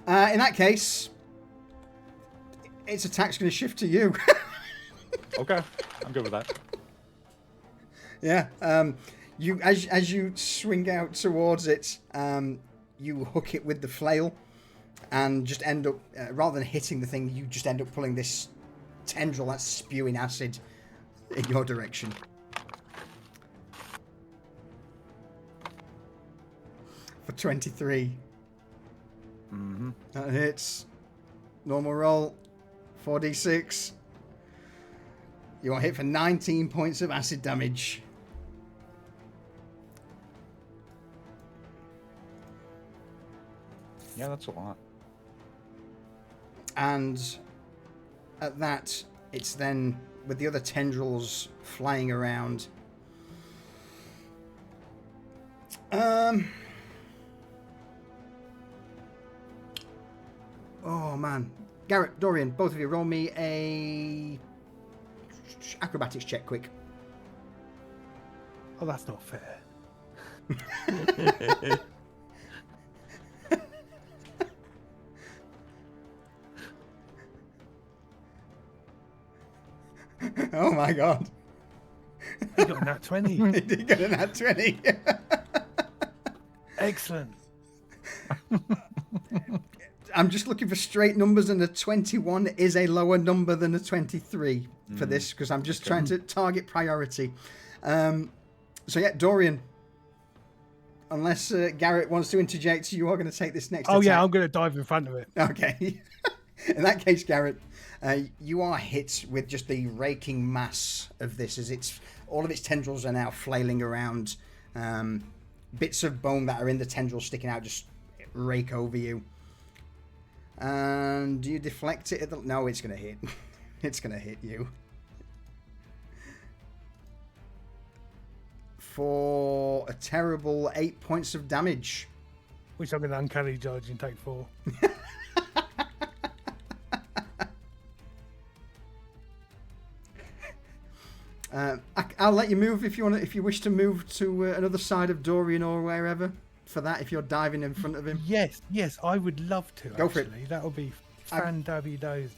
tried. In that case, its attack's going to shift to you. Okay. I'm good with that. Yeah. You as you swing out towards it, you hook it with the flail, and just end up rather than hitting the thing, you just end up pulling this tendril that's spewing acid in your direction. For 23. Mm-hmm. That hits. Normal roll. 4d6. You are hit for 19 points of acid damage. Yeah, that's a lot. And at that, it's then with the other tendrils flying around. Oh man, Garrett, Dorian, both of you, roll me a acrobatics check, quick. Oh, that's not fair. Oh my god. You got a nat 20. He did get a nat 20. Excellent. I'm just looking for straight numbers, and a 21 is a lower number than a 23 for this, because I'm just trying to target priority. So yeah, Dorian, unless Garrett wants to interject, you are going to take this next attack. Yeah, I'm going to dive in front of it. Okay. In that case, Garrett, you are hit with just the raking mass of this, as it's all of its tendrils are now flailing around. Bits of bone that are in the tendrils sticking out just rake over you. And do you deflect it? No, it's going to hit. It's going to hit you. For a terrible 8 points of damage. Which I'm going to uncanny dodge and take 4. I'll let you move if you want. If you wish to move to another side of Dorian or wherever for that. If you're diving in front of him. Yes, I would love to. Go for it. That would be fan-dabby-dozy.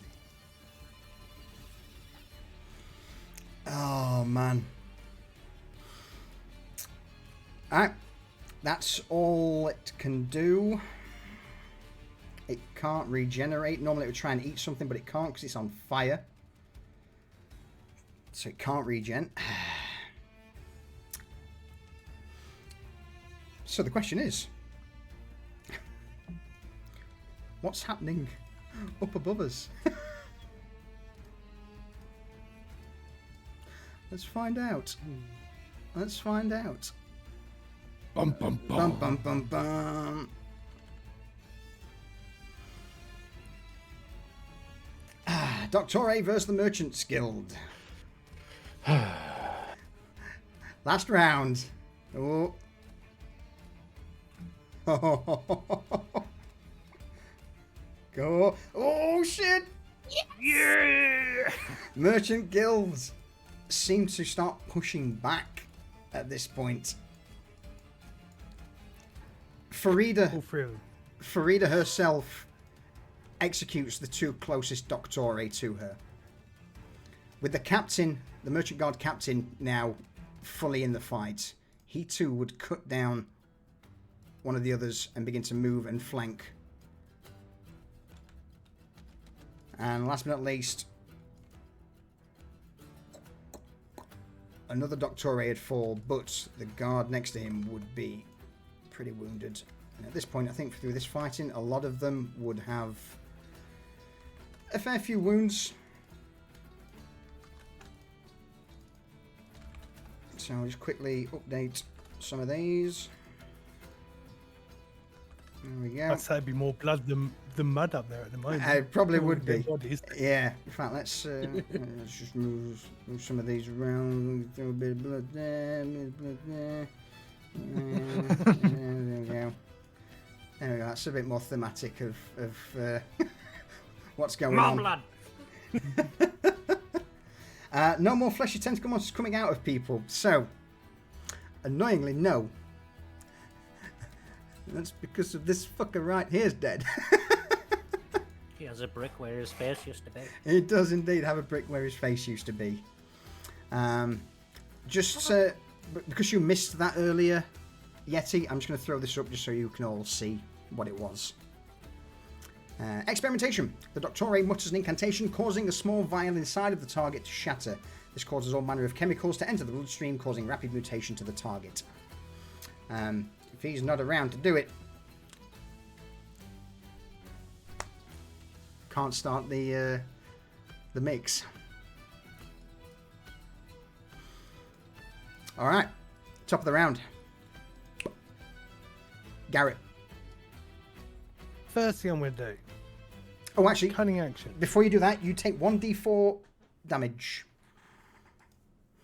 Oh man. Alright. That's all it can do. It can't regenerate. Normally it would try and eat something, but it can't because it's on fire. So it can't regen. So the question is, what's happening up above us? Let's find out. Let's find out. Bum, bum, bum. Bum, bum, bum, bum. Doctore versus the Merchants Guild. Last round. Oh. Go. Oh, shit. Yeah! Merchant guilds seem to start pushing back at this point. Farida herself executes the two closest Doctore to her. With the captain, the Merchant Guard captain, now fully in the fight, he too would cut down one of the others and begin to move and flank. And last but not least, another Doctore would fall, but the guard next to him would be pretty wounded. And at this point, I think through this fighting, a lot of them would have a fair few wounds. So I'll just quickly update some of these. There we go. I'd say it'd be more blood than mud up there at the moment. It probably would be. Bodies. Yeah. In fact, let's just move some of these around. Throw a bit of blood there, a bit of blood there. There we go. There we go. That's a bit more thematic of what's going on. blood. No more fleshy tentacle monsters coming out of people. So, annoyingly, no. That's because of this fucker right here's dead. He has a brick where his face used to be. He does indeed have a brick where his face used to be. Because you missed that earlier, Yeti, I'm just going to throw this up just so you can all see what it was. Experimentation. The Doctore mutters an incantation, causing a small vial inside of the target to shatter. This causes all manner of chemicals to enter the bloodstream, causing rapid mutation to the target. If he's not around to do it, can't start the mix. All right, top of the round. Garrett. First thing I'm going to do, Oh, actually, cunning action. before you do that, you take 1d4 damage.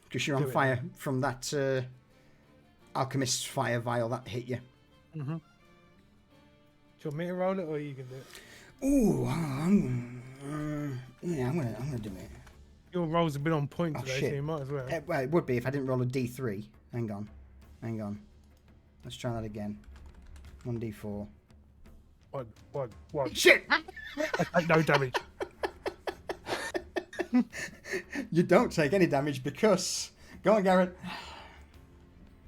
Because you're on Do it. fire from that alchemist's fire vial that hit you. Do you want me to roll it or you can do it? Ooh, I'm gonna do it. Your rolls have been on point Oh, today, shit. so you might as well. Well, it would be if I didn't roll a d3. Hang on. Let's try that again. 1d4. One. Shit! I take no damage. You don't take any damage because. Go on, Garrett.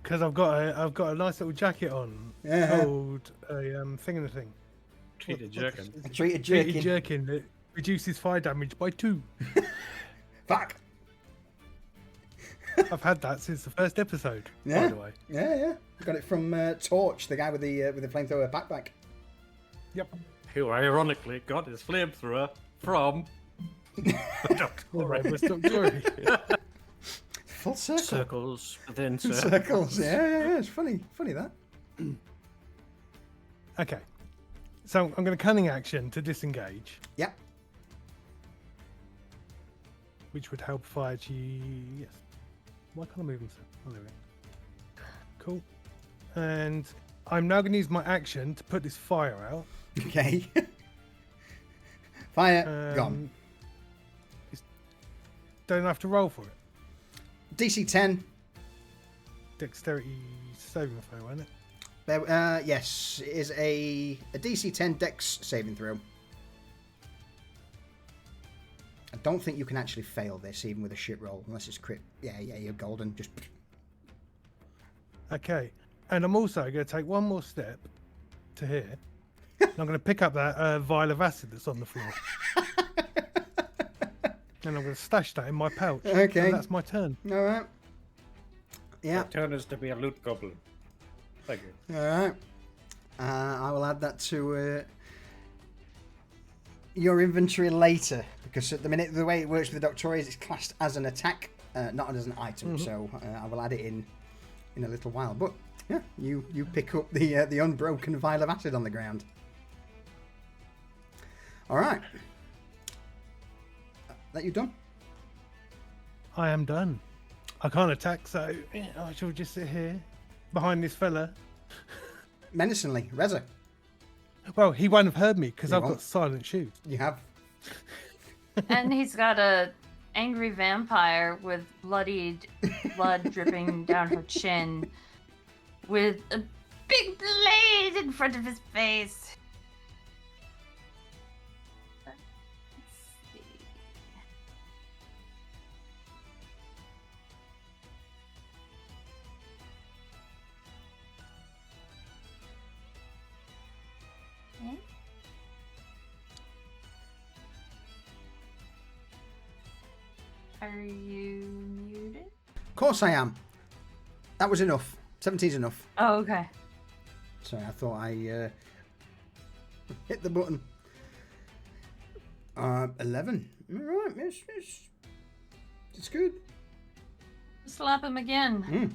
Because I've got a nice little jacket on Yeah. called a thing in the thing. Treated jerkin. I treated Treated jerkin. jerkin that reduces fire damage by 2. Fuck. I've had that since the first episode. Yeah. By the way. Yeah. Got it from Torch, the guy with the flamethrower backpack. Yep. Who ironically got his flamethrower from the All right, Doctor. let's not worry. Full circle. Circles within circles. Circles. Yeah. It's funny that. Okay. So I'm going to cunning action to disengage, Yep. which would help fire G. Yes. Why can't I move them? Oh, there we go. Cool. And I'm now going to use my action to put this fire out. Okay. Fire gone. Don't have to roll for it. DC 10. Dexterity saving throw, isn't it? Yes, it is a DC 10 Dex saving throw. I don't think you can actually fail this, even with a shit roll, unless it's crit. Yeah, you're golden. Just. Okay. And I'm also going to take one more step to here. And I'm going to pick up that vial of acid that's on the floor. And I'm going to stash that in my pouch. Okay. And that's my turn. All right. Yeah. Turn us to be a loot goblin. Thank you. All right. I will add that to your inventory later, because at the minute the way it works with the Doctor is it's classed as an attack, not as an item. So I will add it in a little while. But yeah, you pick up the unbroken vial of acid on the ground. All right. That you done? I am done. I can't attack, so I shall just sit here behind this fella. Menacingly, Reza. Well, he won't have heard me because He I've won't. got silent shoes. You have. And he's got a angry vampire with blood dripping down her chin, with a big blade in front of his face. Let's see. Okay. Are you muted? Of course I am. That was enough. 17's enough. Oh, okay. Sorry, I thought I hit the button. 11. All right, it's good. Slap him again.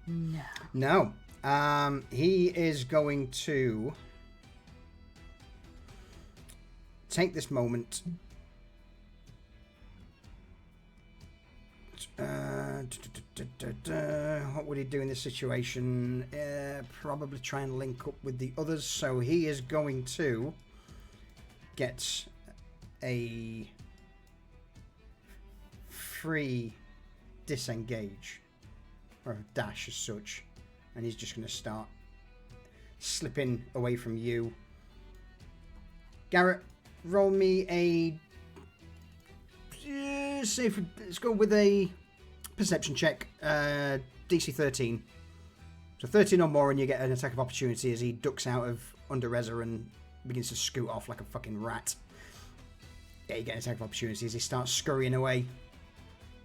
No. No. He is going to take this moment. What would he do in this situation? Probably try and link up with the others. So he is going to get a free disengage, or a dash as such, and he's just going to start slipping away from you. Garrett, roll me a let's go with a perception check. DC 13. So 13 or more and you get an attack of opportunity as he ducks out of under Reza and begins to scoot off like a fucking rat. Yeah, you get an attack of opportunity as he starts scurrying away.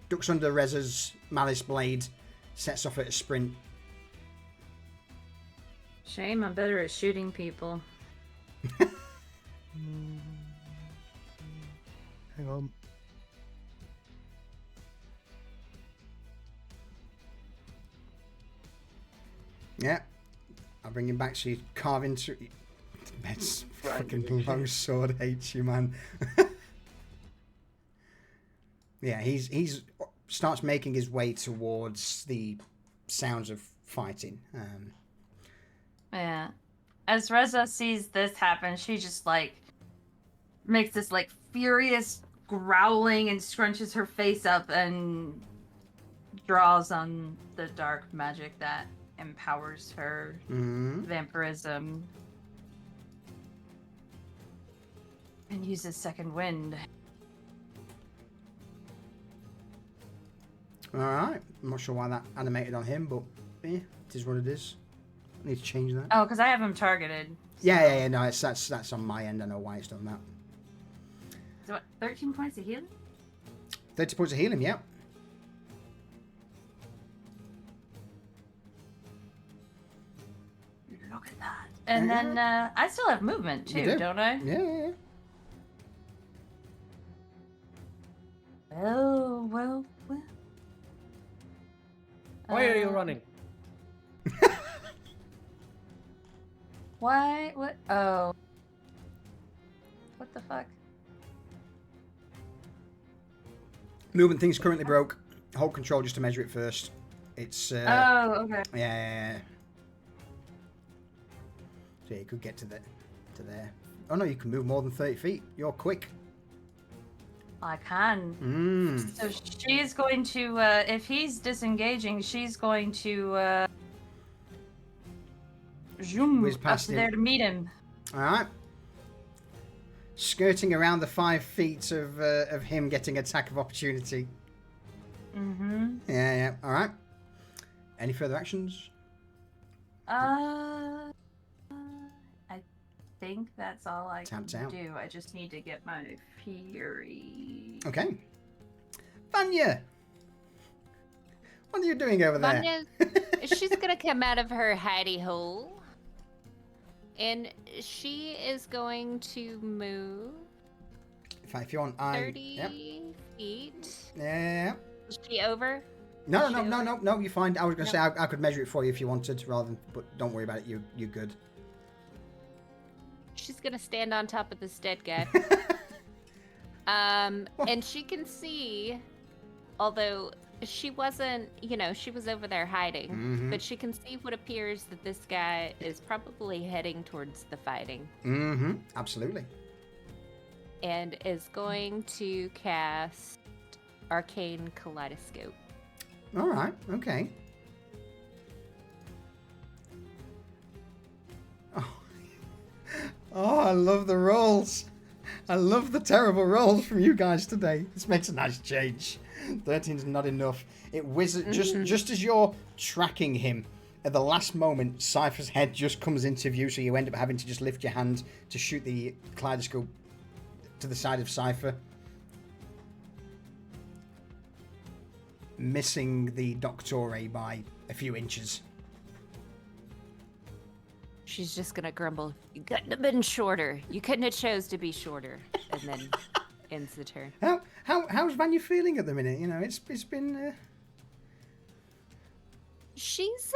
Ducks under Reza's Malice Blade, sets off at a sprint. Shame I'm better at shooting people. Hang on. Yeah. I'll bring him back so you carve into... That's fucking long sword hates you, man. Yeah, he's starts making his way towards the sounds of fighting. Yeah. As Reza sees this happen, she just like makes this like furious growling and scrunches her face up and draws on the dark magic that empowers her vampirism and uses second wind. Alright. I'm not sure why that animated on him, but yeah, it is what it is. I need to change that. Oh, because I have him targeted. So. Yeah. No, that's on my end. I know why it's done that. So what, 13 points of healing? 30 points of healing, yeah. Look at that. And then I still have movement too, do. don't I? Yeah. Well. Why are you running? Why? What? Oh. What the fuck? Movement thing's currently broke. Hold control just to measure it first. It's... Oh, okay. Yeah. So you could get to there. Oh no, you can move more than 30 feet. You're quick. I can. So she's going to, if he's disengaging, she's going to, zoom Whiz up past him. there to meet him. Alright. Skirting around the 5 feet of him getting attack of opportunity. Mm-hmm. Yeah. Alright. Any further actions? I think that's all I Tapped can out. do. I just need to get my fury. Okay. Vanya! What are you doing over there? Vanya, she's gonna come out of her hidey hole. And she is going to move If you want, 30 feet. Yeah. Is she over? No, you're fine. I was going to say I could measure it for you if you wanted, but don't worry about it. You're good. She's gonna stand on top of this dead guy. And she can see, although she wasn't, she was over there hiding, but she can see what appears that this guy is probably heading towards the fighting. Absolutely. And is going to cast Arcane Kaleidoscope. All right. Okay. Oh, I love the rolls. I love the terrible rolls from you guys today. This makes a nice change. 13's not enough. It whizzes just as you're tracking him. At the last moment, Cypher's head just comes into view, so you end up having to just lift your hand to shoot the kaleidoscope to the side of Cypher. Missing the Doctore by a few inches. She's just gonna grumble, "You couldn't have been shorter. You couldn't have chose to be shorter," and then ends the turn. How's Vanya feeling at the minute? It's been. She's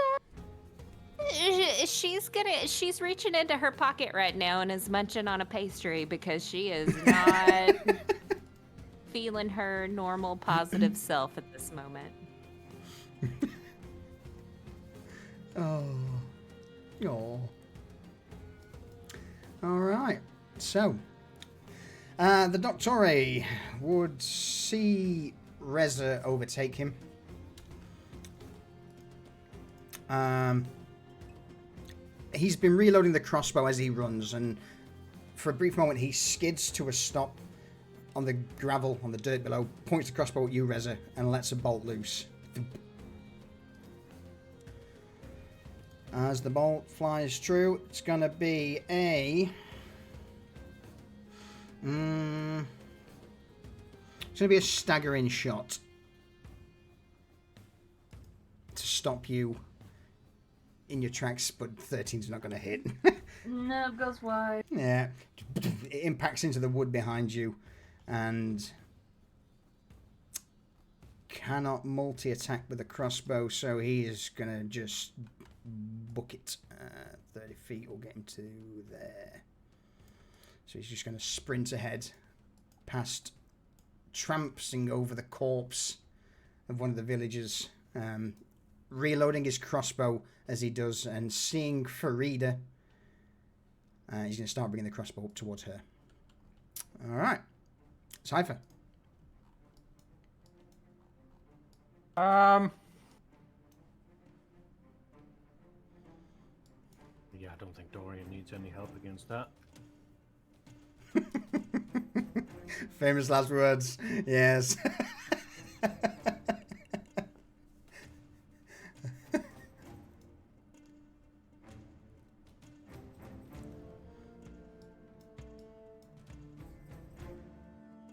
reaching into her pocket right now and is munching on a pastry because she is not feeling her normal positive self at this moment. Oh. All right. So, the Doctore would see Reza overtake him. He's been reloading the crossbow as he runs, and for a brief moment he skids to a stop on the gravel, on the dirt below, points the crossbow at you, Reza, and lets a bolt loose. As the bolt flies through, it's going to be a... it's going to be a staggering shot to stop you in your tracks, but 13's not going to hit. No, it goes wide. Yeah. It impacts into the wood behind you and cannot multi-attack with a crossbow, so he is going to just book it. 30 feet will get him to there. So he's just going to sprint ahead past, tramping over the corpse of one of the villagers, reloading his crossbow as he does, and seeing Farida, he's going to start bringing the crossbow up towards her. All right. Cypher. Yeah, I don't think Dorian needs any help against that. Famous last words. Yes.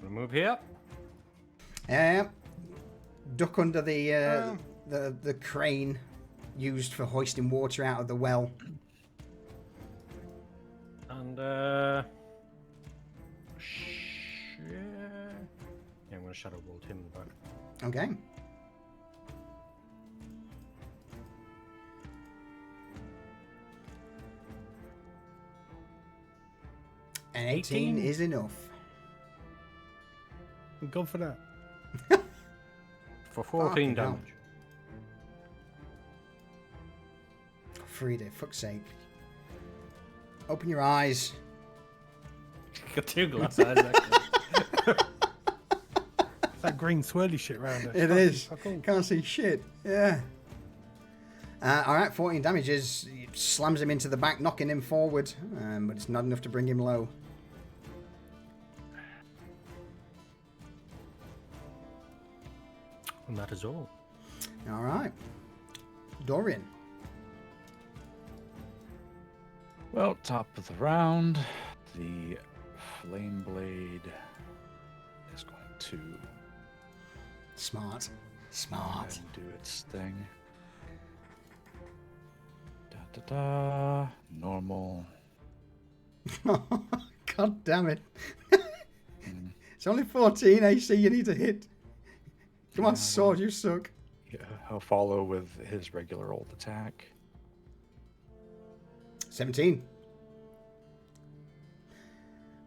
We'll move here. Yeah. Duck under the crane used for hoisting water out of the well. And yeah, I'm gonna shadow bolt him in the back. Okay. And 18 is enough. Go for that. For 14 Fucking hell. damage. Frida, fuck's sake. Open your eyes. Got 2 glass eyes, actually. It's that green swirly shit around it. It Fuck, is. fuck all. Can't see shit. Yeah. Alright, 14 damages. Slams him into the back, knocking him forward. But it's not enough to bring him low. And that is all. Alright. Dorian. Well, top of the round, the flame blade is going to Smart. Smart. do its thing. Da da da. Normal. God damn it. It's only 14 AC you need to hit. Come on, Yeah, sword, you suck. Yeah, he'll follow with his regular old attack. 17.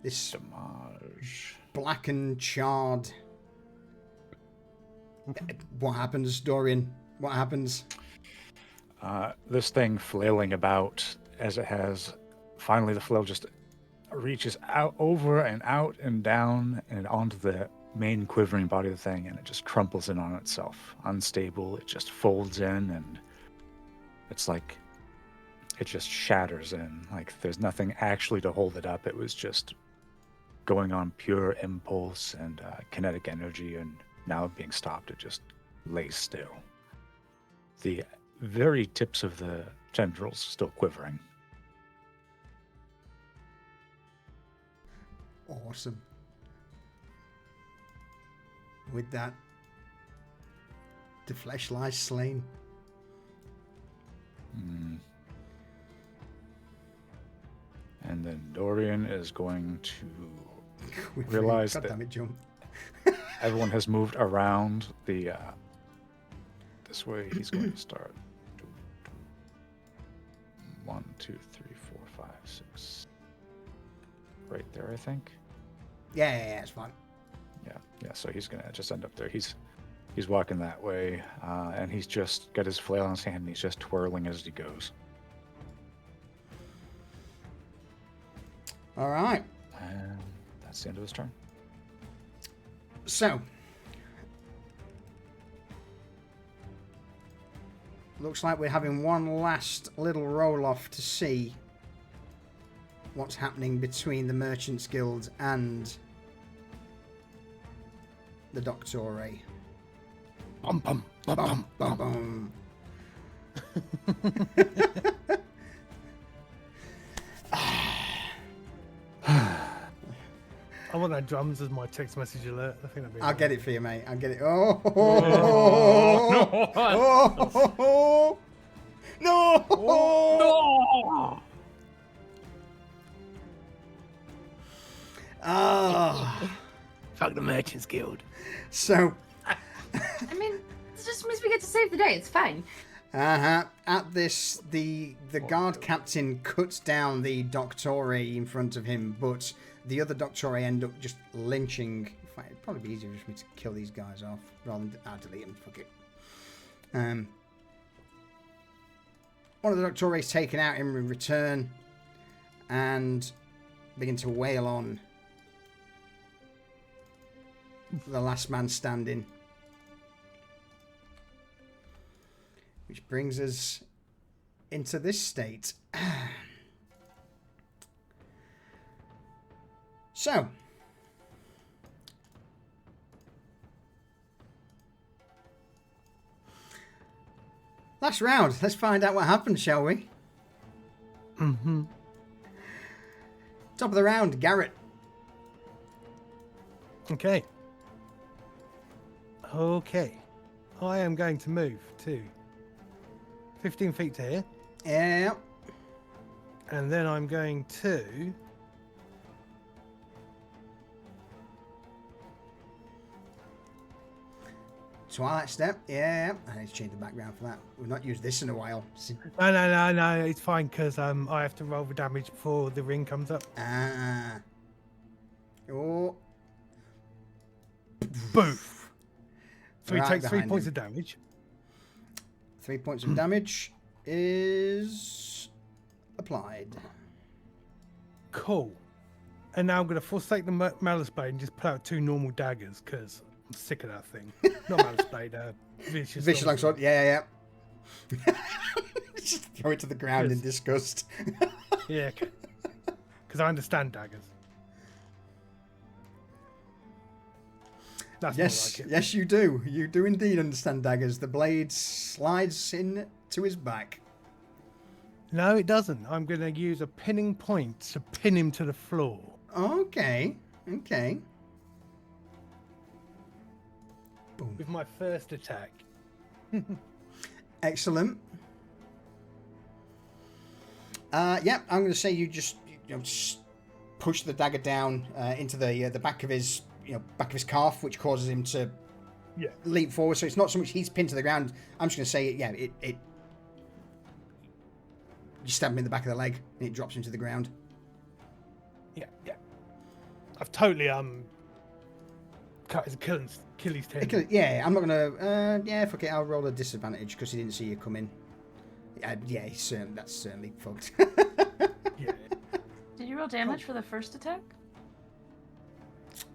This Damage. black and charred. What happens, Dorian? What happens? This thing flailing about as it has. Finally, the flail just reaches out over and out and down and onto the main quivering body of the thing, and it just crumples in on itself. Unstable. It just folds in, and it's like it just shatters in. Like there's nothing actually to hold it up. It was just going on pure impulse and kinetic energy, and now being stopped, it just lays still. The very tips of the tendrils still quivering. Awesome. With that, the flesh lies slain. And then Dorian is going to Quivering. realize God that damn it, jump. everyone has moved around the this way. He's going to start 1, 2, 3, 4, 5, 6 right there, I think. Yeah, it's fine. Yeah, so he's gonna just end up there. He's walking that way, and he's just got his flail in his hand, and he's just twirling as he goes. All right. And that's the end of his turn. So, looks like we're having one last little roll-off to see what's happening between the Merchants Guild and the Doctore. Bum, bum, bum, bum, bum. Bum. I want that drums as my text message alert. I think that'd be. I'll get it for you, mate. I'll get it. Oh, no! No! Ah. Fuck the Merchants Guild. So, I mean, it just means we get to save the day. It's fine. at this, the guard captain cuts down the Doctore in front of him, but the other Doctore end up just lynching. In fact, it'd probably be easier for me to kill these guys off rather than delete them. Fuck it. One of the Doctore is taken out in return and begin to wail on the last man standing. Which brings us into this state. So. Last round. Let's find out what happened, shall we? Mm-hmm. Top of the round, Garrett. Okay. Okay. I am going to move to 15 feet to here. Yeah. And then I'm going to... Twilight Step. Yeah. I need to change the background for that. We've not used this in a while. No. It's fine because I have to roll the damage before the ring comes up. Ah. Oh. Boof. So he Right takes 3 behind points him. of damage. 3 points of damage is applied. Cool. And now I'm going to forsake the Malice Blade and just pull out 2 normal daggers because I'm sick of that thing. Not Malice Blade, Vicious Longsword. Yeah. Just throw it to the ground in Yes. disgust. Yeah, because I understand daggers. That's Yes, more like it. yes, you do. You do indeed understand daggers. The blade slides in to his back. No, it doesn't. I'm going to use a pinning point to pin him to the floor. Okay. Boom. With my first attack. Excellent. Yeah, I'm going to say you just push the dagger down into the back of his back of his calf, which causes him to leap forward. So it's not so much he's pinned to the ground. I'm just going to say it. You stab him in the back of the leg, and it drops him to the ground. Yeah. I've totally cut his Achilles tendon. Yeah, I'm not gonna. Fuck it. I'll roll a disadvantage because he didn't see you come in. Yeah, that's certainly fucked. Yeah. Did you roll damage for the first attack?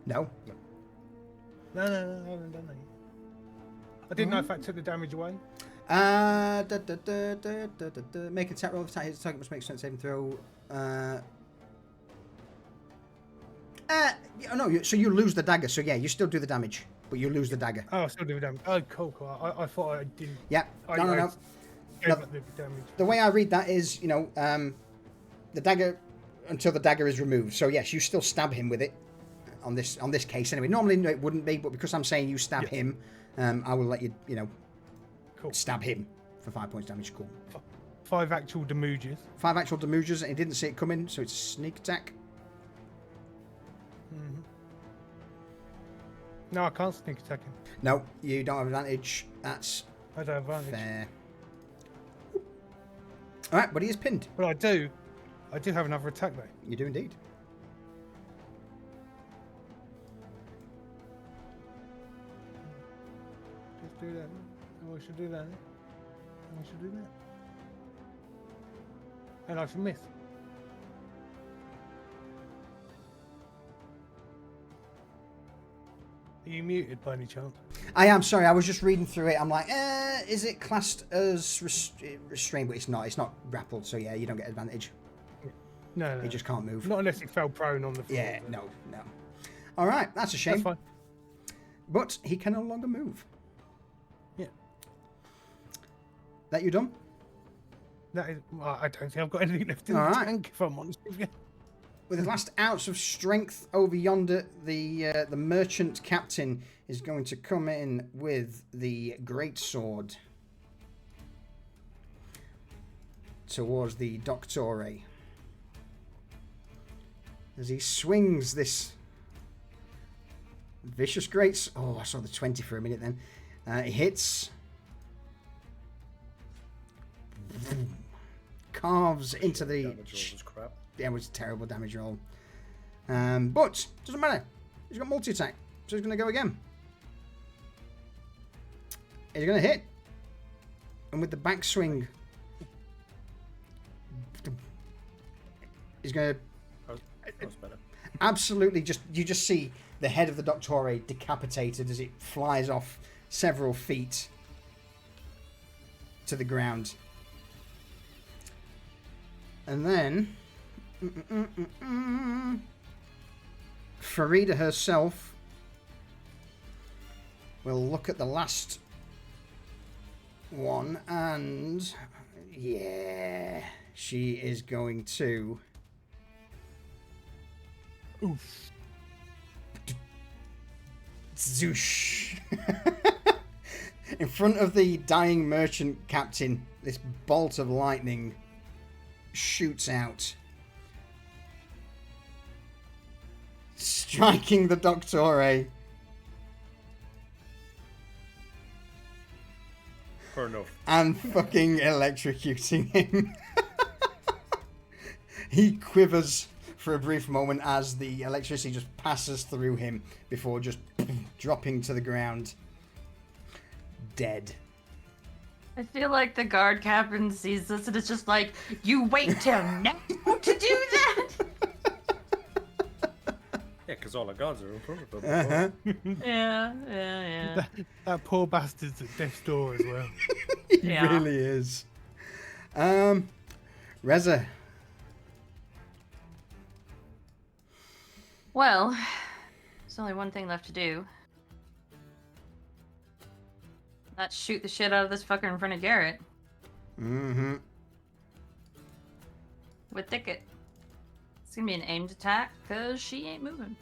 No. No, I haven't done that yet. I didn't know if that took the damage away. Make an attack roll. If his target must make a strength saving throw. No. So you lose the dagger. So yeah, you still do the damage, but you lose the dagger. Oh, I still do damage. Oh, cool. I thought I didn't. Yeah. No. Gave up the damage. The way I read that is, the dagger until the dagger is removed. So yes, you still stab him with it. On this case, anyway. Normally it wouldn't be, but because I'm saying you stab him, I will let you, Cool. stab him for 5 points damage. Cool. 5 actual damages. 5 actual damages, and he didn't see it coming, so it's a sneak attack. Mm-hmm. No, I can't sneak attack him. No, you don't have advantage. That's I don't have advantage. fair. All right, but he is pinned. But I do have another attack though. You do indeed. Just do that. Oh, I should do that. I should do that. And I should miss. Are you muted by any chance? I am sorry. I was just reading through it. I'm like, is it classed as restrained? But it's not. It's not grappled. So yeah, you don't get advantage. No. He just can't move. Not unless he fell prone on the floor. Yeah, no. All right, that's a shame. That's fine. But he can no longer move. Yeah. That you done? That is. Well, I don't think I've got anything left in All the right. tank. If I'm honest with you. with his last ounce of strength over yonder, the merchant captain is going to come in with the great sword towards the Doctore. As he swings this vicious great... Oh, I saw the 20 for a minute then. It hits. Carves into the... Damage roll was crap. Yeah, it was a terrible damage roll. But, doesn't matter. He's got multi-attack. So he's going to go again. He's going to hit. And with the backswing... He's going to... That was better. Absolutely, you just see the head of the Doctore decapitated as it flies off several feet to the ground. And then Farida herself will look at the last one and yeah, she is going to Oof. Zoosh. In front of the dying merchant captain, this bolt of lightning shoots out, striking the Doctore. Fair enough. And fucking electrocuting him. He quivers for a brief moment as the electricity just passes through him before just dropping to the ground. Dead. I feel like the guard captain sees this and it's just like, you wait till now to do that? Yeah, because all the guards are in front of them. Yeah. That poor bastard's at death's door as well. He Yeah. really is. Reza. Well, there's only one thing left to do. Let's shoot the shit out of this fucker in front of Garrett. Mm-hmm. With Thicket. It's gonna be an aimed attack, because she ain't moving.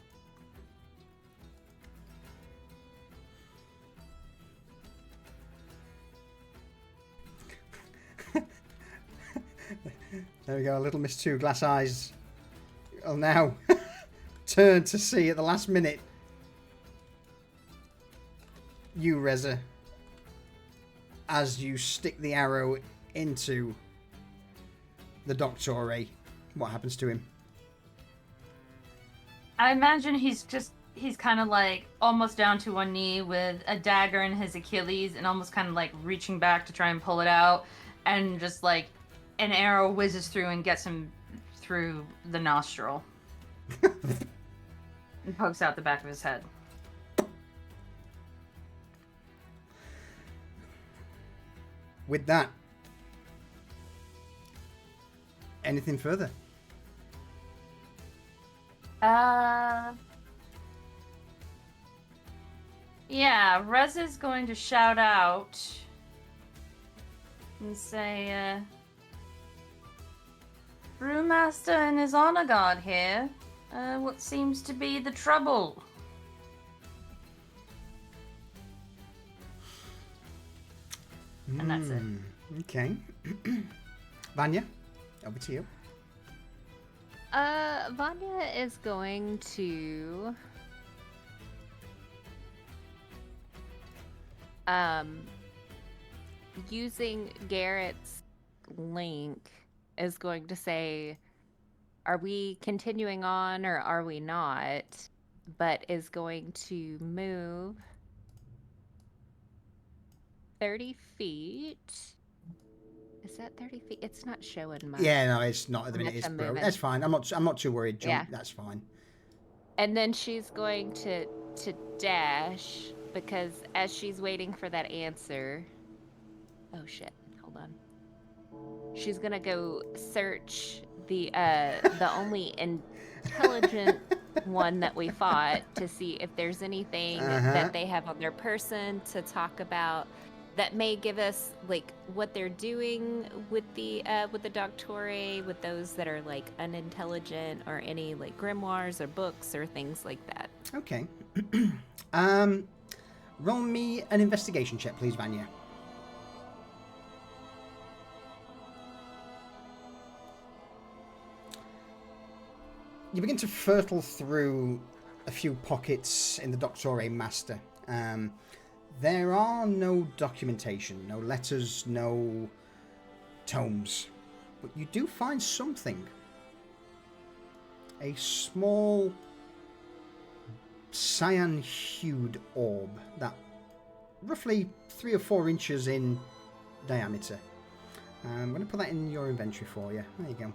There we go, little Miss Two Glass Eyes. I'll now turn to see at the last minute you, Reza, as you stick the arrow into the Doctore. What happens to him? I imagine he's kind of like almost down to one knee with a dagger in his Achilles and almost kind of like reaching back to try and pull it out, and just like an arrow whizzes through and gets him through the nostril and pokes out the back of his head. With that, anything further? Yeah, Reza's going to shout out and say, Brewmaster and his honor guard here. What seems to be the trouble? And that's it. Okay. Vanya, over to you. Vanya is going to using Garrett's link is going to say, are we continuing on or are we not? But is going to move 30 feet. Is that 30 feet? It's not showing much. Yeah, no, it's not at the minute. It's Momentum broke. moving. That's fine. I'm not too worried. Jump. Yeah. That's fine. And then she's going to dash because as she's waiting for that answer. Oh shit! Hold on. She's gonna go search the only intelligent one that we fought to see if there's anything that they have on their person to talk about that may give us like what they're doing with the Doctore, with those that are like unintelligent, or any like grimoires or books or things like that. Okay. Roll me an investigation check, please, Vanya. You begin to fertle through a few pockets in the Doctore Master. There are no documentation, no letters, no tomes. But you do find something. A small cyan-hued orb that roughly 3 or 4 inches in diameter. I'm going to put that in your inventory for you. There you go.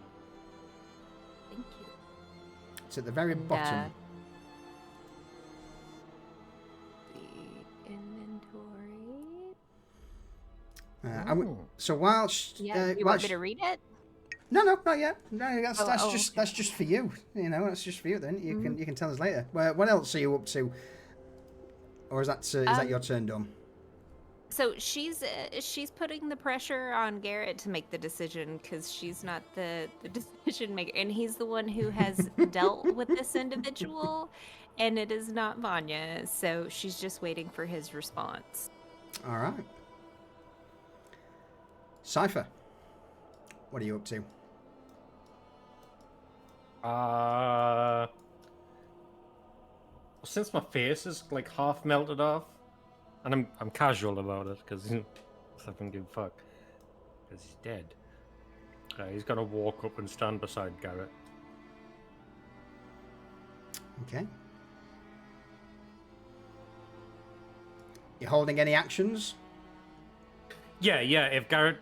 Thank you. It's at the very bottom. The inventory. So while You want me to read it? No, not yet. No, that's okay. that's just for you. You know, that's just for you. Then you can tell us later. What else are you up to? Or is that your turn done? So she's putting the pressure on Garrett to make the decision, because she's not the decision maker, and he's the one who has dealt with this individual, and it is not Vanya. So she's just waiting for his response. All right. Cypher, what are you up to? Since my face is like half melted off, and I'm casual about it because I don't give a fuck, because he's dead. He's gonna walk up and stand beside Garrett. Okay. You holding any actions? Yeah. If Garrett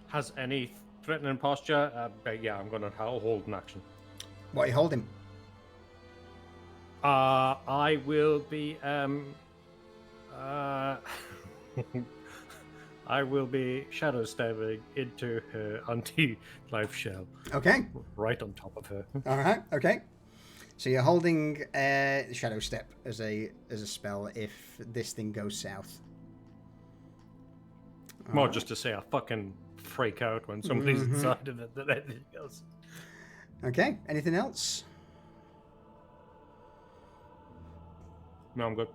has any threatening posture, I'm gonna hold an action. What are you holding? I will be I will be shadow stabbing into her anti-life shell. Okay. Right on top of her. All right. Okay. So you're holding Shadow Step as a spell if this thing goes south. More just to say I fucking freak out when somebody's inside of it than anything else. Okay. Anything else? No, I'm good.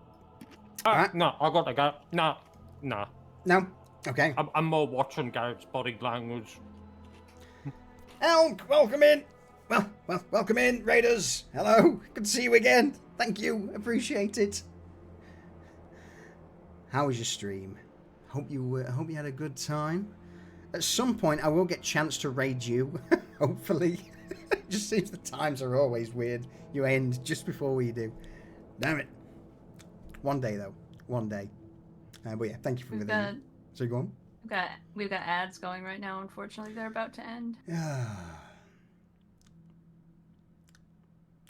Alright. No, I got to go. No. No? Okay. I'm more watching Garrett's body language. Elk, welcome in. Well, welcome in, Raiders. Hello. Good to see you again. Thank you. Appreciate it. How was your stream? Hope you had a good time. At some point, I will get a chance to raid you. Hopefully. Just seems the times are always weird. You end just before we do. Damn it. One day, though. One day. But yeah, thank you for everything. So go on. We've got ads going right now. Unfortunately, they're about to end.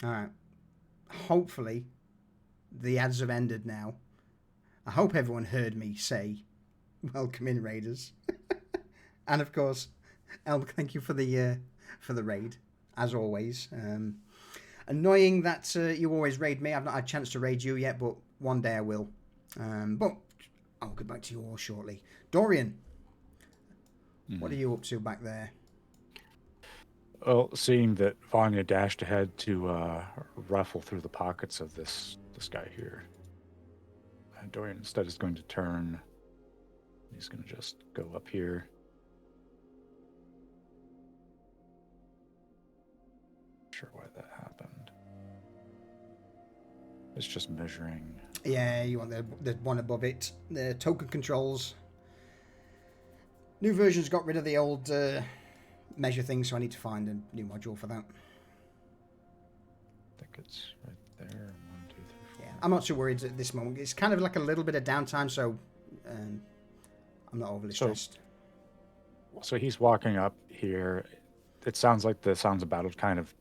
All right. Hopefully, the ads have ended now. I hope everyone heard me say, "Welcome in, Raiders," and of course, Elk, thank you for the raid, as always. Annoying that you always raid me. I've not had a chance to raid you yet, but one day I will. But I'll get back to you all shortly. Dorian, what are you up to back there? Well, seeing that Vanya dashed ahead to ruffle through the pockets of this guy here, Dorian instead is going to turn. He's going to just go up here. Not sure why that happened. It's just measuring. Yeah, you want the one above it. The token controls. New version's got rid of the old measure thing, so I need to find a new module for that. I think it's right there. 1, 2, 3, 4. Yeah, I'm not too worried at this moment. It's kind of like a little bit of downtime, so I'm not overly stressed. So he's walking up here. It sounds like the sounds of battle kind of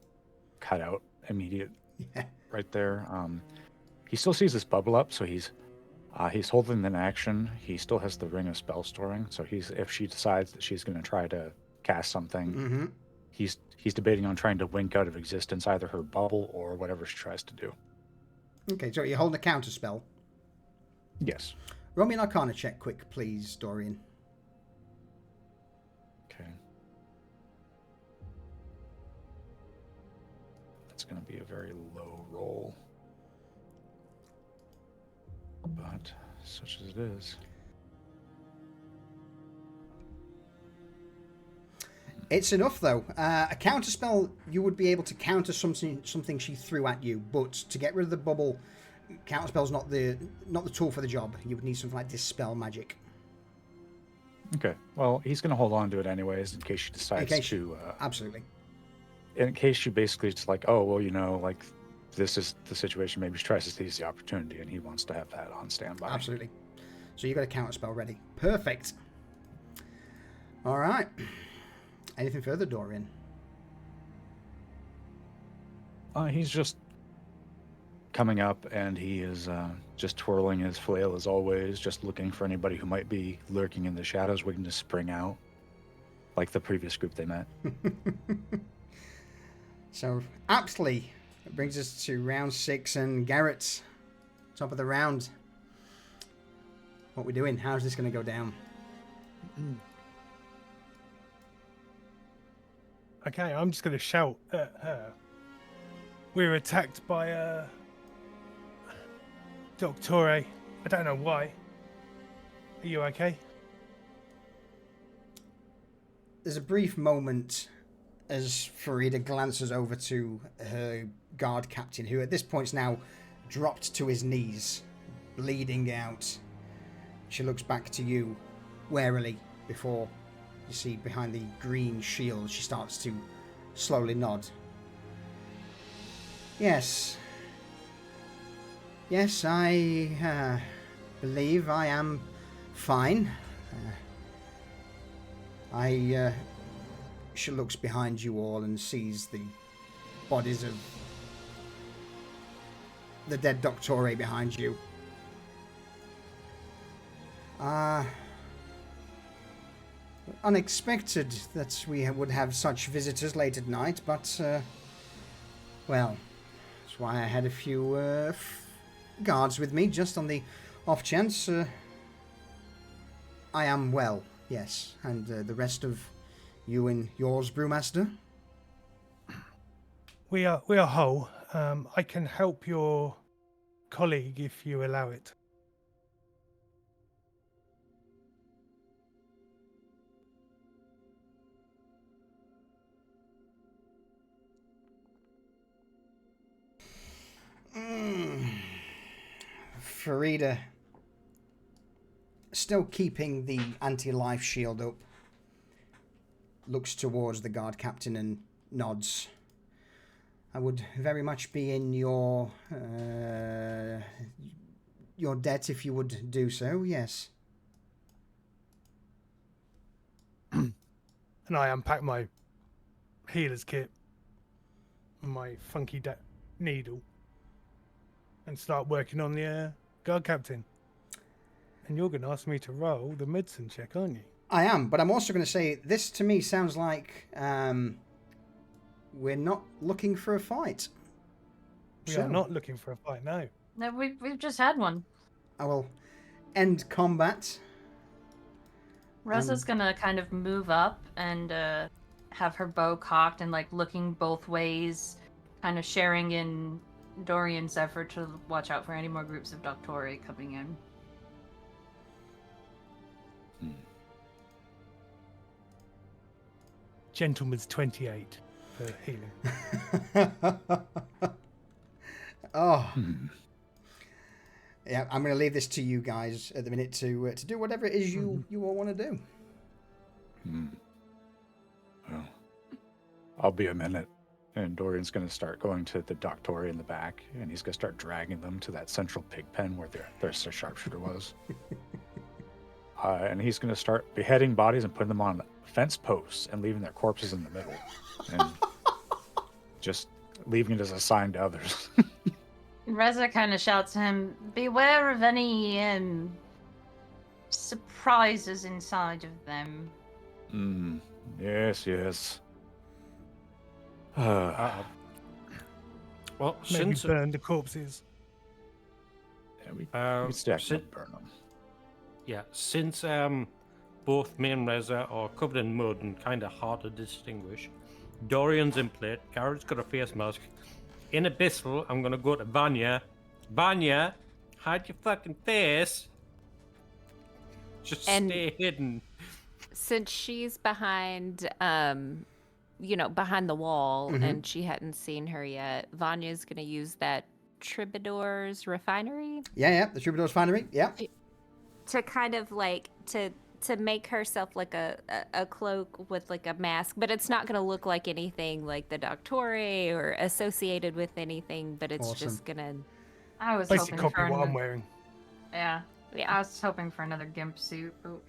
cut out immediate. Yeah. Right there. He still sees this bubble up, so he's holding an action. He still has the ring of spell storing, so if she decides that she's going to try to cast something, he's debating on trying to wink out of existence either her bubble or whatever she tries to do. Okay, so you're holding a counter spell. Yes. Roll me an Arcana check quick, please, Dorian. Okay. That's going to be a very low roll. But such as it is. It's enough, though. A counterspell, you would be able to counter something she threw at you, but to get rid of the bubble, counterspell's not the tool for the job. You would need something like Dispel Magic. Okay. Well, he's going to hold on to it anyways in case she decides to... absolutely. In case she basically just like, oh, well, you know, like, this is the situation. Maybe she tries to seize the opportunity, and he wants to have that on standby. Absolutely. So you got a counterspell ready. Perfect. All right. Anything further, Dorian? He's just coming up, and he is just twirling his flail as always, just looking for anybody who might be lurking in the shadows, waiting to spring out, like the previous group they met. So, aptly, it brings us to round 6, and Garrett, top of the round. What we doing? How's this going to go down? Okay, I'm just going to shout at her. We're attacked by Doctore. I don't know why. Are you okay? There's a brief moment as Farida glances over to her guard captain, who at this point's now dropped to his knees, bleeding out. She looks back to you warily before you see behind the green shield she starts to slowly nod. Yes. Yes, I believe I am fine. She looks behind you all and sees the bodies of the dead Doctore behind you. Unexpected that we would have such visitors late at night, but, well, that's why I had a few guards with me, just on the off chance. I am well, yes, and the rest of you and yours, Brewmaster? We are whole. I can help your colleague if you allow it. Farida, still keeping the anti-life shield up, looks towards the guard captain and nods. I would very much be in your debt if you would do so, yes. And I unpack my healer's kit and my funky needle and start working on the guard captain. And you're going to ask me to roll the medicine check, aren't you? I am, but I'm also going to say this to me sounds like we're not looking for a fight. We are not looking for a fight, no. No, we've just had one. I will end combat. Reza's gonna kind of move up and have her bow cocked and like looking both ways, kind of sharing in Dorian's effort to watch out for any more groups of Doctore coming in. Gentleman's 28 for healing. Oh. Yeah, I'm going to leave this to you guys at the minute to do whatever it is you all want to do. Well, I'll be a minute. And Dorian's going to start going to the Doctore in the back, and he's going to start dragging them to that central pig pen where their sharpshooter was. And he's going to start beheading bodies and putting them on fence posts and leaving their corpses in the middle. And just leaving it as a sign to others. Reza kind of shouts to him, beware of any surprises inside of them. Yes, yes. Well, Maybe since burn the corpses. Yeah, we still have to burn them. Yeah, since both main Reza are covered in mud and kind of hard to distinguish, Dorian's in plate, Garrett's got a face mask. In Abyssal, I'm going to go to Vanya. Vanya, hide your fucking face. Just stay hidden. Since she's behind, behind the wall, and she hadn't seen her yet, Vanya's gonna use that Troubadour's refinery. Yeah, the Troubadour's refinery. Yeah. To kind of like to make herself like a cloak with like a mask, but it's not gonna look like anything like the Doctore or associated with anything, but it's just gonna. I was Basically hoping copy for what I'm wearing. Yeah. Yeah. I was hoping for another gimp suit. But...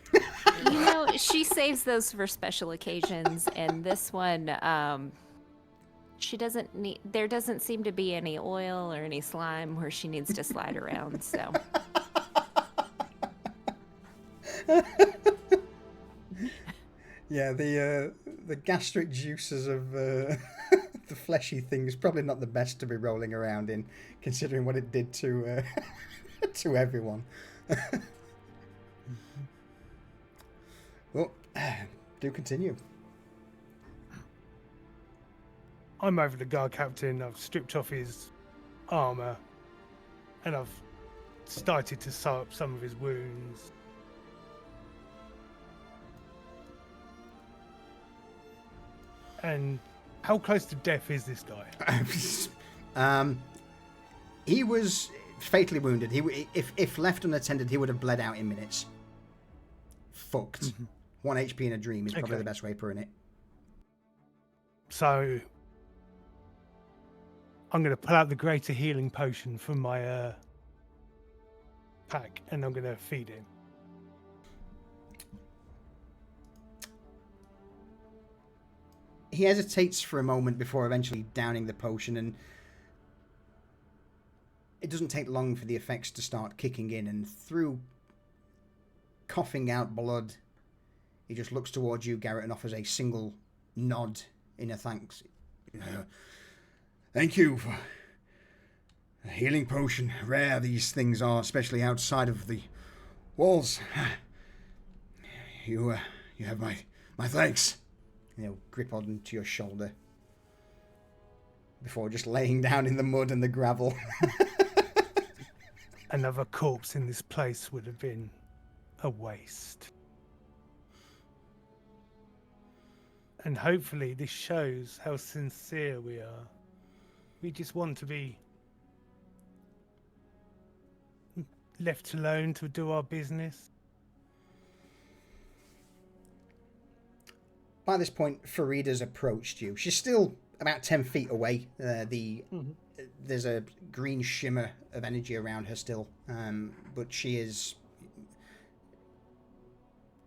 She saves those for special occasions, and this one, she doesn't need. There doesn't seem to be any oil or any slime where she needs to slide around. So. Yeah, the gastric juices of the fleshy thing is probably not the best to be rolling around in, considering what it did to to everyone. Well, do continue. I'm over the guard captain. I've stripped off his armor, and I've started to sew up some of his wounds. And how close to death is this guy? He was fatally wounded. If left unattended, he would have bled out in minutes. Fucked. Mm-hmm. 1 HP in a dream is probably the best way of putting it. So I'm going to pull out the greater healing potion from my pack, and I'm going to feed him. He hesitates for a moment before eventually downing the potion, and it doesn't take long for the effects to start kicking in, and through coughing out blood, he just looks towards you, Garrett, and offers a single nod in a thanks. Thank you for a healing potion. Rare these things are, especially outside of the walls. You have my thanks. Grip onto your shoulder before just laying down in the mud and the gravel. Another corpse in this place would have been a waste. And hopefully this shows how sincere we are. We just want to be left alone to do our business. By this point, Farida's approached you. She's still about 10 feet away. There's a green shimmer of energy around her still, but she is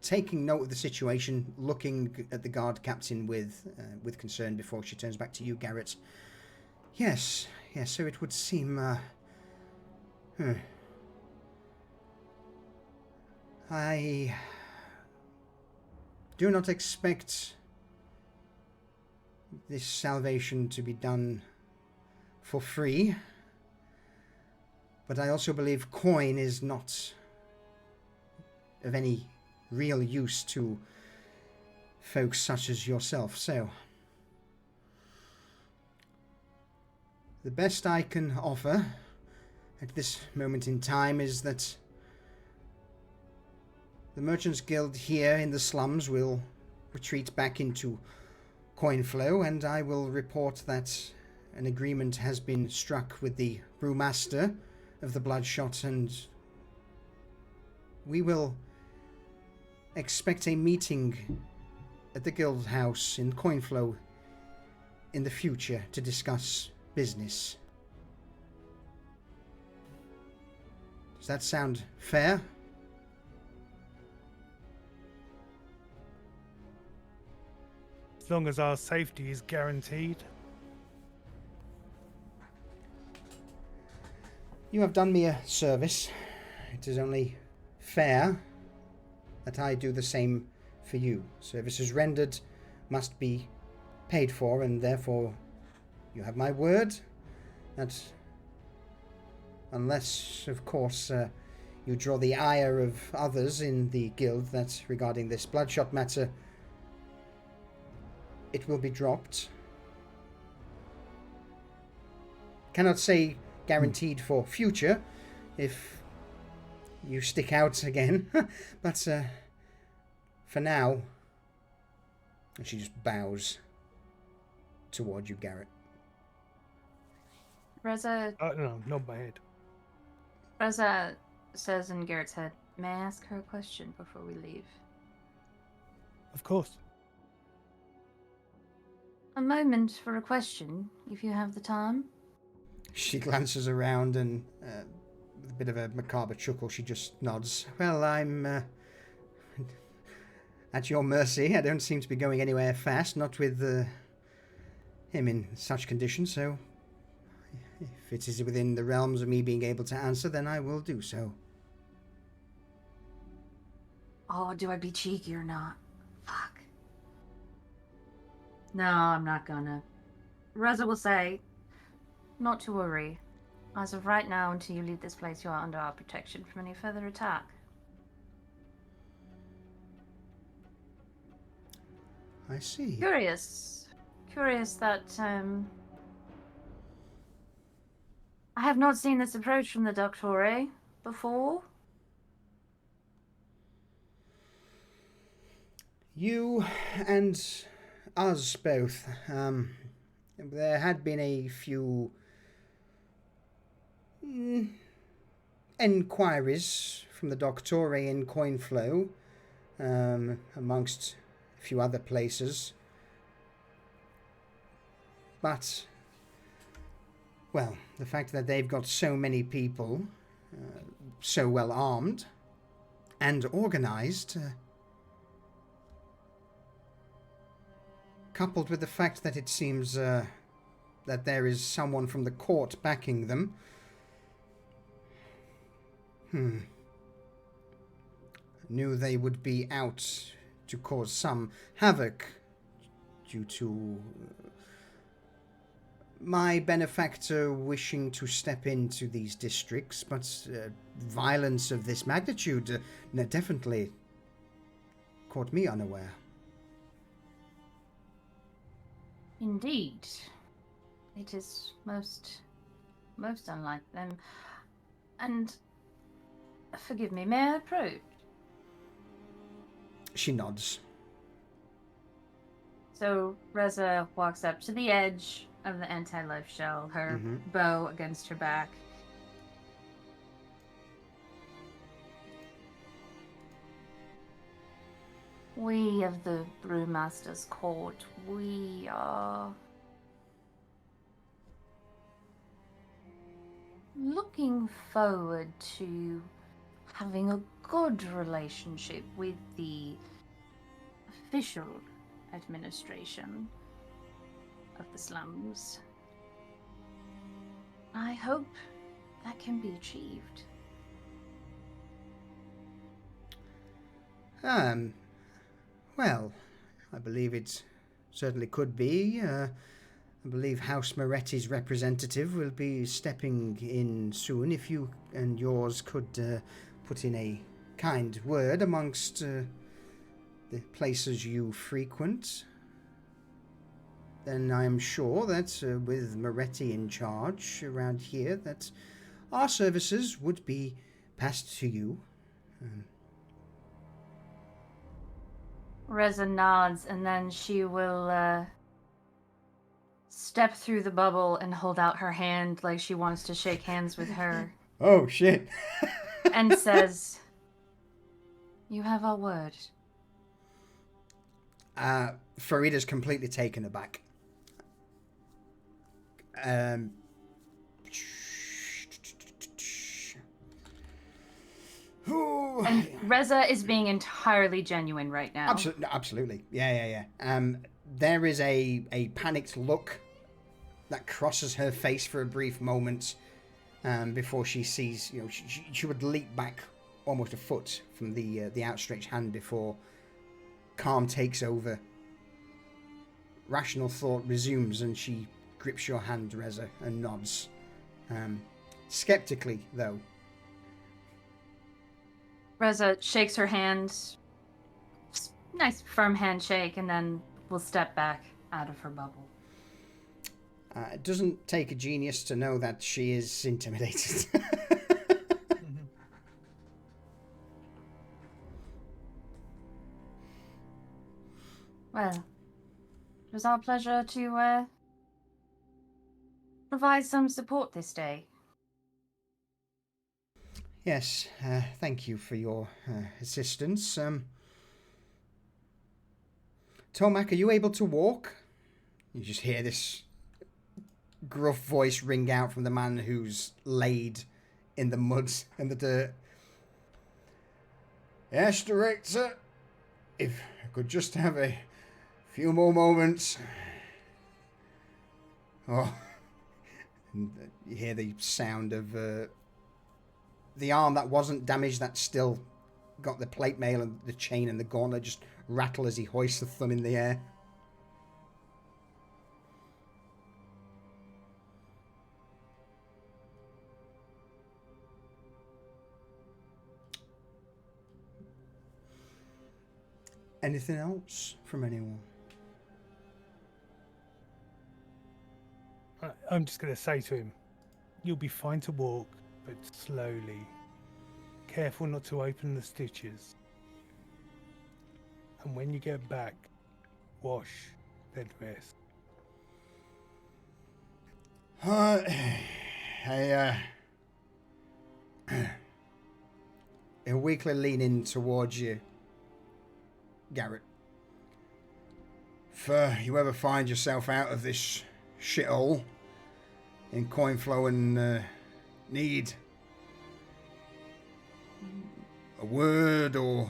taking note of the situation, looking at the guard captain with concern before she turns back to you, Garrett. Yes, so it would seem... I do not expect this salvation to be done for free, but I also believe coin is not of any real use to folks such as yourself. So the best I can offer at this moment in time is that the Merchants Guild here in the slums will retreat back into coin flow, and I will report that an agreement has been struck with the brewmaster of the Bloodshot, and we will expect a meeting at the guild house in Coinflow in the future to discuss business. Does that sound fair? As long as our safety is guaranteed. You have done me a service. It is only fair that I do the same for you. Services rendered must be paid for, and therefore you have my word that unless, of course, you draw the ire of others in the guild that regarding this bloodshot matter, it will be dropped. Cannot say guaranteed for future if you stick out again, but for now, and she just bows toward you, Garrett. Reza No, not my head. says in Garrett's head, "May I ask her a question before we leave?" Of course. A moment for a question, if you have the time. She glances around and, with a bit of a macabre chuckle, she just nods. Well, I'm at your mercy. I don't seem to be going anywhere fast, not with him in such condition, so if it is within the realms of me being able to answer, then I will do so. Oh, do I be cheeky or not? Fuck. No, I'm not gonna. Reza will say, "Not to worry. As of right now, until you leave this place, you are under our protection from any further attack." I see. Curious that, I have not seen this approach from the Doctore before. You and us both. There had been a few enquiries from the Doctore in Coinflow, amongst a few other places. But, well, the fact that they've got so many people, so well armed and organized, coupled with the fact that it seems that there is someone from the court backing them. Knew they would be out to cause some havoc due to my benefactor wishing to step into these districts, but violence of this magnitude definitely caught me unaware. Indeed. It is most unlike them. And forgive me, may I approach? She nods. So Reza walks up to the edge of the anti-life shell, her bow against her back. We of the Brewmaster's Court, we are looking forward to having a good relationship with the official administration of the slums. I hope that can be achieved. Well, I believe it certainly could be. I believe House Moretti's representative will be stepping in soon. If you and yours could put in a kind word amongst the places you frequent, then I am sure that with Moretti in charge around here, that our services would be passed to you. Reza nods, and then she will step through the bubble and hold out her hand like she wants to shake hands with her. Oh, shit. And says, "You have our word." Farida's completely taken aback. And Reza is being entirely genuine right now. Absolutely. Yeah. There is a panicked look that crosses her face for a brief moment before she sees, she would leap back almost a foot from the outstretched hand before calm takes over. Rational thought resumes and she grips your hand, Reza, and nods. Skeptically, though. Reza shakes her hand. Nice firm handshake, and then will step back out of her bubble. It doesn't take a genius to know that she is intimidated. Well, it was our pleasure to provide some support this day. Yes, thank you for your assistance. Tomac, are you able to walk? You just hear this gruff voice ring out from the man who's laid in the mud and the dirt. Yes, Director. If I could just have a few more moments. Oh. And you hear the sound of the arm that wasn't damaged, that's still got the plate mail and the chain and the gauntlet just rattle as he hoists the thumb in the air. Anything else from anyone? I'm just going to say to him, you'll be fine to walk, but slowly. Careful not to open the stitches. And when you get back, wash, then rest. He'll weakly lean in towards you, Garrett. If you ever find yourself out of this shithole in coin flow and need a word or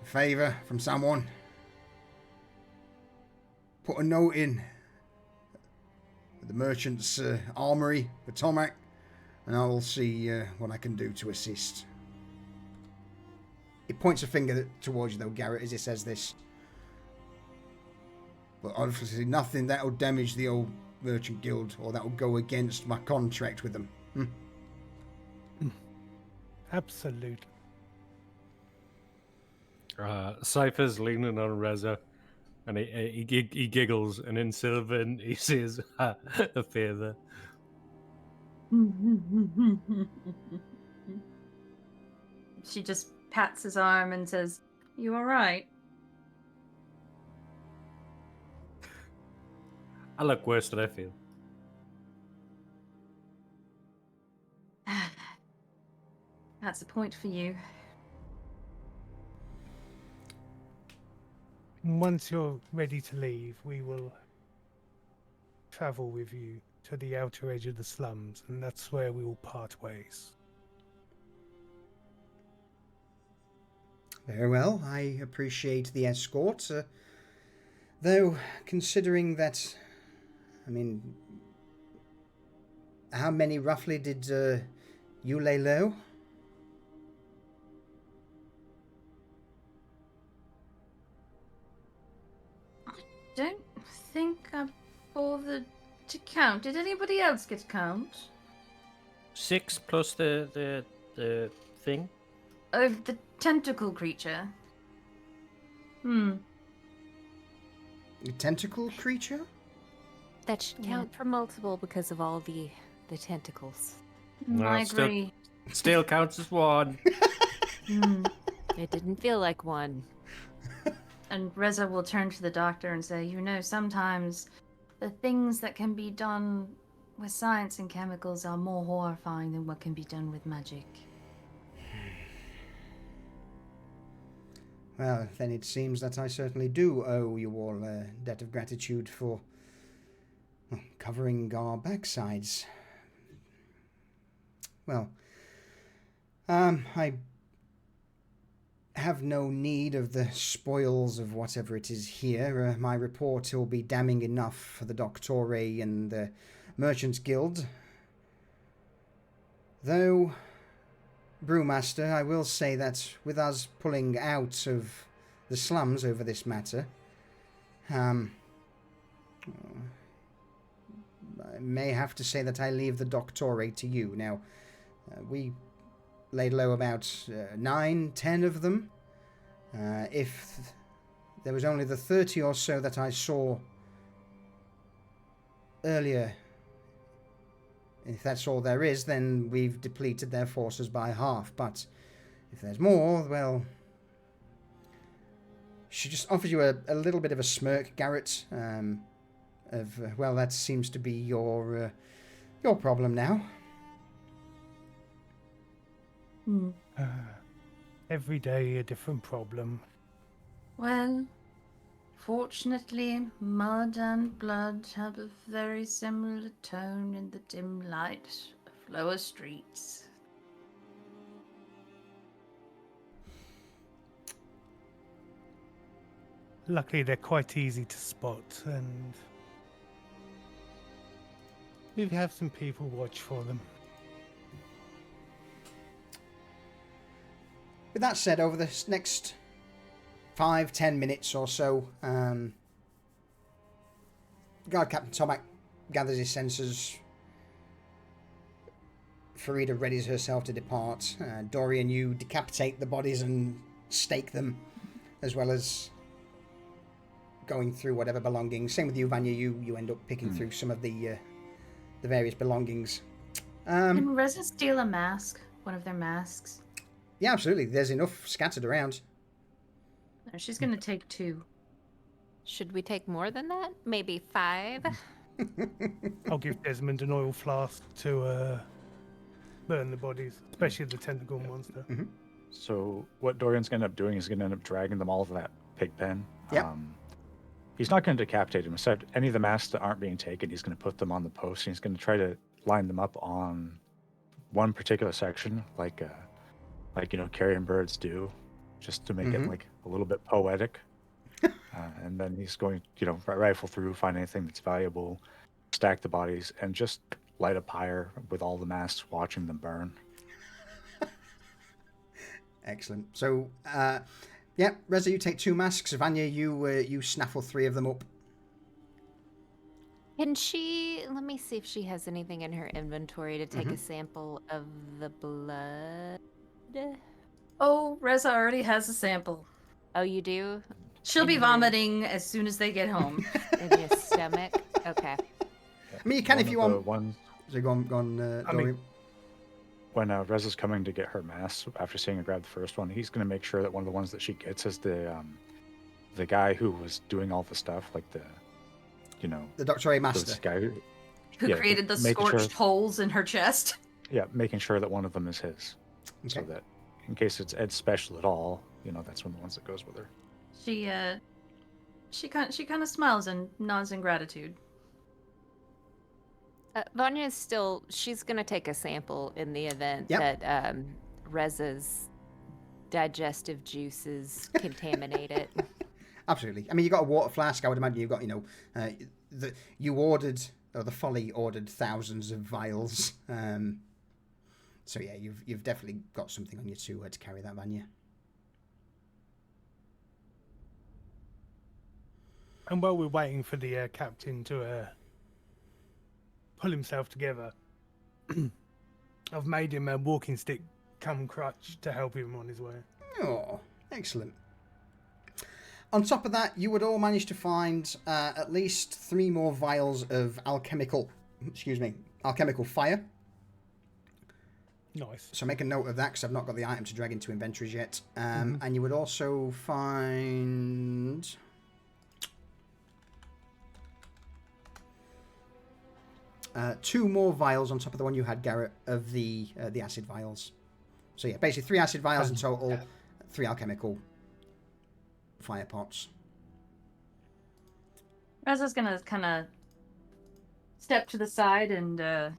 a favour from someone, put a note in the merchant's armory for Tomac, and I will see what I can do to assist. He points a finger towards you, though, Garrett, as he says this. But obviously nothing that will damage the old merchant guild or that will go against my contract with them. Absolutely. Cypher's leaning on Reza, and he giggles, and in Sylvan he says a favour. She just pats his arm and says, "You all right?" I look worse than I feel. That's a point for you. Once you're ready to leave, we will travel with you to the outer edge of the slums, and that's where we will part ways. Very well, I appreciate the escort. Though, considering that, I mean, how many roughly did you lay low? Don't think I bothered to count. Did anybody else get to count? 6 plus the thing. Oh, the tentacle creature. A tentacle creature? That should count for multiple because of all the tentacles. No, I still- agree. Still counts as 1. It didn't feel like one. And Reza will turn to the doctor and say, "You know, sometimes the things that can be done with science and chemicals are more horrifying than what can be done with magic." Well, then it seems that I certainly do owe you all a debt of gratitude for covering our backsides. Well, I have no need of the spoils of whatever it is here. My report will be damning enough for the Doctore and the Merchants Guild. Though, Brewmaster, I will say that with us pulling out of the slums over this matter, I may have to say that I leave the Doctore to you. Now, we laid low about 9, 10 of them. If there was only the 30 or so that I saw earlier, if that's all there is, then we've depleted their forces by half. But if there's more, well... She just offers you a little bit of a smirk, Garrett, well, that seems to be your problem now. Every day a different problem. Well, fortunately, mud and blood have a very similar tone in the dim light of lower streets. Luckily, they're quite easy to spot, and we have some people watch for them. With that said, over the next 5-10 minutes or so, Guard Captain Tomac gathers his senses. Farida readies herself to depart. Dorian, you decapitate the bodies and stake them, as well as going through whatever belongings. Same with you, Vanya. You end up picking through some of the various belongings. Can Reza steal a mask? One of their masks? Yeah, absolutely. There's enough scattered around. No, she's gonna take 2. Should we take more than that? Maybe 5? I'll give Desmond an oil flask to burn the bodies, especially the tentacle monster. Mm-hmm. So what Dorian's going to end up doing is going to end up dragging them all to that pig pen. Yep. He's not going to decapitate them. Instead, any of the masks that aren't being taken, he's going to put them on the post, and he's going to try to line them up on one particular section, like carrion birds do, just to make it like a little bit poetic. And then he's going, rifle through, find anything that's valuable, stack the bodies, and just light a pyre with all the masks, watching them burn. Excellent. So, Reza, you take 2 masks. Vanya, you snaffle 3 of them up. Can she... Let me see if she has anything in her inventory to take a sample of the blood. Oh, Reza already has a sample. Oh, you do? She'll be vomiting as soon as they get home. In your stomach? Okay. I mean, you can if you want. Ones, So go on, Dorian. when Reza's coming to get her mask, after seeing her grab the first one, he's going to make sure that one of the ones that she gets is the guy who was doing all the stuff, like the Dr. A Master. this guy Who created the scorched holes in her chest. Yeah, making sure that one of them is his. Okay. So that in case it's Ed's special at all, that's one of the ones that goes with her. She kind of smiles and nods in gratitude. Vanya is she's going to take a sample in the event that Reza's digestive juices contaminate it. Absolutely. I mean, you got a water flask. I would imagine you've got, the Folly ordered thousands of vials. So yeah, you've definitely got something on you to carry that, Vanya. And while we're waiting for the captain to pull himself together, I've made him a walking stick come crutch to help him on his way. Oh, excellent. On top of that, you would all manage to find at least 3 more vials of alchemical fire. Nice. So make a note of that, because I've not got the item to drag into inventories yet. And you would also find... 2 more vials on top of the one you had, Garrett, of the acid vials. So yeah, basically 3 acid vials in total, 3 alchemical fire pots. Reza's gonna kind of step to the side and do a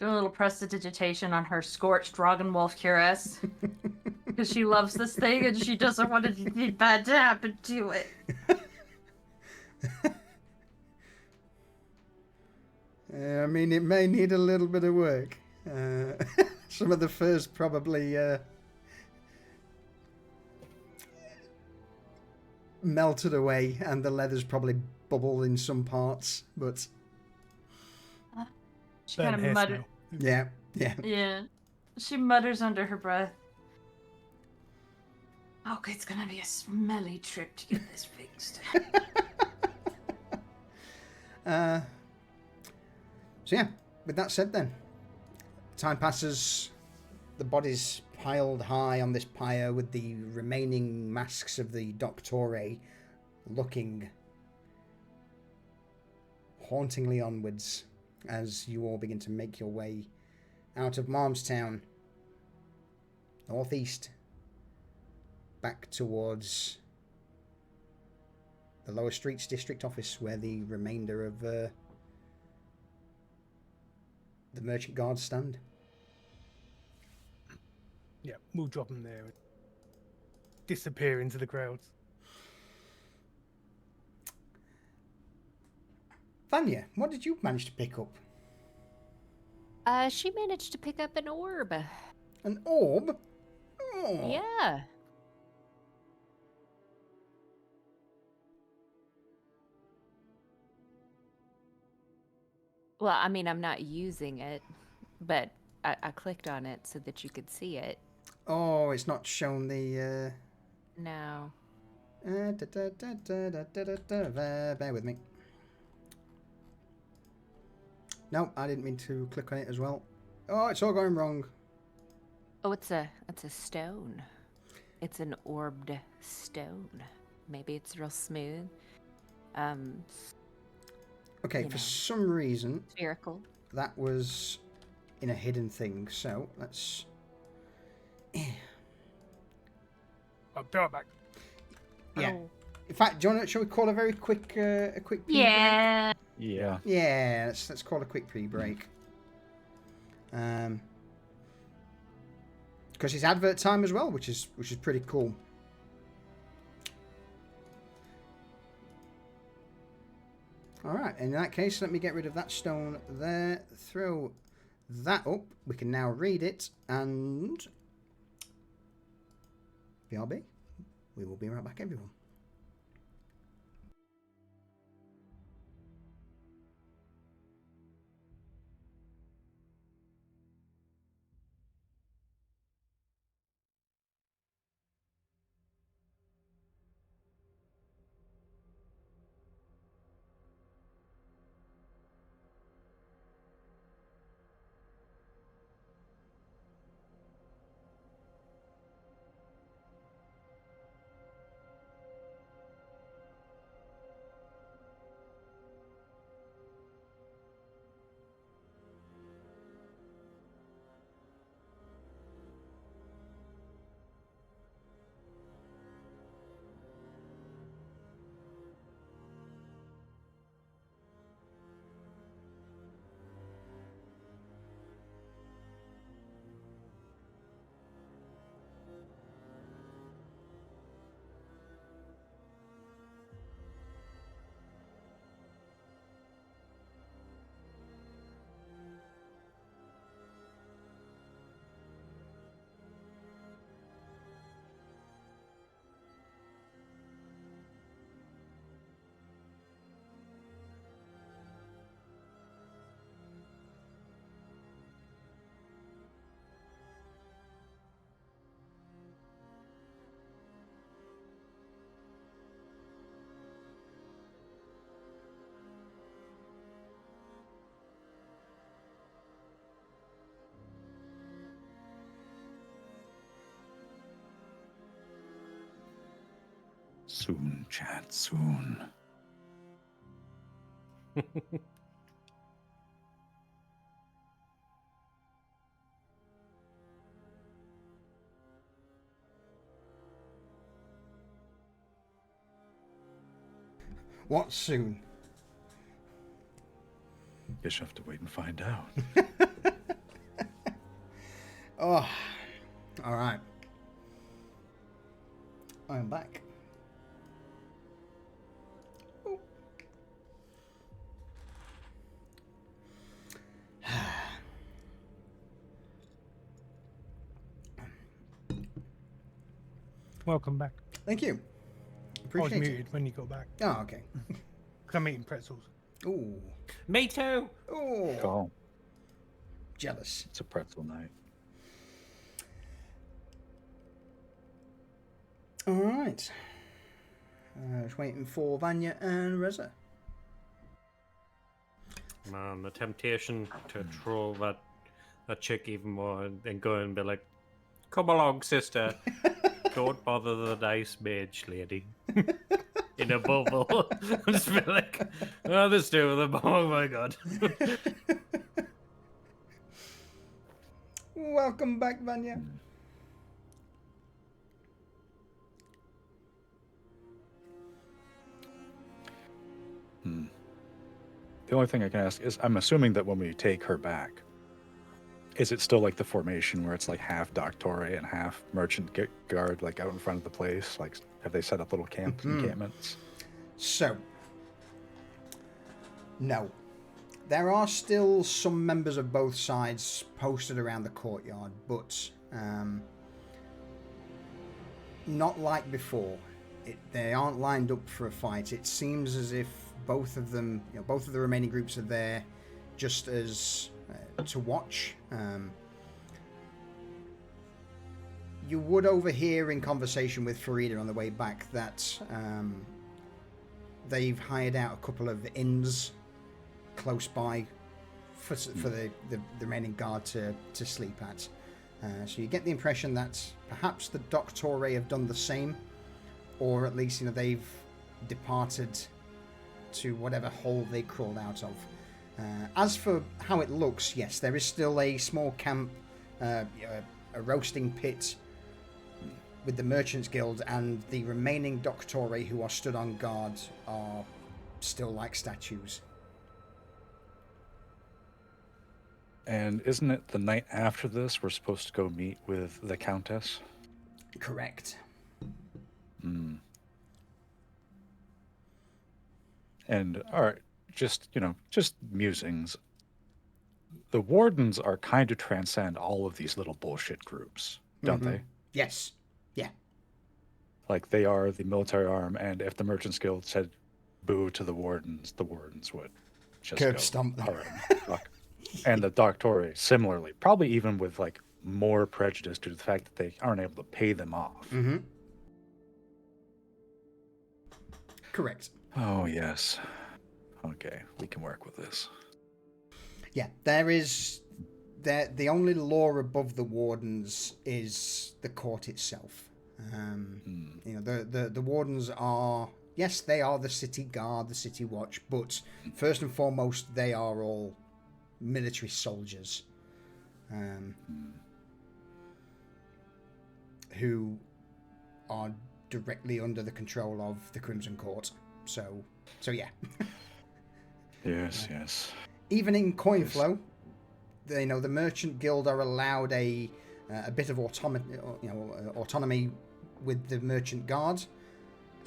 little prestidigitation on her scorched Roggenwolf cuirass. Because she loves this thing and she doesn't want anything bad to happen to it. I mean, it may need a little bit of work. Some of the furs probably melted away, and the leather's probably bubbled in some parts, but... She kind of muttered. Yeah. Yeah. She mutters under her breath. Oh, it's gonna be a smelly trip to get this fixed. So yeah, with that said then, time passes, the bodies piled high on this pyre with the remaining masks of the Doctore looking hauntingly onwards as you all begin to make your way out of Malmstown, northeast, back towards the Lower Streets District Office, where the remainder of the Merchant Guards stand. Yeah, we'll drop them there and disappear into the crowds. Vanya, what did you manage to pick up? She managed to pick up an orb. An orb? Oh. Yeah. Well, I mean, I'm not using it, but I clicked on it so that you could see it. Oh, it's not shown the... No. Bear with me. No, I didn't mean to click on it as well. Oh, it's all going wrong. Oh, it's a stone. It's an orbed stone. Maybe it's real smooth. Okay, You for know. some reason, Spherical. that was in a hidden thing, so let's... I'll be right back. Yeah. Oh. In fact, do you want to, shall we call a very quick pee break? Yeah. Yeah. Yeah, let's call a quick pre-break. Because it's advert time as well, which is pretty cool. All right, in that case, let me get rid of that stone there. Throw that up. We can now read it, and BRB. We will be right back, everyone. Soon, chat, soon. What soon? Guess you have to wait and find out. Oh, all right. I am back. Oh. Welcome back. Thank you. I was Appreciate it. muted when you got back. Oh, okay. Because I'm eating pretzels. Ooh. Me too. Oh. Call. Jealous. It's a pretzel night. All right. Just waiting for Vanya and Reza. Man, the temptation to troll that chick even more and go and be like, "Come along, sister. Don't bother the nice mage lady." In a bubble. Just be like, "Oh, there's two of them. Oh my god." Welcome back, Vanya. The only thing I can ask is, I'm assuming that when we take her back, is it still like the formation where it's like half Doctore and half merchant guard, like out in front of the place? Like, have they set up little encampments? So, no. There are still some members of both sides posted around the courtyard, but not like before. They aren't lined up for a fight. It seems as if both of them, both of the remaining groups are there just as to watch. You would overhear in conversation with Farida on the way back that they've hired out a couple of inns close by for the remaining guard to sleep at. So you get the impression that perhaps the Doctore have done the same, or at least they've departed to whatever hole they crawled out of. As for how it looks, yes, there is still a small camp, a roasting pit with the Merchants Guild, and the remaining Doctore who are stood on guard are still like statues. And isn't it the night after this we're supposed to go meet with the Countess? Correct. And all right, just musings. The wardens are kind of transcend all of these little bullshit groups, don't they? Yes. Yeah. Like, they are the military arm, and if the Merchants Guild said boo to the wardens would just Curb go, stomp them. all right, fuck. And the Doctore, similarly, probably even with like more prejudice due to the fact that they aren't able to pay them off. Correct. Oh, yes. Okay, we can work with this. Yeah, there is... The only law above the wardens is the court itself. The wardens are... Yes, they are the city guard, the city watch, but first and foremost, they are all military soldiers. Who are directly under the control of the Crimson Court. So yeah. Yes. Even in coin flow, the Merchant Guild are allowed a bit of autonomy with the Merchant Guard,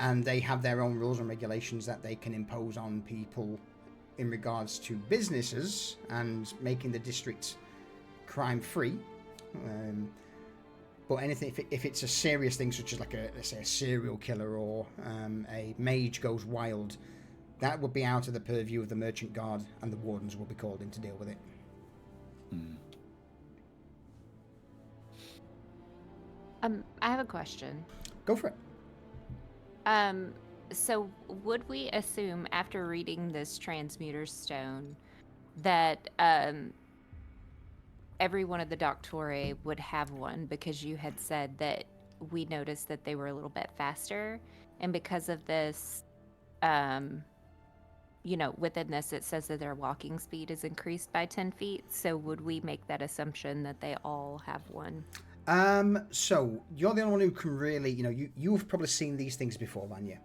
and they have their own rules and regulations that they can impose on people in regards to businesses and making the district crime-free. But anything, if it's a serious thing, such as let's say a serial killer or a mage goes wild, that would be out of the purview of the Merchant Guard, and the wardens will be called in to deal with it. I have a question. Go for it. So would we assume, after reading this Transmuter Stone, that every one of the Doctore would have one, because you had said that we noticed that they were a little bit faster, and because of this, within this it says that their walking speed is increased by 10 feet, so would we make that assumption that they all have one? So you're the only one who can really, you've probably seen these things before, Vanya.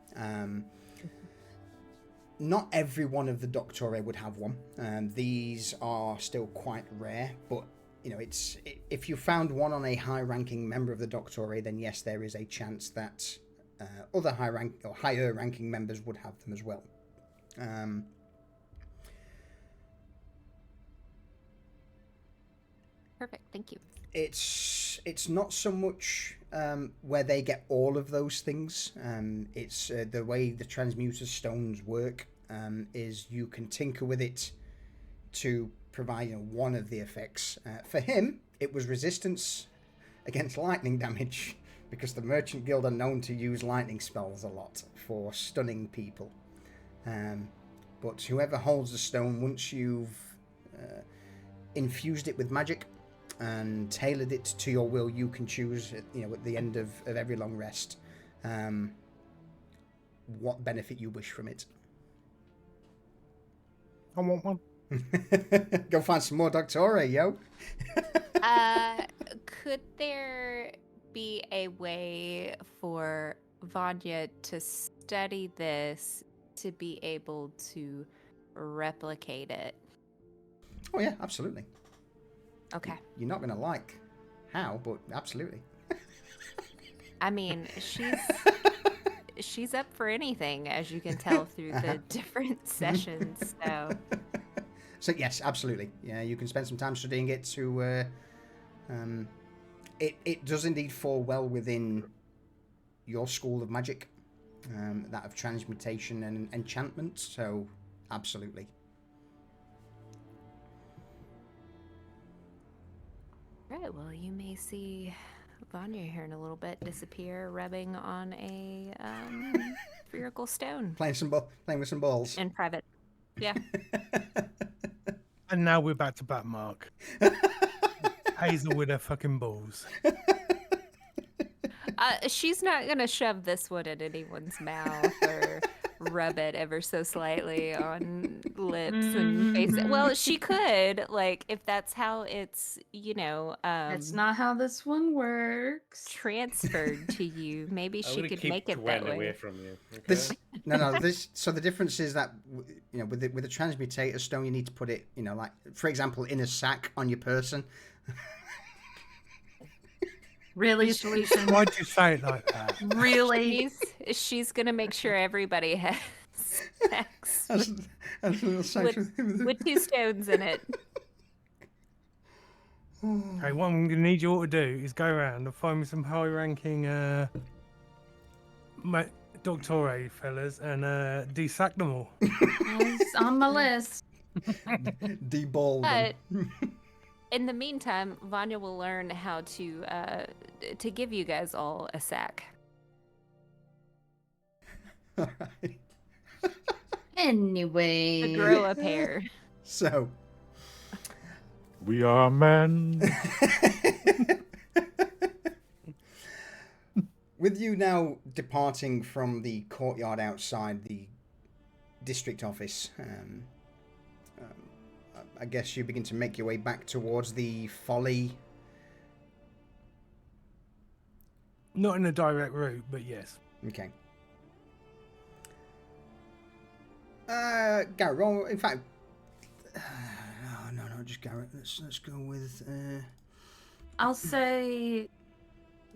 Not every one of the Doctore would have one. These are still quite rare, but if you found one on a high-ranking member of the Doctore, then yes, there is a chance that other higher-ranking members would have them as well. Perfect, thank you. It's not so much where they get all of those things. It's the way the Transmuter Stones work is you can tinker with it to provide one of the effects. For him, it was resistance against lightning damage, because the Merchant Guild are known to use lightning spells a lot for stunning people. But whoever holds the stone, once you've infused it with magic and tailored it to your will, you can choose, at the end of every long rest, what benefit you wish from it. I want one. Go find some more Doctore, yo. Could there be a way for Vanya to study this to be able to replicate it? Oh yeah, absolutely. Okay. You're not gonna like how, but absolutely. I mean, she's up for anything, as you can tell through the different sessions. So yes, absolutely. Yeah, you can spend some time studying it to. It does indeed fall well within your school of magic, that of transmutation and enchantment. So absolutely. Right. Well, you may see Vanya here in a little bit disappear, rubbing on a spherical stone Playing with some balls. in private. Yeah. And now we're back to Batmark. Hazel with her fucking balls. She's not gonna shove this one in anyone's mouth or rub it ever so slightly on lips and face. Well, she could, like, if that's how it's, That's not how this one works. transferred to you. Maybe I'm she gonna could keep make it Gwen that way. away from you. Okay? This. So the difference is that with the transmutator stone, you need to put it, like for example, in a sack on your person. Really, Solution? Why'd you say it like that? Really? She's gonna make sure everybody has sex As a little sack with two stones in it. Okay, what I'm going to need you all to do is go around and find me some high-ranking Doctore fellas and desack them all. It's on my list. deball them. But in the meantime, Vanya will learn how to give you guys all a sack. All right. Anyway. To grow a pair. So. We are men. With you now departing from the courtyard outside the district office, I guess you begin to make your way back towards the Folly. Not in a direct route, but yes. Okay. Garrett, roll. In fact, no, just Garrett. Let's go with. I'll say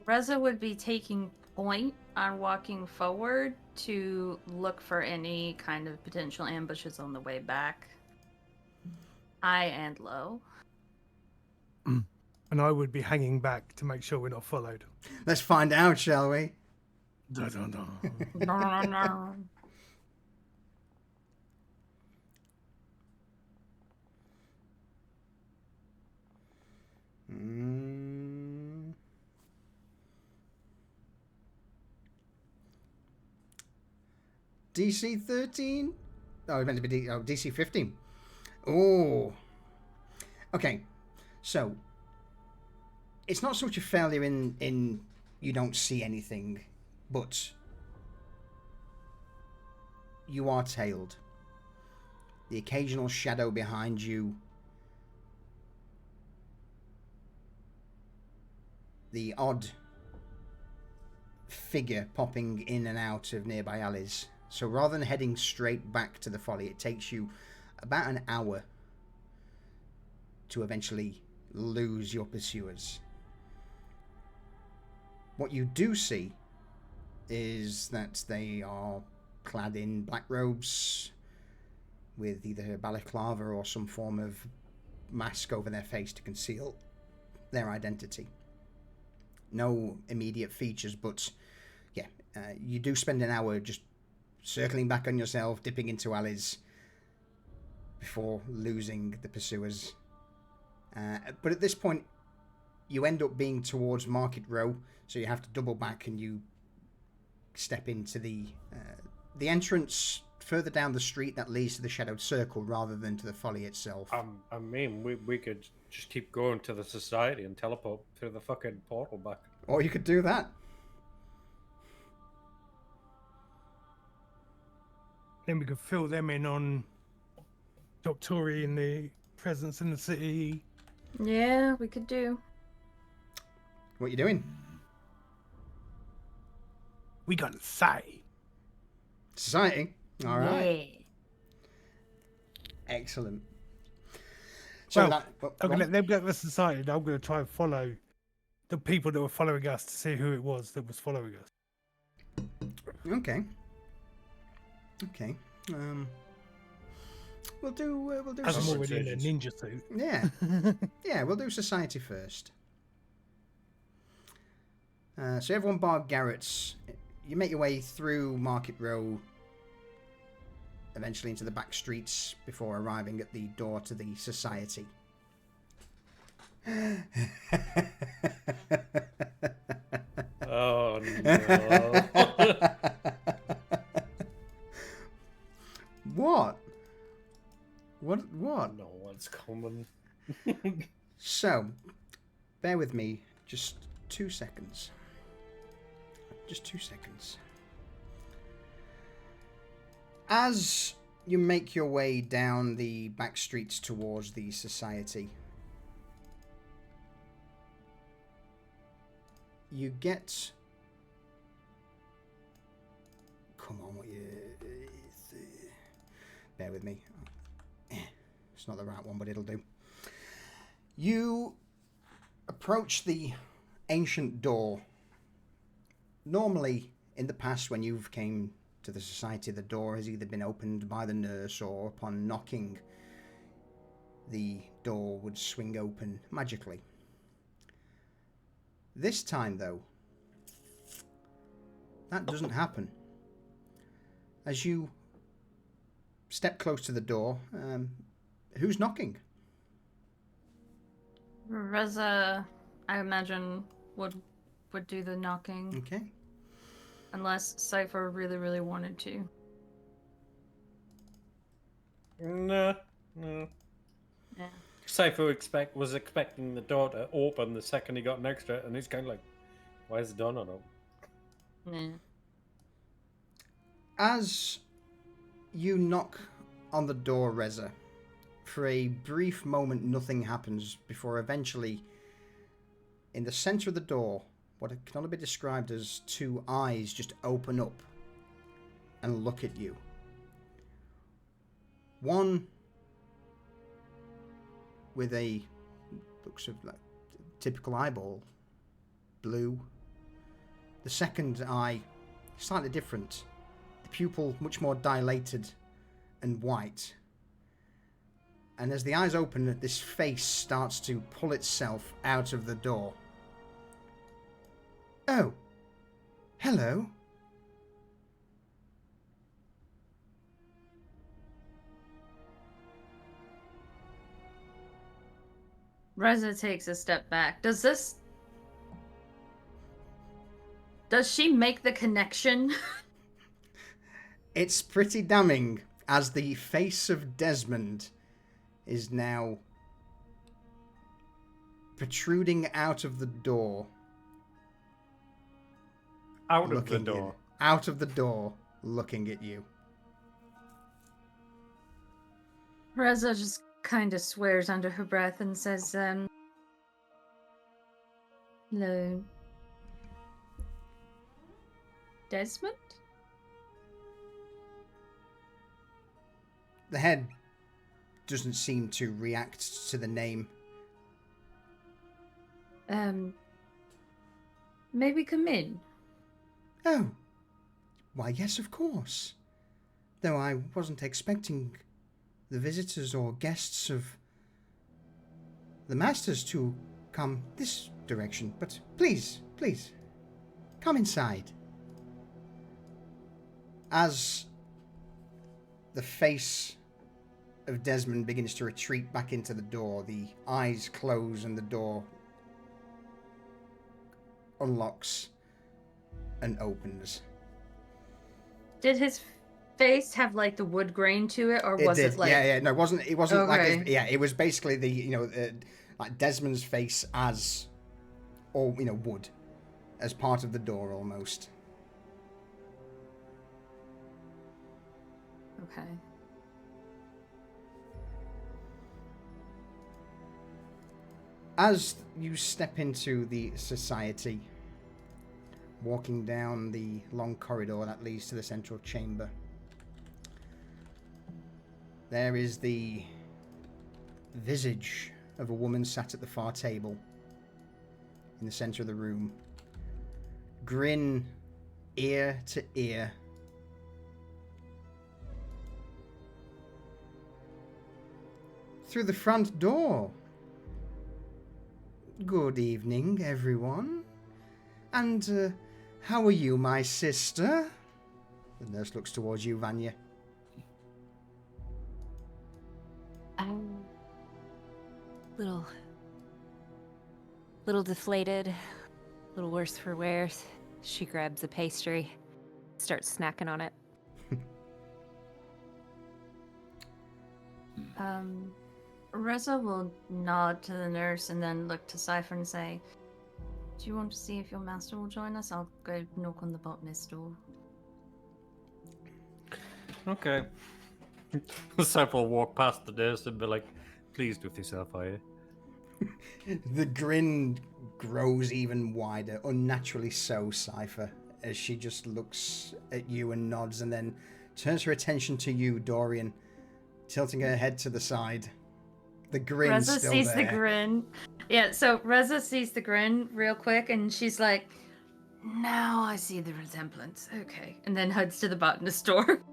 Reza would be taking point on walking forward to look for any kind of potential ambushes on the way back. High and low. And I would be hanging back to make sure we're not followed. Let's find out, shall we? No, no, no. DC 13? Oh, it meant to be DC 15. Oh. Okay. So, it's not so much a failure in you don't see anything, but you are tailed. The occasional shadow behind you, the odd figure popping in and out of nearby alleys. So rather than heading straight back to the Folly, it takes you about an hour to eventually lose your pursuers. What you do see is that they are clad in black robes with either a balaclava or some form of mask over their face to conceal their identity. No immediate features, but yeah, you do spend an hour just circling back on yourself, dipping into alleys before losing the pursuers. But at this point, you end up being towards Market Row, So you have to double back and you step into the entrance further down the street that leads to the Shadowed Circle rather than to the folly itself. I mean, we could just keep going to the society and teleport through the fucking portal back. Or you could do that. Then we could fill them in on Doctori and the presence in the city. Yeah, we could do. What you doing? We got to say. Society. All right. Yeah. Excellent. So Well, that, I'm going to let them get the society, and I'm going to try and follow the people that were following us to see who it was that was following us. Okay. Okay. We'll do. As I'm soc- already in a ninja suit. Yeah. Yeah. We'll do society first. So everyone bar Garrett's. You make your way through Market Row, eventually into the back streets before arriving at the door to the society. Oh no. What? What? No one's coming. So, bear with me just 2 seconds. Just 2 seconds. As you make your way down the back streets towards the society, you get... Come on, what you... Bear with me. It's not the right one, but it'll do. You approach the ancient door. Normally, in the past, when you've came to the society, the door has either been opened by the nurse or upon knocking, the door would swing open magically. This time, though, that doesn't happen. As you step close to the door, who's knocking? Reza, I imagine, would do the knocking. Okay. Unless Cypher really, really wanted to. No. Yeah. Cypher was expecting the door to open the second he got next to it, and he's kind of like, why is the door not open? Yeah. As you knock on the door, Reza, for a brief moment nothing happens before eventually, in the center of the door, what can only be described as two eyes just open up and look at you. One with a looks of like typical eyeball, blue. The second eye slightly different. The pupil much more dilated and white. And as the eyes open, this face starts to pull itself out of the door. Oh, hello. Reza takes a step back. Does she make the connection? It's pretty damning as the face of Desmond is now protruding out of the door. Out of the looking door. Out of the door, looking at you. Reza just kind of swears under her breath and says, hello. Desmond? The head doesn't seem to react to the name. May we come in? Oh, why yes, of course. Though I wasn't expecting the visitors or guests of the masters to come this direction, but please, come inside. As the face of Desmond begins to retreat back into the door, the eyes close and the door unlocks and opens. Did his face have like the wood grain to it, or It was did. it like? Yeah. No, it wasn't. It wasn't like. Okay. It was basically the like Desmond's face as, or wood, as part of the door almost. Okay. As you step into the society, walking down the long corridor that leads to the central chamber, there is the visage of a woman sat at the far table in the center of the room. Grin ear to ear. Through the front door. Good evening, everyone. And how are you, my sister? The nurse looks towards you, Vanya. Little deflated, little worse for wear. She grabs a pastry, starts snacking on it. Reza will nod to the nurse and then look to Cypher and say, "Do you want to see if your master will join us? I'll go knock on the botanist door." Okay. Cypher will walk past the desk and be like, pleased with yourself, are you? The grin grows even wider, unnaturally so, Cypher, as she just looks at you and nods and then turns her attention to you, Dorian, tilting her head to the side. The grin's Reza still sees there. the grin. Yeah, so Reza sees the grin real quick and she's like, "Now I see the resemblance. Okay." And then heads to the botanist door.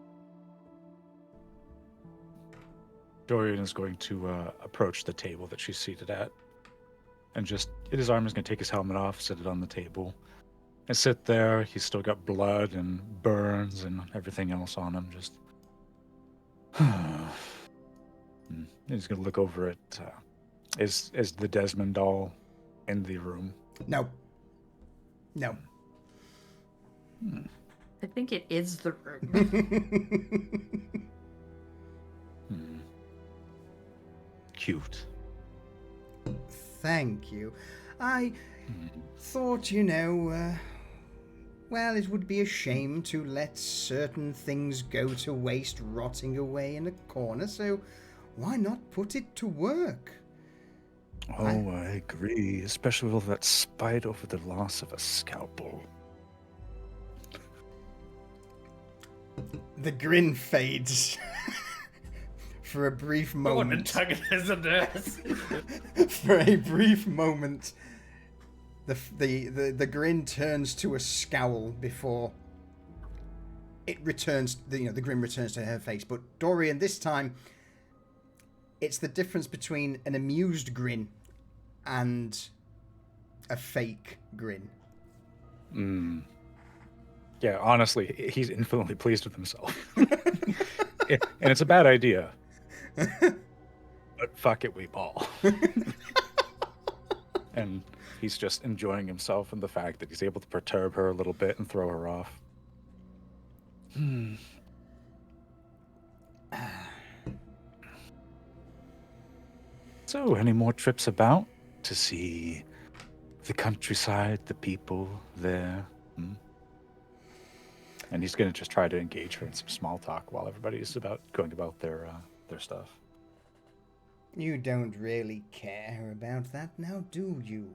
Dorian is going to approach the table that she's seated at, and just in his arm is going to take his helmet off, set it on the table, and sit there. He's still got blood and burns and everything else on him. Just he's going to look over at is the Desmond doll in the room? No. I think it is the room. Cute. Thank you. I thought, well, it would be a shame to let certain things go to waste rotting away in a corner, so why not put it to work? Oh, I agree, especially with that spite over the loss of a scalpel. The grin fades. For a brief moment. For a brief moment, the grin turns to a scowl before it returns. The grin returns to her face. But Dorian, this time, it's the difference between an amused grin and a fake grin. Yeah, honestly, he's infinitely pleased with himself, and it's a bad idea. But fuck it, we ball. And he's just enjoying himself and the fact that he's able to perturb her a little bit and throw her off. So, any more trips about to see the countryside, the people there? And he's going to just try to engage her in some small talk while everybody's going about their stuff. You don't really care about that now, do you?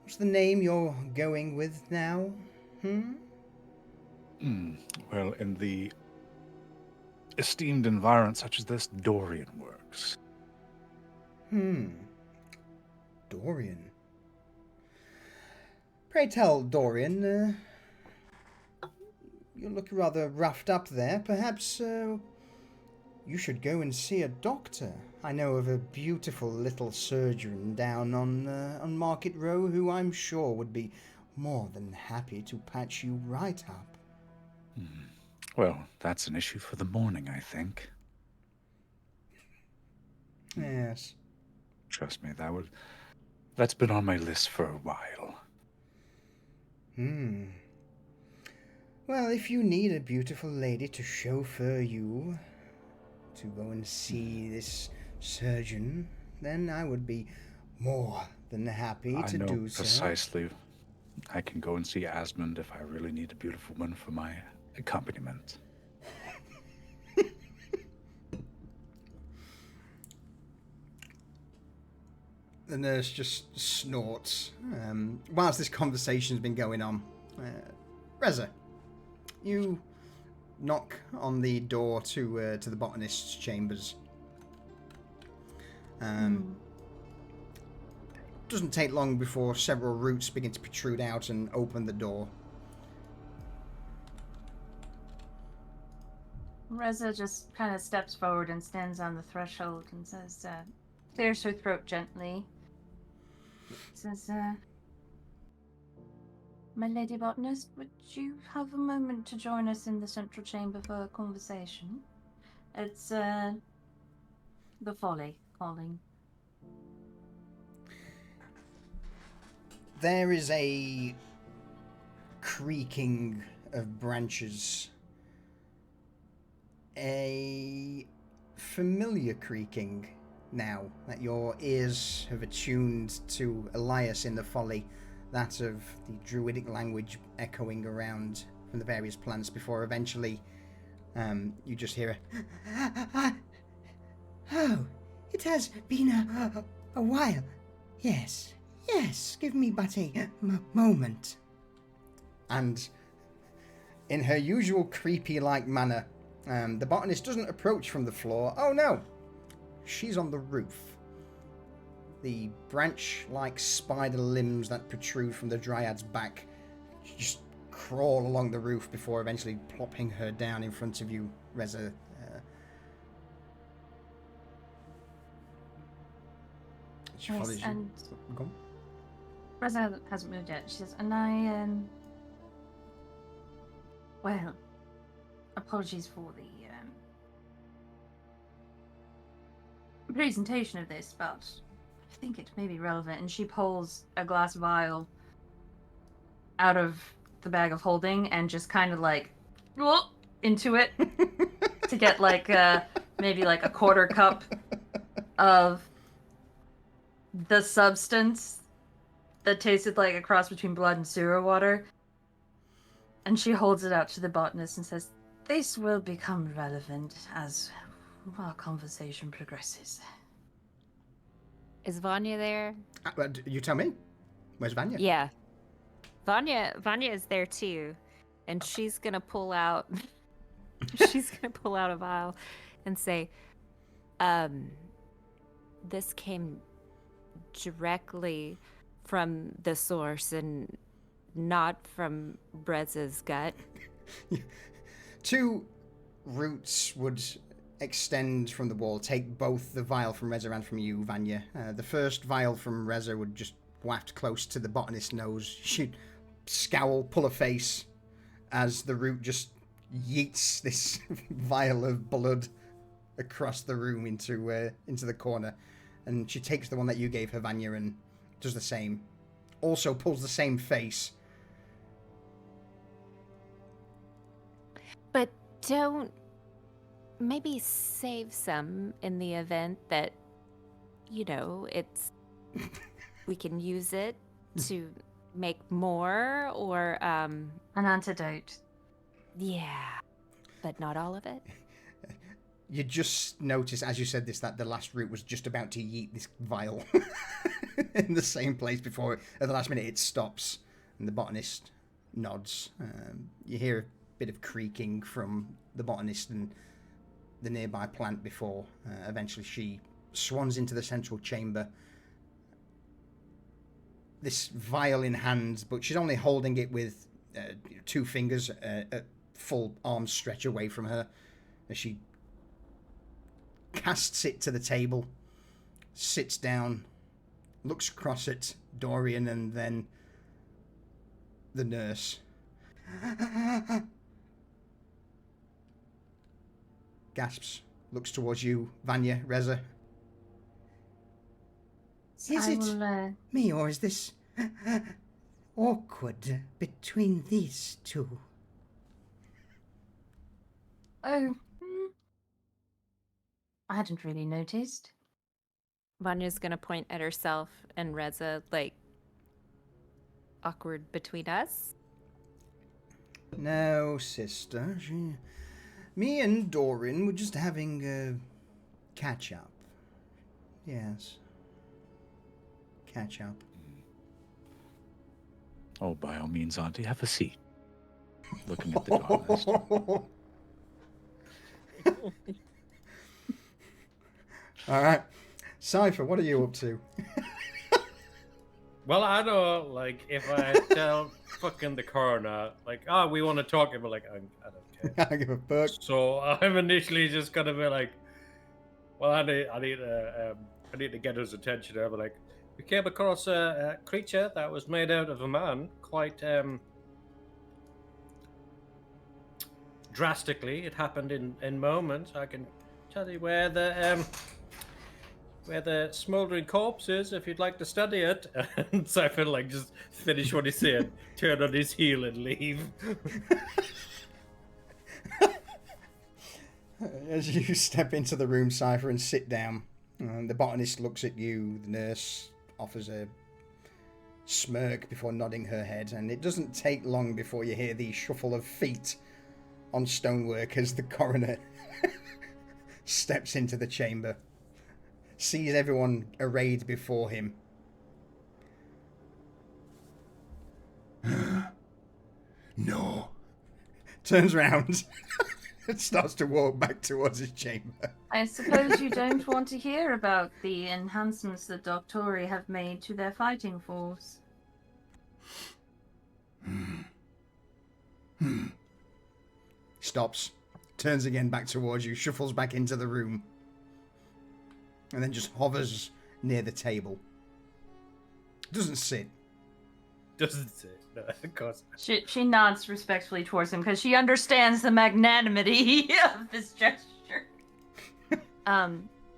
What's the name you're going with now? Well, in the esteemed environment such as this, Dorian works. Dorian. Pray tell, Dorian, you look rather roughed up there. Perhaps you should go and see a doctor. I know of a beautiful little surgeon down on Market Row who I'm sure would be more than happy to patch you right up. Well, that's an issue for the morning, I think. Yes. Trust me, that That's been on my list for a while. Well, if you need a beautiful lady to chauffeur you to go and see this surgeon, then I would be more than happy I to know do so. precisely. I can go and see Asmund if I really need a beautiful one for my accompaniment. The nurse just snorts whilst this conversation's been going on. Reza, you knock on the door to the botanist's chambers. Doesn't take long before several roots begin to protrude out and open the door. Reza just kind of steps forward and stands on the threshold and says, clears her throat gently. Says, my lady botanist, would you have a moment to join us in the central chamber for a conversation? It's, the Folly calling. There is a creaking of branches. A familiar creaking now that your ears have attuned to Elias in the Folly, that of the druidic language echoing around from the various plants before eventually you just hear Oh, it has been a while. Yes, give me but a moment. And in her usual creepy-like manner, the botanist doesn't approach from the floor. Oh no, she's on the roof. The branch-like spider limbs that protrude from the dryad's back just crawl along the roof before eventually plopping her down in front of you, Reza. She Yes, follows you. and Go on. Reza hasn't moved yet. She says, and I, well, apologies for the presentation of this, but I think it may be relevant. And she pulls a glass vial out of the bag of holding and just kind of like into it to get like maybe like a quarter cup of the substance that tasted like a cross between blood and sewer water. And she holds it out to the botanist and says, this will become relevant as our conversation progresses. Is Vanya there? You tell me. Where's Vanya? Yeah. Vanya is there too. And she's gonna pull out a vial and say, this came directly from the source and not from Breza's gut. Two roots would extend from the wall, take both the vial from Reza and from you, Vanya. The first vial from Reza would just waft close to the botanist's nose. She'd scowl, pull a face, as the root just yeets this vial of blood across the room into the corner. And she takes the one that you gave her, Vanya, and does the same. Also pulls the same face. But don't maybe save some in the event that, we can use it to make more or, An antidote. yeah, but not all of it. You just notice, as you said this, that the last root was just about to yeet this vial in the same place before, at the last minute, it stops, and the botanist nods. You hear a bit of creaking from the botanist and the nearby plant before eventually she swans into the central chamber. This vial in hand, but she's only holding it with 2 fingers at full arm stretch away from her as she casts it to the table, sits down, looks across at Dorian and then the nurse. Gasps, looks towards you, Vanya, Reza. Is I it will, me, or is this awkward between these two? oh, I hadn't really noticed. Vanya's gonna point at herself and Reza, like, awkward between us. No, sister. Me and Doran were just having a catch up. Yes. Catch up. Oh, by all means, Auntie, have a seat. Looking at the darkness. All right. Cypher, what are you up to? Well, I know, like, if I tell fucking the coroner, like, oh, we want to talk, and we're like, I don't care. I give a fuck. So I'm initially just gonna be like, well, I need to get his attention. I'm like, we came across a creature that was made out of a man, quite drastically. It happened in moments. I can tell you where the smoldering corpse is, if you'd like to study it. And Cypher, like, just finish what he's saying, turn on his heel and leave. As you step into the room, Cypher, and sit down, the botanist looks at you. The nurse offers a smirk before nodding her head, and it doesn't take long before you hear the shuffle of feet on stonework as the coroner steps into the chamber, sees everyone arrayed before him. No. Turns around and starts to walk back towards his chamber. I suppose you don't want to hear about the enhancements that Doctori have made to their fighting force. Stops, turns again back towards you, shuffles back into the room, and then just hovers near the table. Doesn't sit. Doesn't say. No, of course. She nods respectfully towards him because she understands the magnanimity of this gesture.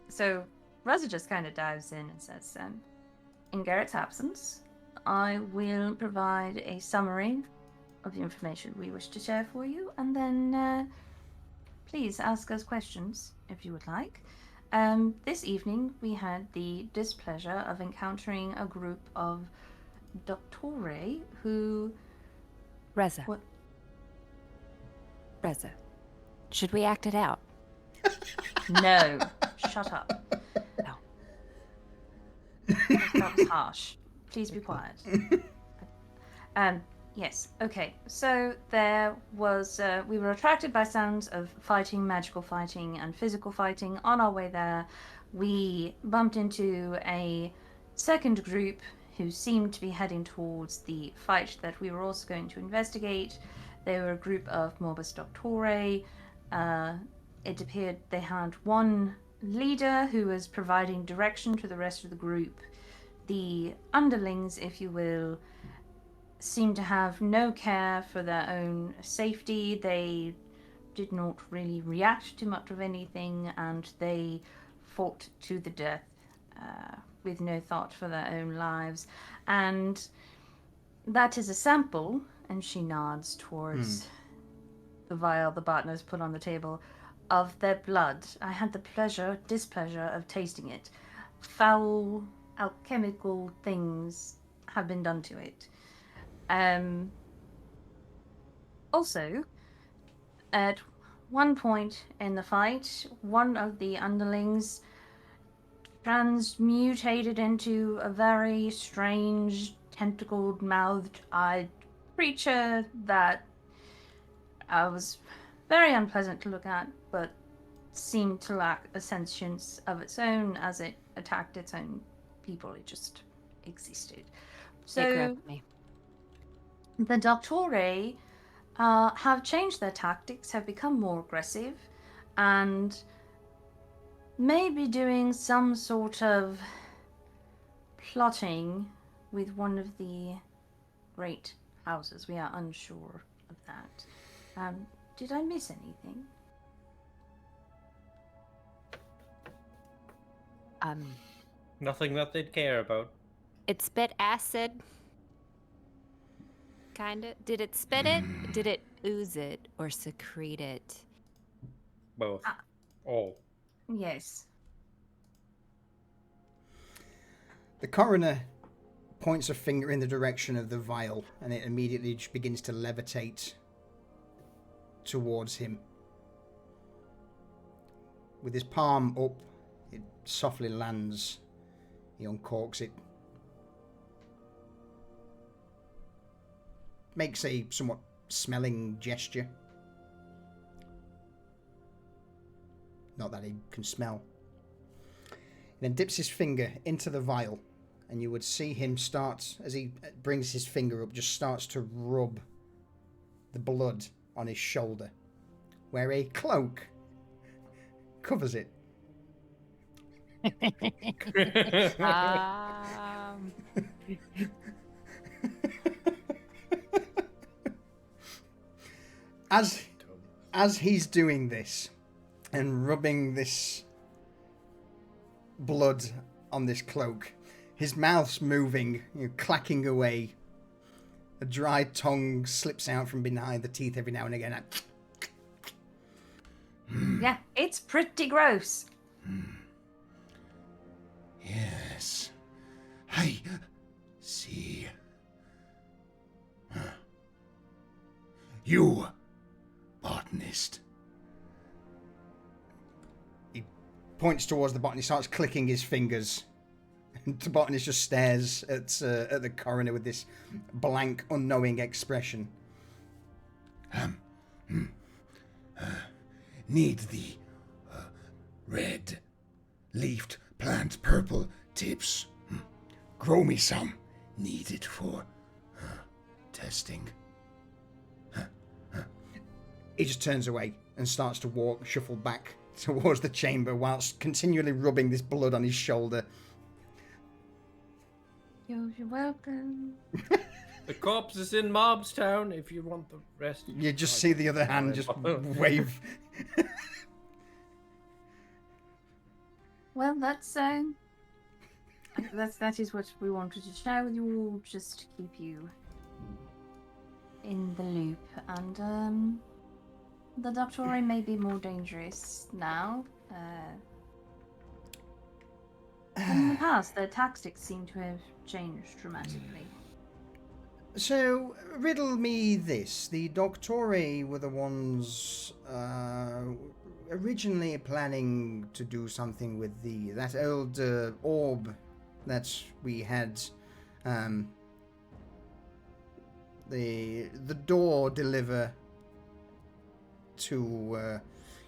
So Reza just kind of dives in and says, in Garrett's absence, I will provide a summary of the information we wish to share for you, and then please ask us questions if you would like. This evening we had the displeasure of encountering a group of Doctore who... Reza. What? Reza. Should we act it out? No. Shut up. No. That was harsh. Please be quiet. Yes. Okay. So there was... we were attracted by sounds of fighting, magical fighting, and physical fighting. On our way there, we bumped into a second group who seemed to be heading towards the fight that we were also going to investigate. They were a group of Morbus Doctore. It appeared they had one leader who was providing direction to the rest of the group. The underlings, if you will, seemed to have no care for their own safety. They did not really react to much of anything, and they fought to the death with no thought for their own lives. And that is a sample, and she nods towards the vial the botanist put on the table, of their blood. I had the displeasure of tasting it. Foul, alchemical things have been done to it. Also, at one point in the fight, one of the underlings transmutated into a very strange, tentacled, mouthed-eyed creature that was very unpleasant to look at, but seemed to lack a sentience of its own as it attacked its own people. It just existed. It grabbed me. The Doctore have changed their tactics, have become more aggressive, and may be doing some sort of plotting with one of the great houses. We are unsure of that. Did I miss anything? Nothing that they'd care about. It spit acid. Kinda. Did it spit it? Did it ooze it or secrete it? Both. Ah. All. Yes. The coroner points a finger in the direction of the vial, and it immediately just begins to levitate towards him. With his palm up, it softly lands. He uncorks it. Makes a somewhat smelling gesture. Not that he can smell. Then dips his finger into the vial, and you would see him start, as he brings his finger up, just starts to rub the blood on his shoulder, where a cloak covers it. Um, As he's doing this and rubbing this blood on this cloak, his mouth's moving, clacking away. A dry tongue slips out from behind the teeth every now and again. Yeah, it's pretty gross. Yes, I see. You, botanist. He points towards the botanist, starts clicking his fingers. And the botanist just stares at the coroner with this blank, unknowing expression. Need the red leafed plant, purple tips. Grow me some. Need it for testing. He just turns away and starts to shuffle back towards the chamber whilst continually rubbing this blood on his shoulder. You're welcome. The corpse is in Mobstown if you want the rest. You just see the other hand just wave. Well, that is what we wanted to share with you all, just to keep you in the loop. And the Doctore may be more dangerous now. Than in the past, their tactics seem to have changed dramatically. So, riddle me this. The Doctore were the ones originally planning to do something with that old orb that we had the door deliver to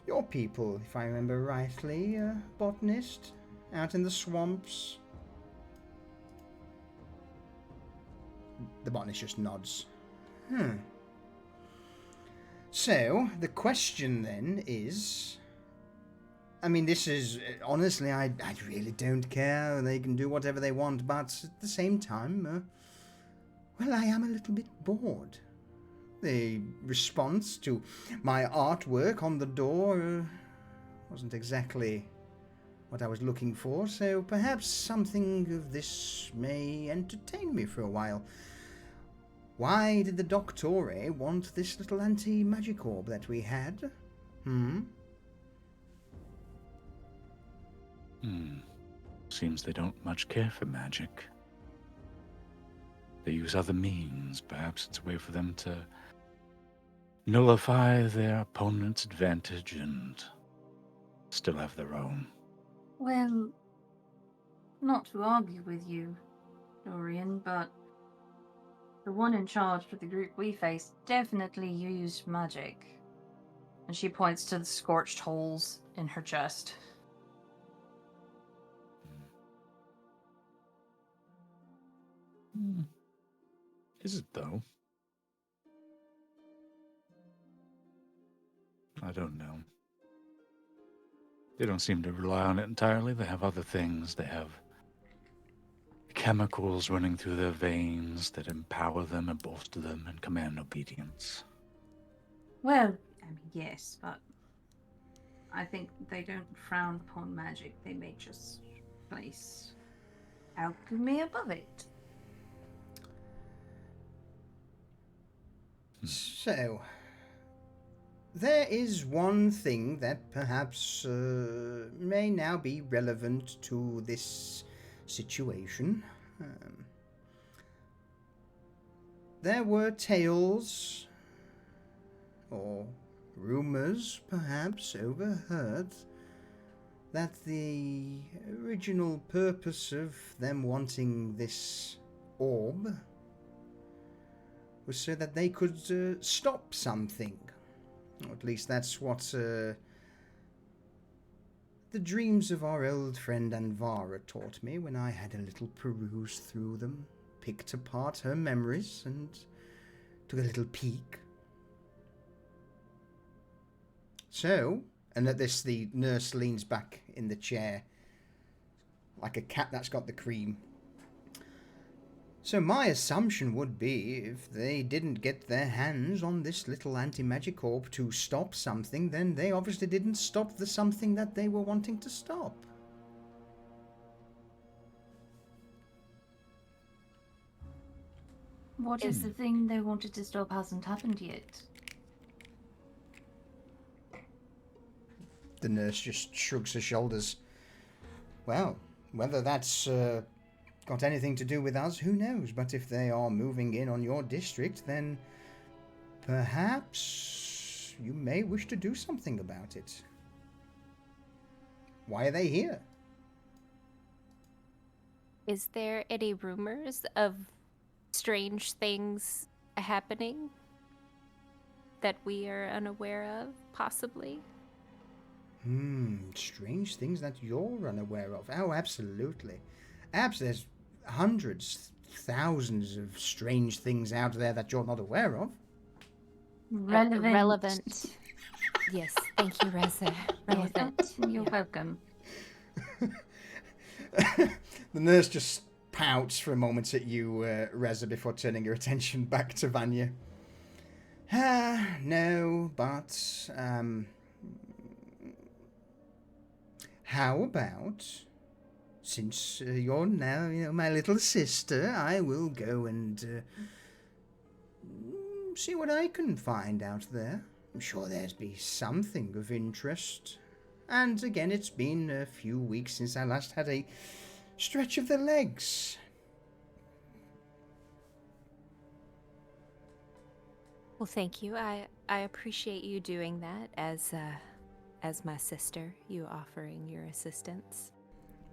your people, if I remember rightly, botanist, out in the swamps. The botanist just nods. So, the question then is... I mean, this is... Honestly, I really don't care. They can do whatever they want, but at the same time... well, I am a little bit bored. The response to my artwork on the door wasn't exactly what I was looking for, so perhaps something of this may entertain me for a while. Why did the Doctore want this little anti-magic orb that we had? Seems they don't much care for magic. They use other means. Perhaps it's a way for them to nullify their opponent's advantage and still have their own. Well, not to argue with you, Dorian, but the one in charge of the group we faced definitely used magic. And she points to the scorched holes in her chest. Is it, though? I don't know. They don't seem to rely on it entirely. They have other things. They have chemicals running through their veins that empower them and bolster them and command obedience. Well, I mean, yes, but I think they don't frown upon magic. They may just place alchemy above it. So, there is one thing that perhaps may now be relevant to this situation. There were tales, or rumors perhaps, overheard, that the original purpose of them wanting this orb was so that they could stop something. Or at least that's what the dreams of our old friend Anvara taught me when I had a little peruse through them, picked apart her memories, and took a little peek. So, and at this the nurse leans back in the chair like a cat that's got the cream. So my assumption would be, if they didn't get their hands on this little anti-magic orb to stop something, then they obviously didn't stop the something that they were wanting to stop. What is the thing they wanted to stop hasn't happened yet? The nurse just shrugs her shoulders. Well, whether that's got anything to do with us, who knows? But if they are moving in on your district, then perhaps you may wish to do something about it. Why are they here? Is there any rumors of strange things happening that we are unaware of, possibly? Strange things that you're unaware of. Oh, absolutely. There's hundreds, thousands of strange things out there that you're not aware of. Relevant. Yes, thank you, Reza. Relevant. You're welcome. The nurse just pouts for a moment at you, Reza, before turning your attention back to Vanya. No, but, how about, since you're now, my little sister, I will go and see what I can find out there. I'm sure there's be something of interest. And again, it's been a few weeks since I last had a stretch of the legs. Well, thank you. I appreciate you doing that as my sister, you offering your assistance.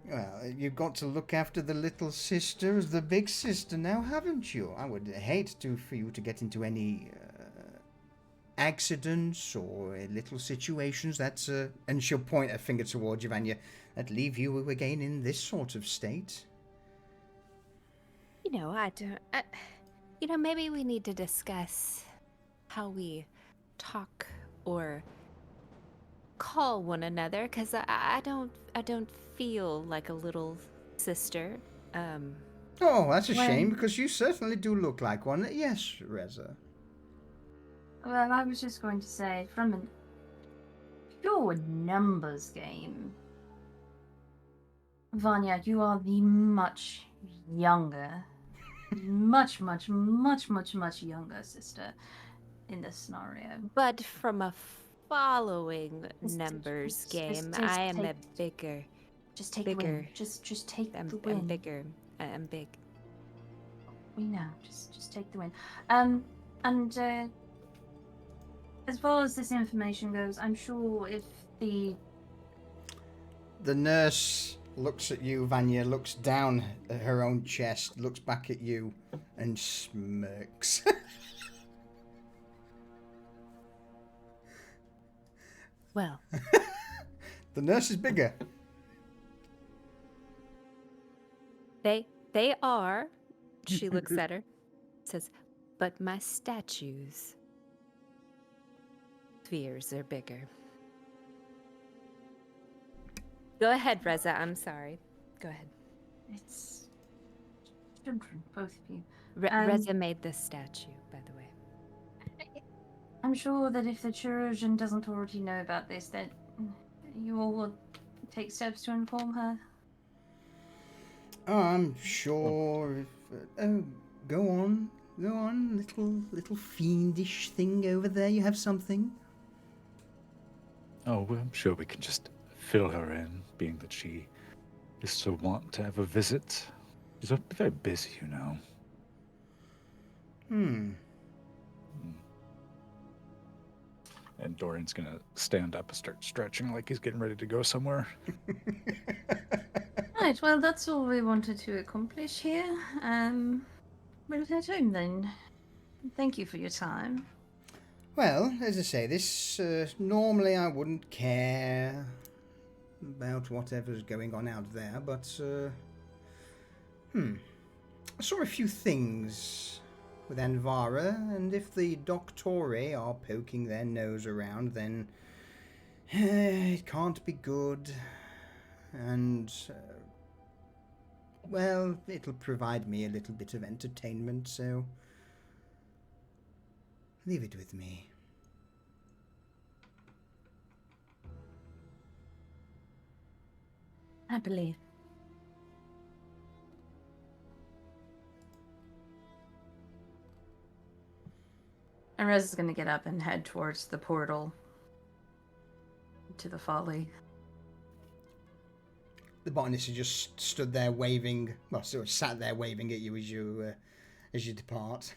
Well, you've got to look after the little sister as the big sister now, haven't you? I would hate for you to get into any accidents or little situations that, and she'll point a finger towards you, Vanya, that leave you again in this sort of state. Maybe we need to discuss how we talk or call one another, because I don't feel like a little sister. Oh, that's a shame, because you certainly do look like one. Yes, Reza. Well, I was just going to say, from a pure numbers game, Vanya, you are the much younger, much younger sister in this scenario. But from a following numbers game, I am a bigger. Just take the win. Just take the win. I'm bigger. I'm big. We know. Just take the win. And as far as this information goes, I'm sure if the nurse looks at you, Vanya, looks down at her own chest, looks back at you, and smirks. Well. The nurse is bigger. They are. She looks at her, says, but my statues' spheres are bigger. Go ahead, Reza. I'm sorry. Go ahead. It's children, both of you. Reza made this statue, by the way. I'm sure that if the chirurgeon doesn't already know about this, that you all will take steps to inform her. Oh, I'm sure. Oh, go on, little fiendish thing over there. You have something. Oh, well, I'm sure we can just fill her in, being that she is so want to have a visit. She's very busy, you know. And Dorian's gonna stand up and start stretching like he's getting ready to go somewhere. Right, well, that's all we wanted to accomplish here. We'll head home then. Thank you for your time. Well, as I say, this normally I wouldn't care about whatever's going on out there, but I saw a few things with Anvara, and if the Doctori are poking their nose around, then it can't be good. And well, it'll provide me a little bit of entertainment, so leave it with me. I believe. And Rez is going to get up and head towards the portal to the folly. The botanist has just stood there waving, well, sort of sat there waving at you as you depart.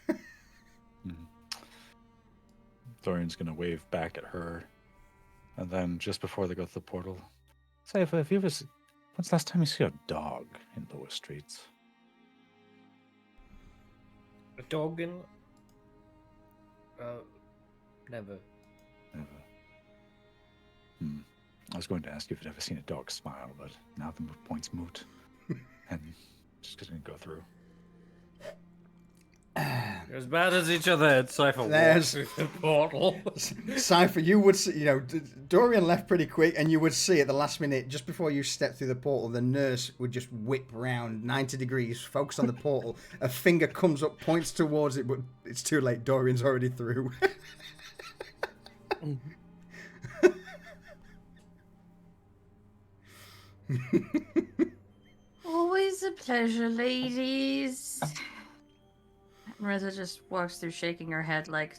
Dorian's gonna wave back at her, and then just before they go to the portal, say, if you ever, when's the last time you see a dog in Lower Streets? A dog in? Never. Never. I was going to ask you if you'd ever seen a dog smile, but now the point's moot. And just gonna go through. You're as bad as each other, and Cypher walks through the portal. Cypher, you would see, Dorian left pretty quick, and you would see at the last minute, just before you stepped through the portal, the nurse would just whip round 90 degrees, focus on the portal. A finger comes up, points towards it, but it's too late. Dorian's already through. Always a pleasure, ladies. Reza just walks through shaking her head like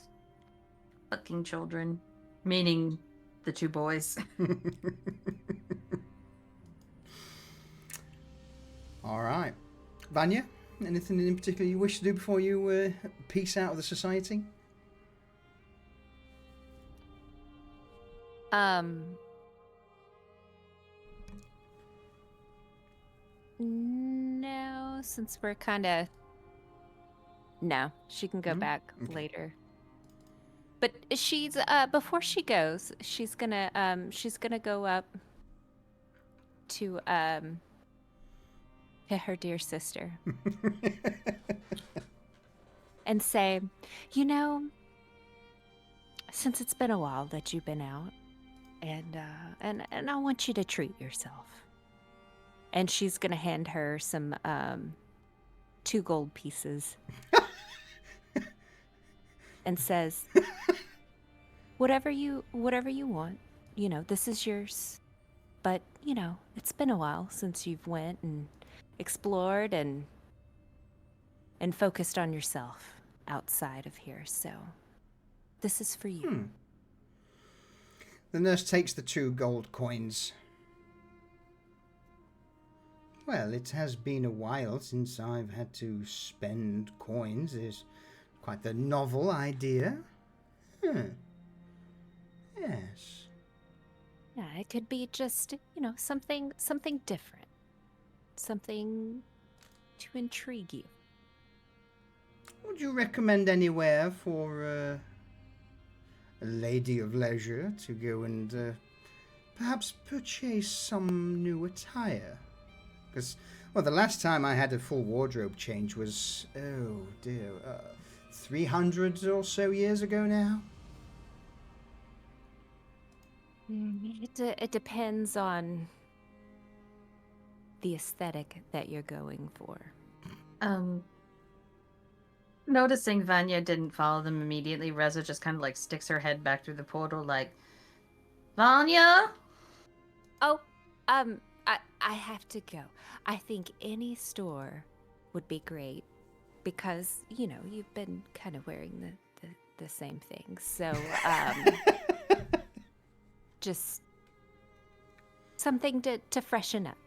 fucking children. Meaning the two boys. Alright. Vanya, anything in particular you wish to do before you peace out of the society? No, since we're kind of... No, she can go back later. But she's before she goes, she's gonna go up to her dear sister and say, since it's been a while that you've been out, and I want you to treat yourself. And she's gonna hand her some 2 gold pieces. And says, whatever you want, this is yours. But, it's been a while since you've went and explored and focused on yourself outside of here. So this is for you. The nurse takes the 2 gold coins. Well, it has been a while since I've had to spend coins. It's quite the novel idea. Yes. Yeah, it could be just, something different. Something to intrigue you. Would you recommend anywhere for a lady of leisure to go and perhaps purchase some new attire? Because, the last time I had a full wardrobe change was, 300 or so years ago now. It depends on the aesthetic that you're going for. Noticing Vanya didn't follow them immediately, Reza just kind of like sticks her head back through the portal like, Vanya? Oh, I have to go. I think any store would be great because, you know, you've been kind of wearing the same thing. So, just something to freshen up.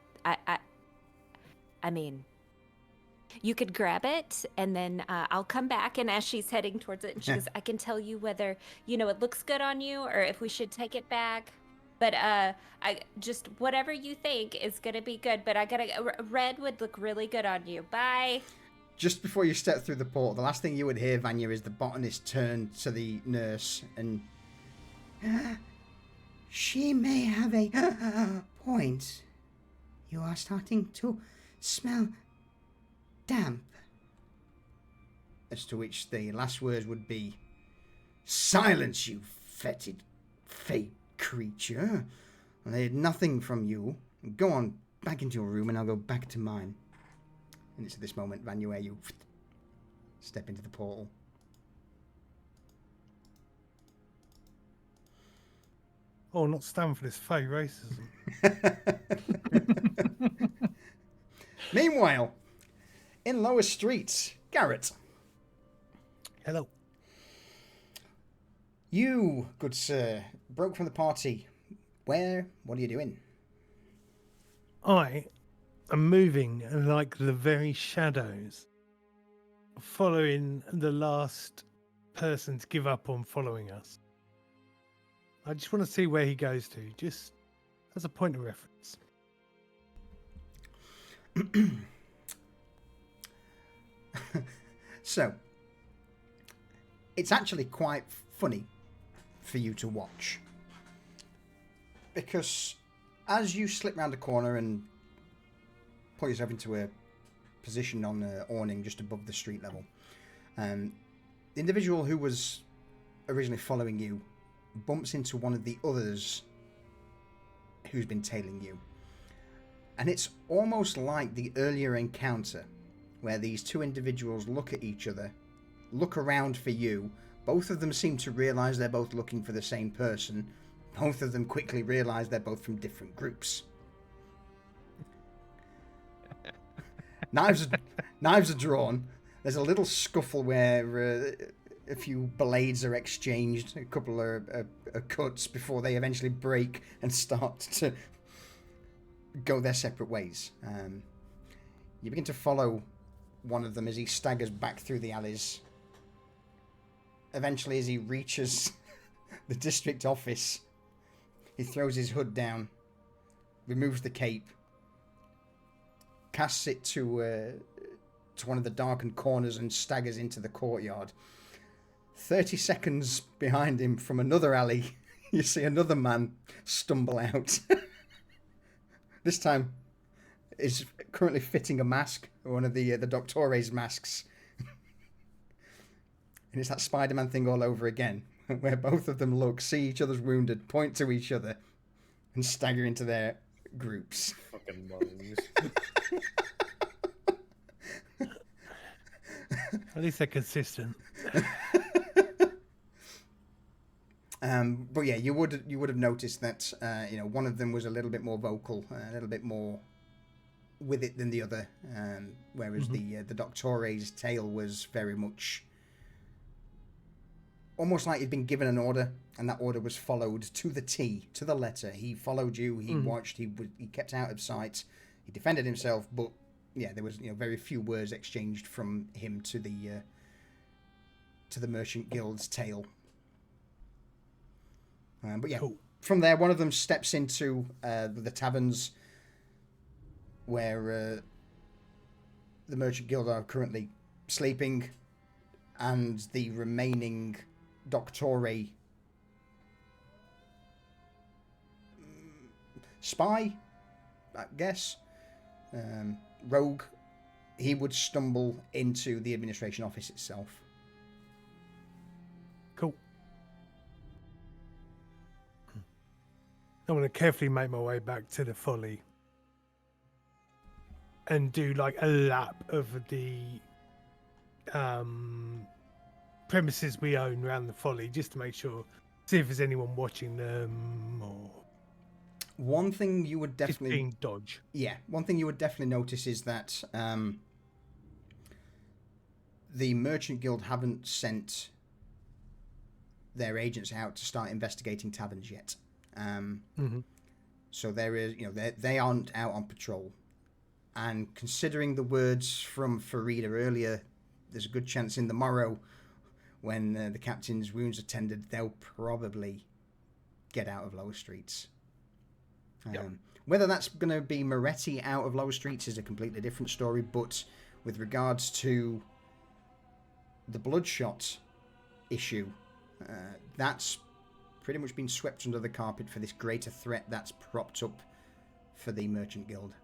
I mean, you could grab it and then I'll come back. And as she's heading towards it, and she goes, I can tell you whether, you know, it looks good on you or if we should take it back. But I just whatever you think is gonna be good. But red would look really good on you. Bye. Just before you step through the portal, the last thing you would hear, Vanya, is the botanist turn to the nurse and... she may have a point. You are starting to smell damp. As to which the last words would be, silence, you fetid, fake creature. I heard nothing from you. Go on back into your room and I'll go back to mine. And it's at this moment, Vanya, where you step into the portal. Oh, not stand for this fake racism. Meanwhile, in lower streets, Garrett. Hello. You, good sir, broke from the party. Where? What are you doing? I am moving like the very shadows, following the last person to give up on following us. I just want to see where he goes to, just as a point of reference. So, it's actually quite funny for you to watch. Because as you slip round the corner and put yourself into a position on the awning just above the street level, the individual who was originally following you bumps into one of the others who's been tailing you. And it's almost like the earlier encounter where these two individuals look at each other, look around for you. Both of them seem to realise they're both looking for the same person. Both of them quickly realise they're both from different groups. Knives are drawn. There's a little scuffle where a few blades are exchanged. A couple are cuts before they eventually break and start to go their separate ways. You begin to follow one of them as he staggers back through the alleys. Eventually, as he reaches the district office, he throws his hood down, removes the cape, casts it to one of the darkened corners and staggers into the courtyard. 30 seconds behind him from another alley, you see another man stumble out. This time is currently fitting a mask, one of the Doctores masks. And it's that Spider-Man thing all over again, where both of them look, see each other's wounded, point to each other, and stagger into their groups. Fucking moans. At least they're consistent. But yeah, you would have noticed that one of them was a little bit more vocal, a little bit more with it than the other, whereas the Doctore's tale was very much almost like he'd been given an order, and that order was followed to the T, to the letter. He followed you, he watched, he kept out of sight, he defended himself, but yeah, there was very few words exchanged from him to the Merchant Guild's tale. But yeah, from there, one of them steps into the taverns where the Merchant Guild are currently sleeping, and the remaining Doctore spy, I guess, rogue, he would stumble into the administration office itself. Cool. I'm going to carefully make my way back to the Folly and do like a lap of the premises we own around the Folly, just to make sure, see if there's anyone watching them or... One thing you would It's definitely being dodge. one thing you would definitely notice is that the Merchant Guild haven't sent their agents out to start investigating taverns yet. So there is, they aren't out on patrol. And considering the words from Farida earlier, there's a good chance in the morrow, when the captain's wounds are tended, they'll probably get out of Lower Streets. Whether that's going to be Moretti out of Lower Streets is a completely different story, but with regards to the Bloodshot issue, that's pretty much been swept under the carpet for this greater threat that's propped up for the Merchant Guild.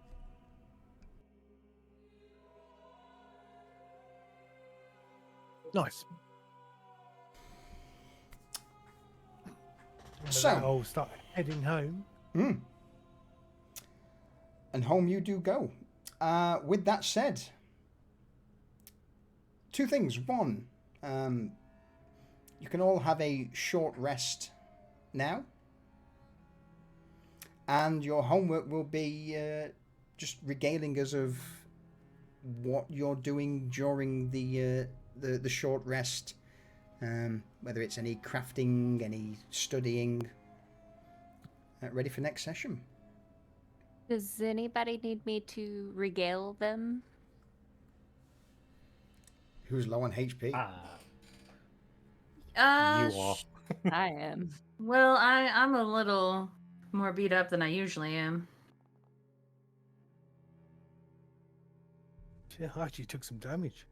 Nice. So I'll start heading home. And home you do go. With that said, two things. One, you can all have a short rest now. And your homework will be just regaling us of what you're doing during the short rest. Whether it's any crafting, any studying. Ready for next session. Does anybody need me to regale them? Who's low on HP? You are. I am. Well, I'm a little more beat up than I usually am. Yeah, I actually took some damage.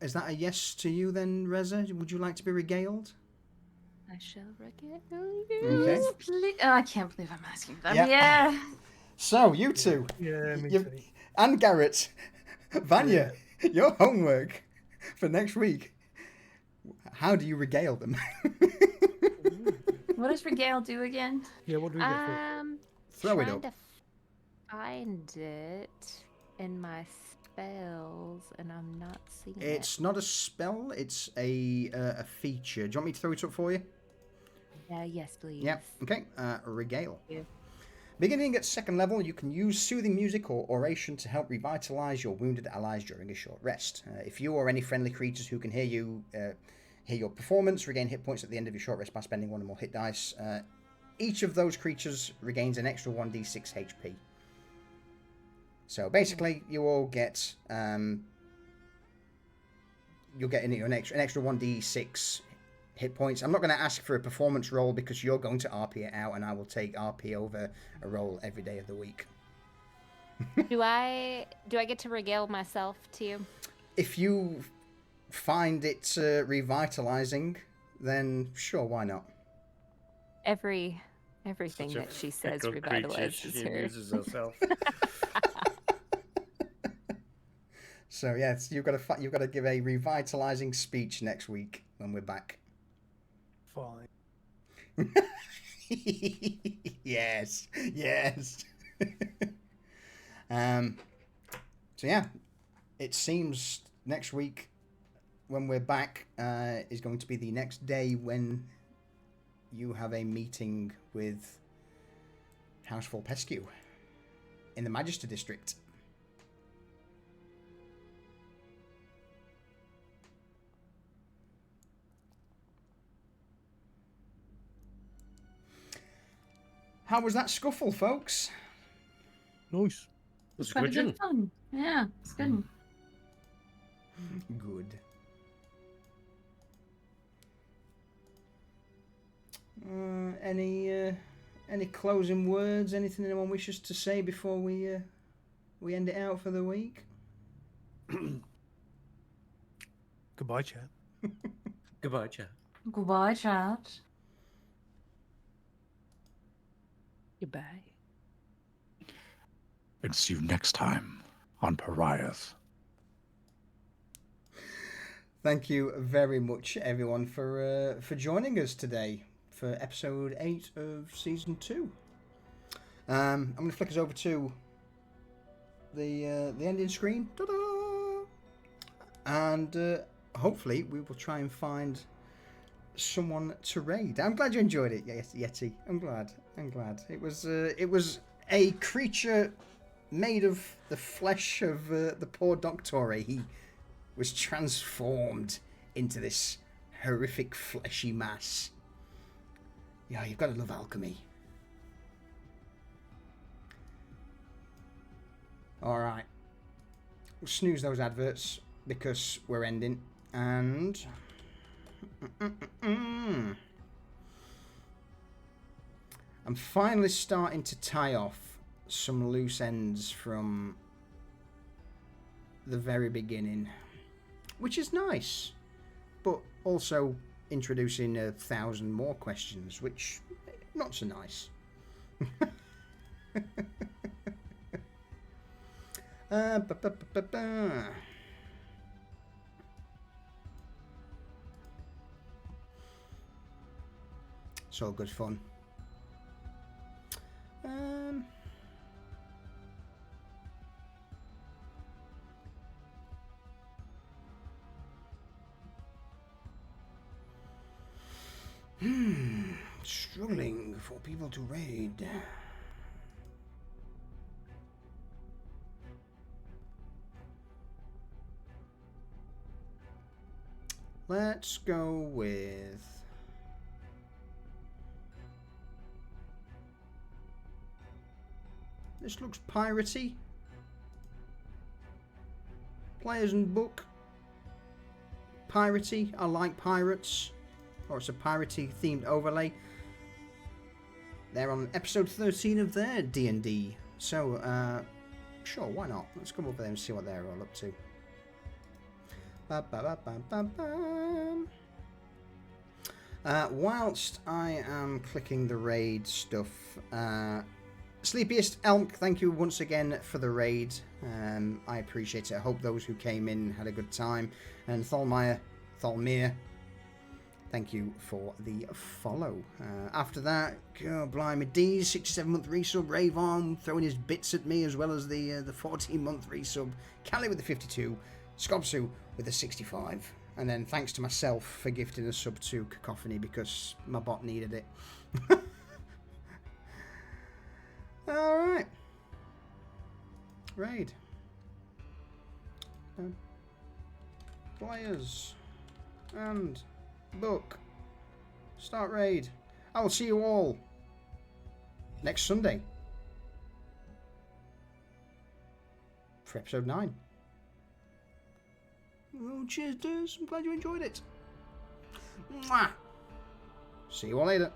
Is that a yes to you then, Reza? Would you like to be regaled? I shall regale Okay. you. Please. Oh, I can't believe I'm asking them. Yeah. Yeah. So, you two, Yeah, me you- too. and Garrett, Vanya, your homework for next week. How do you regale them? What does regale do again? Yeah, what do we get for? Throw it Trying up. to find it in my spells, and I'm not seeing It's not a spell, it's a feature. Do you want me to throw it up for you? it. Yes, please. Yep. Okay. Regale. Thank you. Beginning at second level, you can use soothing music or oration to help revitalize your wounded allies during a short rest. If you or any friendly creatures who can hear you hear your performance regain hit points at the end of your short rest by spending one or more hit dice, each of those creatures regains an extra 1d6 HP. So basically, you all get you'll get an extra 1d6 hit points. I'm not going to ask for a performance roll because you're going to RP it out, and I will take RP over a roll every day of the week. Do I get to regale myself too? If you find it revitalizing, then sure, why not? Everything Such a that she says fickle creature, revitalizes she her. amuses herself. So yes, you've got to give a revitalizing speech next week when we're back. Fine. Yes. So yeah, it seems next week when we're back is going to be the next day when you have a meeting with House Pescu in the Magister District. How was that scuffle, folks? Nice. It was Quite a good. bit of fun. Yeah, it's good. Good. Any closing words? Anything anyone wishes to say before we end it out for the week? Goodbye, chat. Goodbye, chat. Goodbye, chat. Goodbye. And see you next time on Pariahs. Thank you very much, everyone, for joining us today for episode 8 of season 2. I'm going to flick us over to the ending screen. Ta-da! And hopefully we will try and find someone to raid. I'm glad you enjoyed it, Yeti. I'm glad. It was a creature made of the flesh of the poor Doctore. He was transformed into this horrific fleshy mass. Yeah, you've got to love alchemy. Alright. We'll snooze those adverts because we're ending. And... I'm finally starting to tie off some loose ends from the very beginning, which is nice, but also introducing 1,000 more questions, which not so nice. It's all good fun. Struggling for people to raid. Let's go with... This looks piratey. Players and book. Piratey. I like pirates. Or it's a piratey themed overlay. They're on episode 13 of their D&D. So, sure, why not? Let's come over there and see what they're all up to. Whilst I am clicking the raid stuff, Sleepiest Elk, thank you once again for the raid. I appreciate it. I hope those who came in had a good time. And Thalmir, thank you for the follow. After that, oh, blimey, D's 67-month resub, Ravon throwing his bits at me, as well as the 14-month resub, Callie with the 52, Scobsu with the 65, and then thanks to myself for gifting a sub to Cacophony because my bot needed it. Alright. Raid. Players. And book. Start raid. I will see you all next Sunday for episode 9. Oh, cheers, dudes. I'm glad you enjoyed it. Mwah. See you all later.